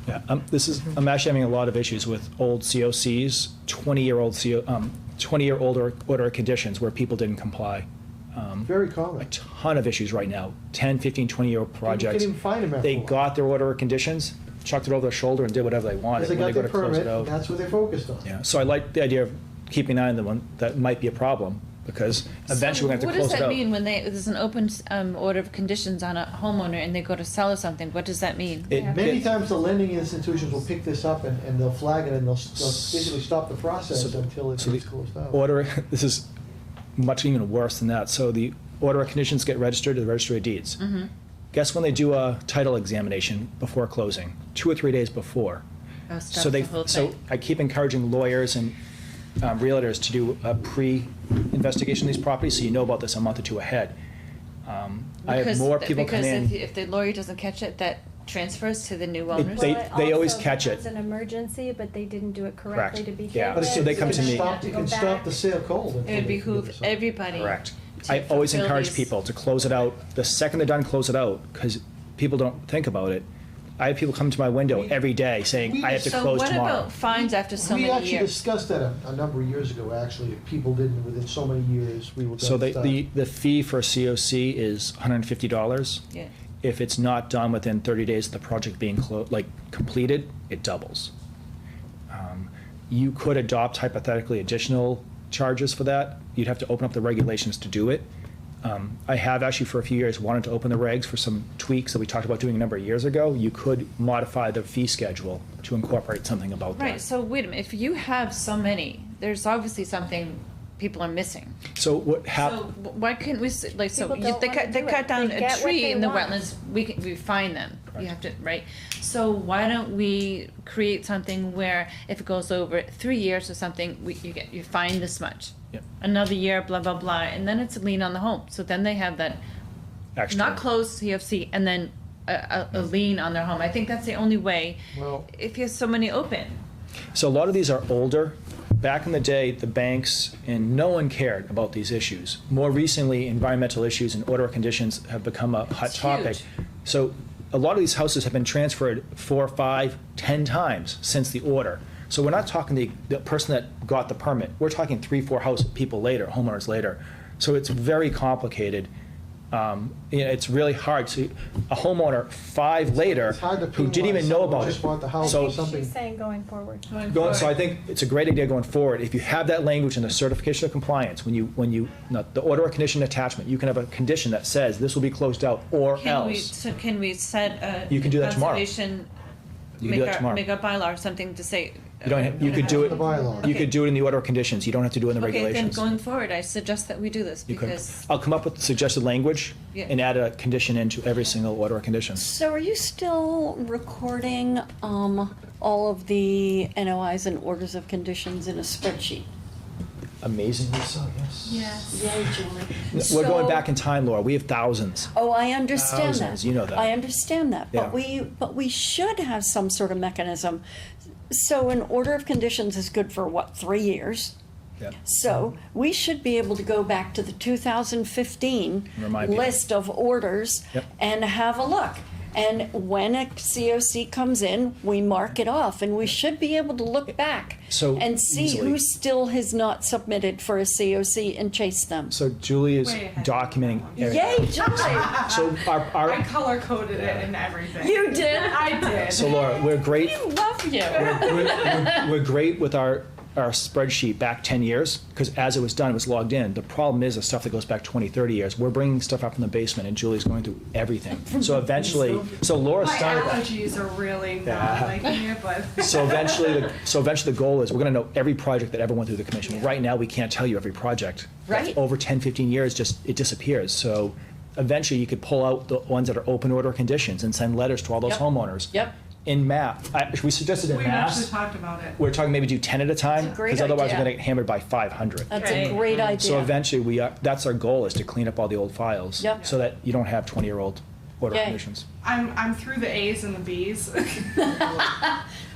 Yeah, I'm actually having a lot of issues with old COCs, 20-year-old order of conditions where people didn't comply. very A common. ton of issues right now, 10, 15, 20-year-old projects. even find them after They a while. got their order of conditions, chucked it over their shoulder and did whatever they wanted Because they when got they go their to close permit, it out. that's what they're focused on. Yeah, so I like the idea of keeping an eye on the one that might be a problem, because eventually we're going to have to close What it does out. that mean when there's an open order of conditions on a homeowner and they go to sell or something? What does that mean? Many times the lending institutions will pick this up and they'll flag it and they'll basically stop the process So- until it so the gets closed out. Order, this is much even worse than that. So the order of conditions get registered to the registry of deeds. Mm-hmm. Guess when they do a title examination before closing? 2 or 3 days before. Oh, stop So the whole so thing. I keep encouraging lawyers and realtors to do a pre-investigation of these properties, so you know about this a month or two ahead. I have more people come in. Because if the lawyer doesn't catch it, that transfers to the new owners. They- Well, they always also, catch if it. was an emergency, but they didn't do it correctly to begin Yeah. with. So they come to me. You can stop the sale cold. until It would they figure behoove this out. everybody. Correct. to I always fulfill encourage these- people to close it out. The second they're done, close it out, because people don't think about it. I have people come to my window every day saying, I have to So close what tomorrow. about fines after so We many actually years? discussed that a number of years ago, actually. If people didn't, within so many years, we were So going to stop. the fee for a COC is $150. Yeah. If it's not done within 30 days of the project being completed, it doubles. You could adopt hypothetically additional charges for that. You'd have to open up the regulations to do it. I have actually for a few years wanted to open the regs for some tweaks that we talked about doing a number of years ago. You could modify the fee schedule to incorporate something about that. Right, so wait a minute, if you have so many, there's obviously something people are missing. So what So happened? why couldn't we, People don't they wanna cut, they do cut it. down They a get what tree they in the want. wetlands, we fine them. You have to, right? So why don't we create something where if it goes over 3 years or something, you fine this much? Yep. another year, blah, blah, blah, and then it's a lien on the home. So then they have that Extra. not closed CFC and then a lien on their home. I think that's the only way, Well, if you have so many open. So a lot of these are older. Back in the day, the banks and no one cared about these issues. More recently, environmental issues and order of conditions have become a hot It's topic. huge. So a lot of these houses have been transferred 4, 5, 10 times since the order. So we're not talking the person that got the permit. We're talking 3, 4 people later, homeowners later. So it's very complicated. It's really hard to, a homeowner 5 later it's hard to who didn't even penalize know someone who about just it. bought the house So- or something. She's saying going forward. So I think it's a great idea going forward. If you have that language in the certification of compliance, the order of condition attachment, you can have a condition that says this will be closed out or else. Can we set a You can do that tomorrow. conservation, You can do that tomorrow. make a bylaw or something to say. You don't, you could do it, The bylaw. you could do it in the order of conditions. You don't have to do it in the Okay, then regulations. going forward, I suggest that we do this You could. because. I'll come up with suggested language Yeah. and add a condition into every single order of conditions. So are you still recording all of the NOIs and orders of conditions in a spreadsheet? Amazingly so, yes. Yes. Yay, Julie. We're going So- back in time, Laura. We have thousands. Oh, I understand that. Thousands, you know that. I understand that, Yeah. but we should have some sort of mechanism. So an order of conditions is good for what, 3 years? Yep. So we should be able to go back to the 2015 Remind people. list of orders Yep. and have a look. And when a COC comes in, we mark it off, and we should be able to look back So and see easily. who still has not submitted for a COC and chase them. So Julie is Way ahead. documenting everything. Yay, Julie! So I color coded it and everything. You did? I did. So Laura, we're great. We love you. We're great with our spreadsheet back 10 years, because as it was done, it was logged in. The problem is the stuff that goes back 20, 30 years. We're bringing stuff up from the basement, and Julie's going through everything. So eventually, so Laura My started that. allergies are really not Yeah. liking it, but. So eventually, the goal is we're going to know every project that ever went through the commission. Right now, we can't tell you every project. Right. Over 10, 15 years, it disappears. So eventually, you could pull out the ones that are open order conditions and send letters to all those Yep. homeowners. Yep. In map, we suggested in We've actually mass. talked about it. We're talking maybe do 10 at a time, That's a great because otherwise we're idea. going to get hammered by 500. That's a Right. great idea. So eventually, that's our goal, is to clean up all the old files. Yep. So that you don't have 20-year-old order Yay. conditions. I'm through the A's and the B's.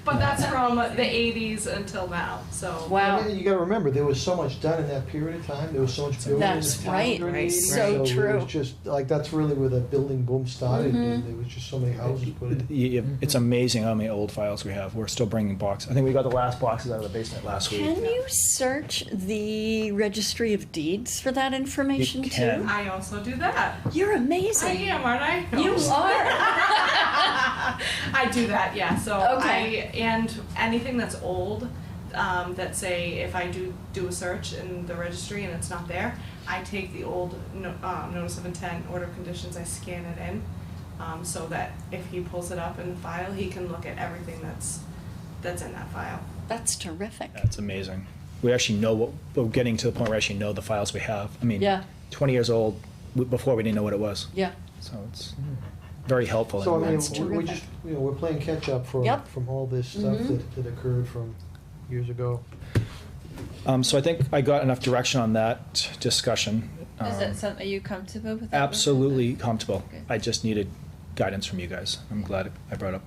But that's from the 80s until now, so. Wow. And you gotta remember, there was so much done in that period of time, there was so much building in the That's town right. during the Right. 80s, So It true. was just, like, that's really where the building boom started, Mm-hmm. and there was just so many houses put in. It's amazing how many old files we have. We're still bringing boxes. I think we got the last boxes out of the basement last week. Can you search the registry of deeds for that information You too? can. I also do that. You're I amazing. am, aren't I? You are. I do that, yeah, so Okay. and anything that's old, that say, if I do a search in the registry and it's not there, I take the old notice of intent, order of conditions, I scan it in, so that if he pulls it up in the file, he can look at everything that's in that file. That's terrific. That's amazing. We actually know we're getting to the point where we actually know the files we have. I mean, Yeah. 20 years old, before we didn't know what it was. Yeah. So it's very helpful. So, I mean, That's we terrific. just, we're playing catch-up Yep. from all this stuff Mhm. that occurred from years ago. So I think I got enough direction on that discussion. Is that something, are you comfortable with that? Absolutely comfortable. Okay. I just needed guidance from you guys. I'm glad I brought up.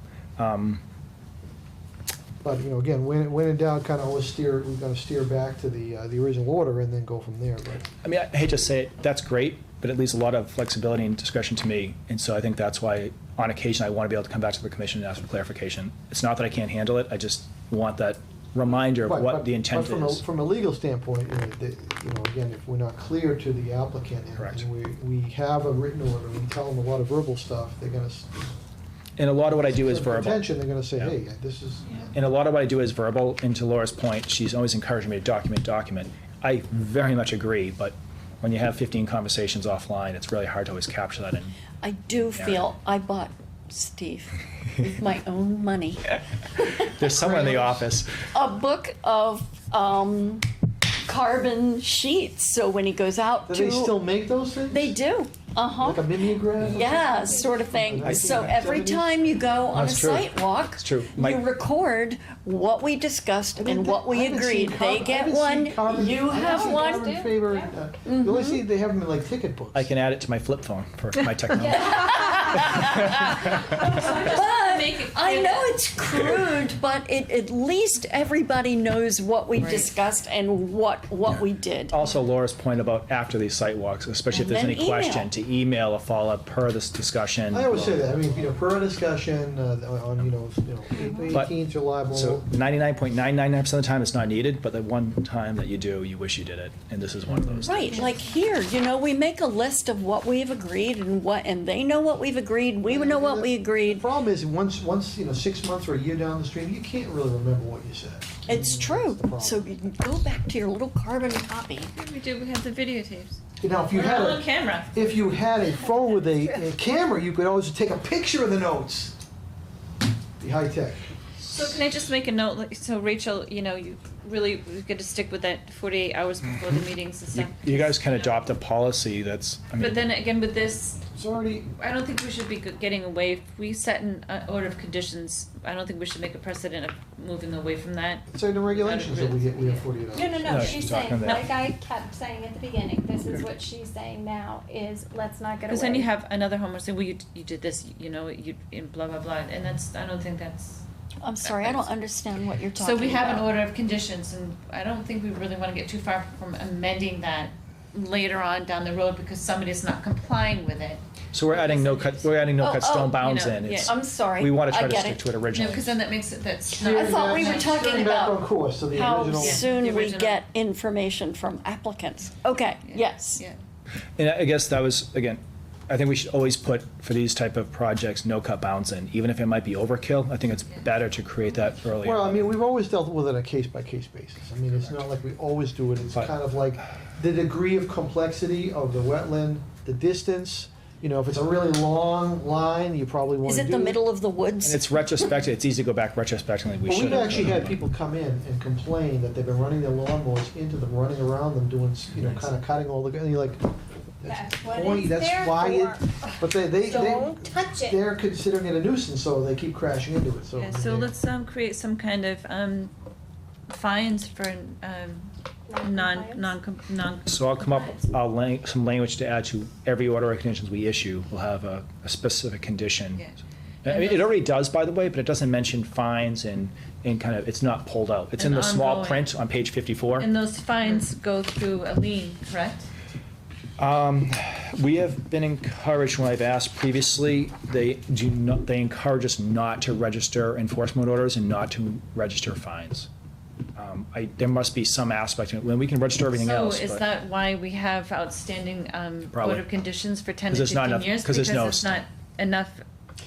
But, again, when in doubt, kind of always we're gonna steer back to the original order and then go from there, but. I mean, I hate to say it, that's great, but it leaves a lot of flexibility and discretion to me. And so I think that's why, on occasion, I want to be able to come back to the commission and ask for clarification. It's not that I can't handle it, I just want that reminder of But- what but- the intent but is. from a legal standpoint, again, if we're not clear to the applicant, Correct. and we have a written order, we tell them a lot of verbal stuff, they're gonna. And a lot of what I do is verbal. Attention, they're gonna say, Yeah. hey, this is. And a lot of what I do is verbal, and to Laura's point, she's always encouraging me to document. I very much agree, but when you have 15 conversations offline, it's really hard to always capture that in. I do feel I bought Steve with my own money There's someone in the office. a book of carbon sheets. So when he goes out Do to they still make those things? They do. Uh-huh. Like a mimeograph? or Yeah, something? sort of thing. So 1970s? every time you go on a That's true. site walk, It's true. you record what we discussed and what we I haven't agreed. seen They I get haven't one, seen carbon- you I haven't have seen one. carbon favor, you only see they have them in like ticket books. I can add it to my flip phone for my technology. But Make it I clear know that- it's crude, but at least everybody knows what we discussed and what we did. Also, Laura's point about after these site walks, especially if And there's then any question, to email a follow-up per this discussion. I always say that, I mean, per discussion, on, But- 18th, July, blah, So blah. 99.999% of the time, it's not needed, but the one time that you do, you wish you did it, and this is one of those. Right, like here, we make a list of what we've agreed and they know what we've agreed, we know what we The agreed. problem is, once, 6 months or a year down the stream, you can't really remember what you said. It's true. That's the problem. So you can go back to your little carbon copy. We do, we have the videotapes. Now, if you We're had all on a, camera. if you had a phone with a camera, you could always take a picture of the notes. Be high tech. So can I just make a note, so Rachel, you really, we've got to stick with that 48 hours before the meetings and stuff. You guys can adopt a policy that's, I mean. But then again, with this, It's already, I don't think we should be getting away, if we set an order of conditions, I don't think we should make a precedent of moving away from that. it's in the regulations that we have 48 hours. No, No, she's she's saying, talking about- like I kept saying at the beginning, this is what she's saying now, is let's not get away. Because then you have another homeowner saying, well, you did this, you, and blah, blah, blah, and I don't think that's. I'm sorry, I don't understand what you're talking So about. we have an order of conditions, and I don't think we really want to get too far from amending that later on down the road because somebody's not complying with it. So we're adding no cut stone bounds in. It's- I'm sorry, We want to I try to get stick it. to it No, originally. because then that makes it, that's I not. thought we were talking Steering back about on course to the how original. soon the we original. get information from applicants. Okay, yes. Yeah. And I guess that was, again, I think we should always put, for these type of projects, no cut bounds in, even if it might be overkill. I think it's better to create that earlier. Well, I mean, we've always dealt with it on a case-by-case basis. I mean, it's not like we always do it. It's But- kind of like the degree of complexity of the wetland, the distance. If it's a really long line, you probably want Is to it do the middle of the woods? And it's retrospective, it's easy to go back retrospectively, we Well, should we've have. actually had people come in and complain that they've been running their lawnmowers into them, running around them, doing, kind of cutting all the, and you're like, That's that's what point, it's that's there why for. but they, Don't touch it. they're considering it a nuisance, so they keep crashing into it, so. Yeah, so let's create some kind of fines for non. So I'll come up, some language to add to every order of conditions we issue, will have a specific condition. Yeah. I mean, it already does, by the way, but it doesn't mention fines and kind of, it's not pulled out. It's in And the small ongoing. print on page 54. And those fines go through a lien, correct? We have been encouraged, when I've asked previously, they encourage us not to register enforcement orders and not to register fines. There must be some aspect, when we can register everything else. So is but- that why we have outstanding Probably. order of conditions for 10 to 'Cause there's not 15 enough- years? 'cause there's no Because it's not enough, And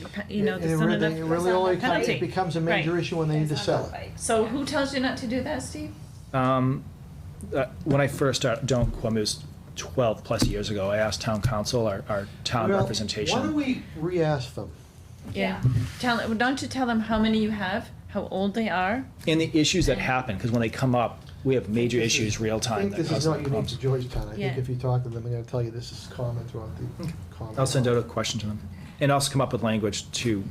there's it not really, enough it really only penalty. it becomes a major Right. issue when they need to sell it. So who tells you not to do that, Steve? When I first started, don't quote me, it was 12-plus years ago, I asked town council, our town Well, representation. Why don't we re-ask them? Yeah. Don't you tell them how many you have, how old they are? And the issues that happen, because when they come up, we have major This is- issues real I time. think that this is cause not unique problems. to Georgetown. I Yeah. think if you talk to them, they're gonna tell you this is common throughout the common. I'll send out a question to them, and also come up with language to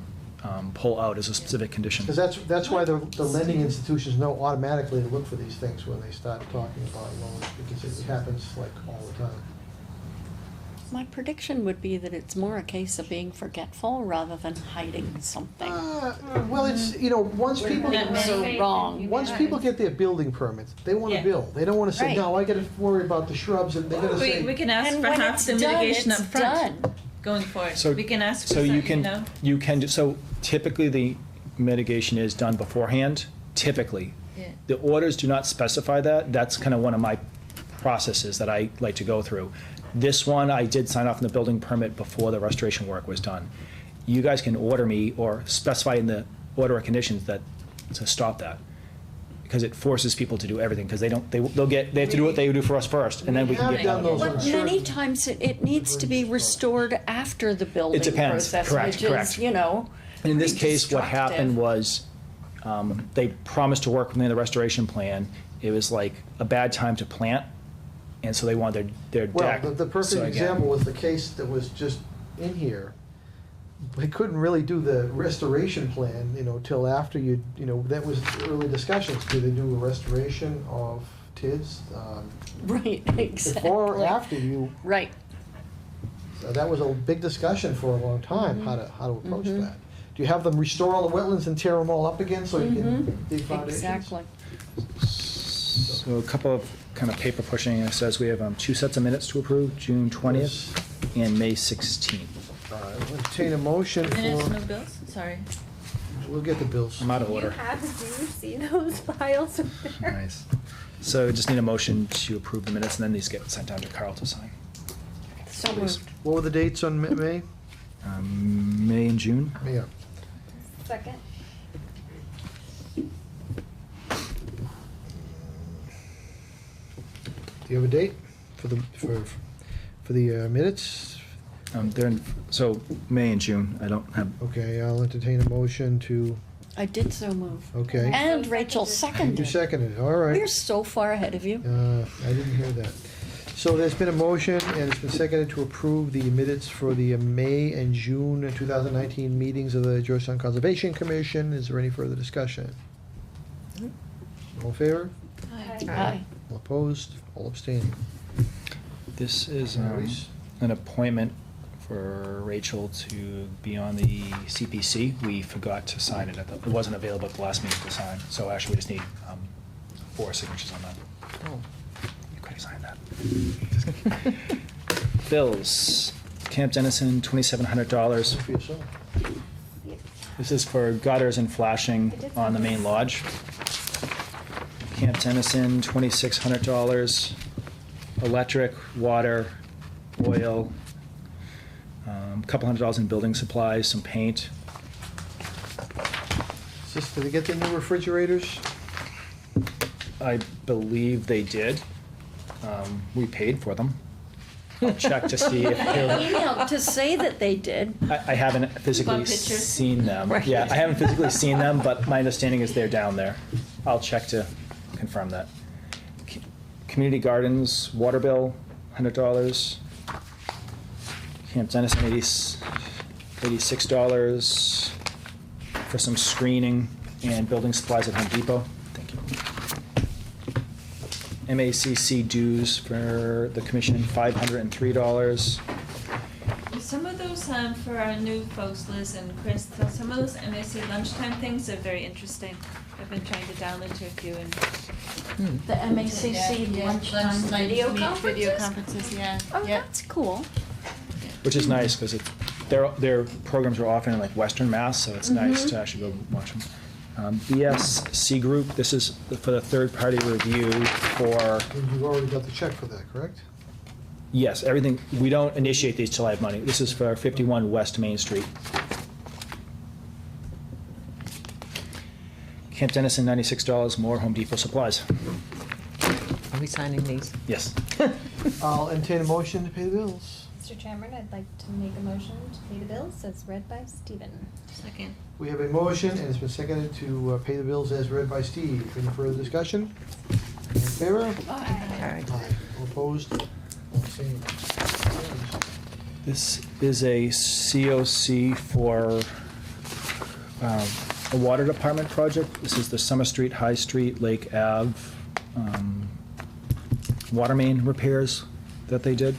pull out as a specific condition. Because that's why the lending institutions know automatically to look for these things when they start talking about loans, because it happens like all the time. My prediction would be that it's more a case of being forgetful rather than hiding something. Well, it's, once people, So wrong. once people get their building permits, they want to Yeah. build. They don't want to say, Right. no, I gotta worry about the shrubs, and they're gonna We say. can ask And for when half it's the done, mitigation it's up front done. going forward. So- We can ask for So some, you can, so typically the mitigation is done beforehand, typically. Yeah. The orders do not specify that. That's kind of one of my processes that I like to go through. This one, I did sign off on the building permit before the restoration work was done. You guys can order me or specify in the order of conditions that, to stop that. Because it forces people to do everything, because they have to do what they do for us first, and then we can We get have done done. those on But certain- many times it needs to be restored after the building depends. process, Correct, which is, correct. pretty In this case, what happened destructive. was, they promised to work within the restoration plan. It was like a bad time to plant, and so they want their Well, deck. the perfect So again- example was the case that was just in here. They couldn't really do the restoration plan, till after that was early discussions. Do they do a restoration of TIDS? Right, exactly. Before or after you, Right. that was a big discussion for a long time, how to approach that. Do you have them restore all the wetlands and tear them all up again so you can dig foundations? Exactly. So a couple of kind of paper pushing. It says we have 2 sets of minutes to approve, June 20th and May 16th. I'll entertain a motion Minutes, no for, bills? Sorry. we'll get the bills. I'm out of Do you order. see those files over there? Nice. So just need a motion to approve the minutes, and then these get sent down to Carl to sign. So Please. moved. What were the dates on May? May and June. Yeah. Second. Do you have a date for the minutes? They're in, so May and June. I don't have. Okay, I'll entertain a motion to, I did so move. okay. And Rachel You seconded. seconded, all right. We're so far ahead of you. I didn't hear that. So there's been a motion, and it's been seconded to approve the minutes for the May and June 2019 meetings of the Georgetown Conservation Commission. Is there any further discussion? All in favor? Aye. All opposed? All abstaining? This is Carries. an appointment for Rachel to be on the CPC. We forgot to sign it. It wasn't available at the last meeting to sign. So actually, we just need 4 signatures on that. Oh. You could have signed that. Bills. Camp Dennison, $2,700. For yourself. This is for gutters and flashing on the main lodge. Camp Dennison, $2,600. Electric, water, oil, a couple $100 in building supplies, some paint. Did they get the new refrigerators? I believe they did. We paid for them. I'll check to see if I they're. emailed to say that they did. I haven't physically Want pictures? seen them. Right. Yeah, I haven't physically seen them, but my understanding is they're down there. I'll check to confirm that. Community Gardens, water bill, $100. Camp Dennison, $86 for some screening and building supplies at Home Depot. Thank you. MACC dues for the commission, $503. Some of those, for our new folks, Liz and Chris, some of those MAC lunchtime things are very interesting. I've been trying to download to a few and. The MACC lunchtime video Video conferences? conferences, yeah. Oh, Yeah. that's cool. Which is nice, because their programs are often in like Western Mass, so it's nice to actually go watch them. BSC Group, this is for the third-party review for, And you already got the check for that, correct? yes, everything, we don't initiate these till I have money. This is for 51 West Main Street. Camp Dennison, $96, more Home Depot supplies. Are we signing these? Yes. I'll entertain a motion to pay the bills. Mr. Chairman, I'd like to make a motion to pay the bills as read by Stephen. Second. We have a motion, and it's been seconded to pay the bills as read by Steve. Any further discussion? All in favor? Aye. Aye. All opposed? All abstaining? This is a COC for a water department project. This is the Summer Street, High Street, Lake Ave water main repairs that they did.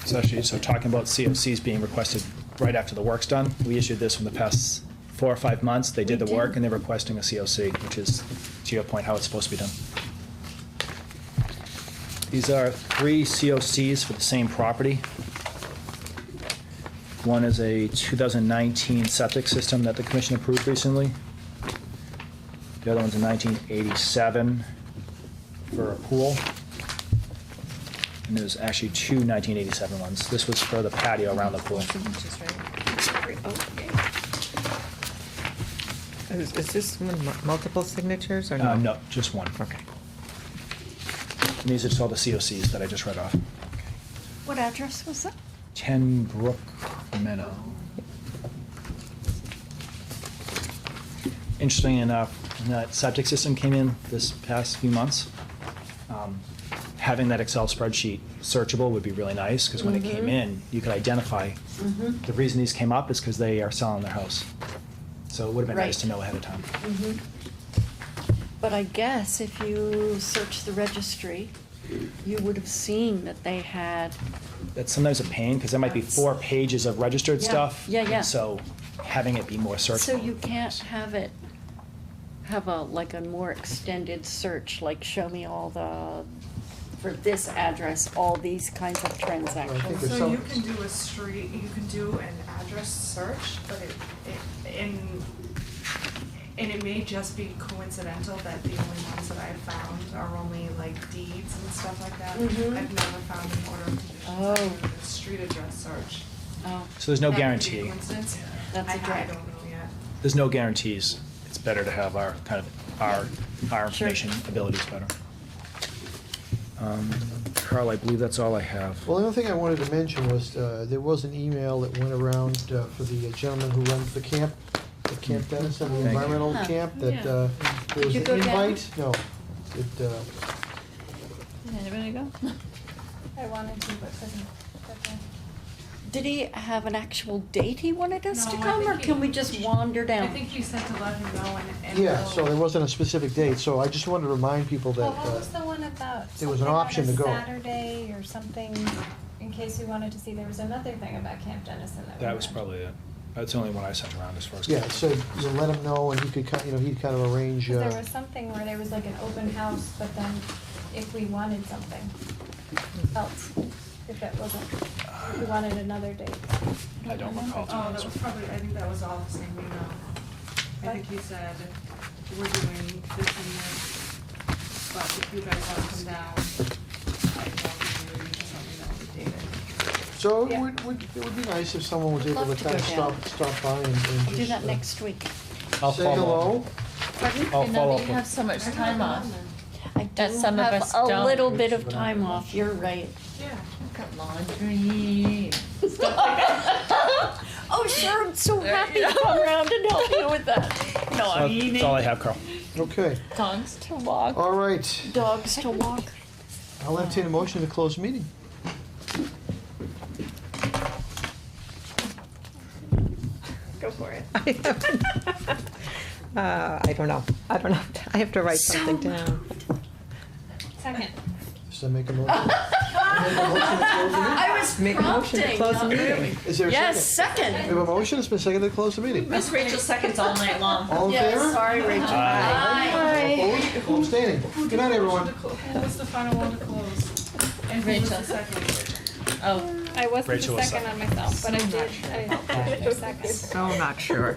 So talking about COCs being requested right after the work's done, we issued this in the past 4 or 5 months. They did the work and they're requesting a COC, which is, to your point, how it's supposed to be done. These are 3 COCs for the same property. One is a 2019 septic system that the commission approved recently. The other one's a 1987 for a pool. And there's actually 2 1987 ones. This was for the patio around the pool. Is this one multiple signatures or no? No, just one. Okay. And these are just all the COCs that I just read off. What address was that? 10 Brook Meadow. Interesting enough, when that septic system came in this past few months, having that Excel spreadsheet searchable would be really nice, because when it came in, you could identify, the reason these came up is because they are selling their house. So it would have been nice Right. to know ahead of time. But I guess if you search the registry, you would have seen that they had, That's sometimes a pain, because there might be 4 pages of registered Yeah, stuff. yeah, yeah. and so having it be more searchable. so you can't have it, have like a more extended search, like show me all for this address, all these kinds of transactions. there's So some- you can do a street, you can do an address search, but and it may just be coincidental that the only ones that I've found are only like deeds and stuff like that. Mhm. I've never found an order of conditions. Oh. I've done a street address search. Oh, So there's no That could be a guarantee. coincidence. That's a I drag. don't know yet. There's no guarantees. It's better to have our kind of our information abilities better. Carl, I believe that's all I have. Well, the other thing I wanted to mention was, there was an email that went around for the gentleman who runs the camp, at Camp Dennis, and the Thank you. environmental Huh. camp, that Yeah. there was you an go down? invite. No, it, Did anybody go? I wanted to, but couldn't. Okay. Did he have an actual date he wanted us to No, I come, or think can he- we just wander down? I think you said to let him know and yeah, go. so there wasn't a specific date, so I just wanted to remind people that, Well, what was the one about? there was an something on option a to go. Saturday or something, in case we wanted to see, there was another thing about Camp Dennison that we That was read. probably it. That's the only one I sent around as far as. yeah, so you let him know, and he could, he'd kind of arrange, 'Cause there was something where there was like an open house, but then if we wanted something else, if that wasn't, if we wanted another date. I don't recall. to be Oh, honest that was with probably, I think that was all the same email. I think he said, we're doing this and this, but if you guys wanna come down, I know you just let me know the date. So it Yeah. would be nice if someone was I'd able love to to kind go of stop by and I'll just. do that next week. I'll Say follow hello. Pardon? I'll And now follow that up you with- have so much time off. I do That some of have us a don't. little bit of time off, you're right. Yeah. Got laundry. Oh, sure, I'm so happy to come around and help you with that. No, I mean, That's all I have, Carl. Okay, dogs to walk, all right. dogs to walk. I'll entertain a motion to close the meeting. Go for it. I don't know. I have to write something down. Second. Does that make a motion? Make a motion to close the meeting? I was Make a motion to prompting, close the not meeting. really. Is there a Yes, second? We second. have a motion, it's been seconded to close the meeting. Miss Rachel seconds all night long. All in Yes, favor? sorry, Rachel. Opposed? Abstaining. Good night, everyone. Who was the final one to close? And who was the Rachel. second? Oh. I wasn't Rachel the was second on myself, but I did, I helped with the second. So not sure.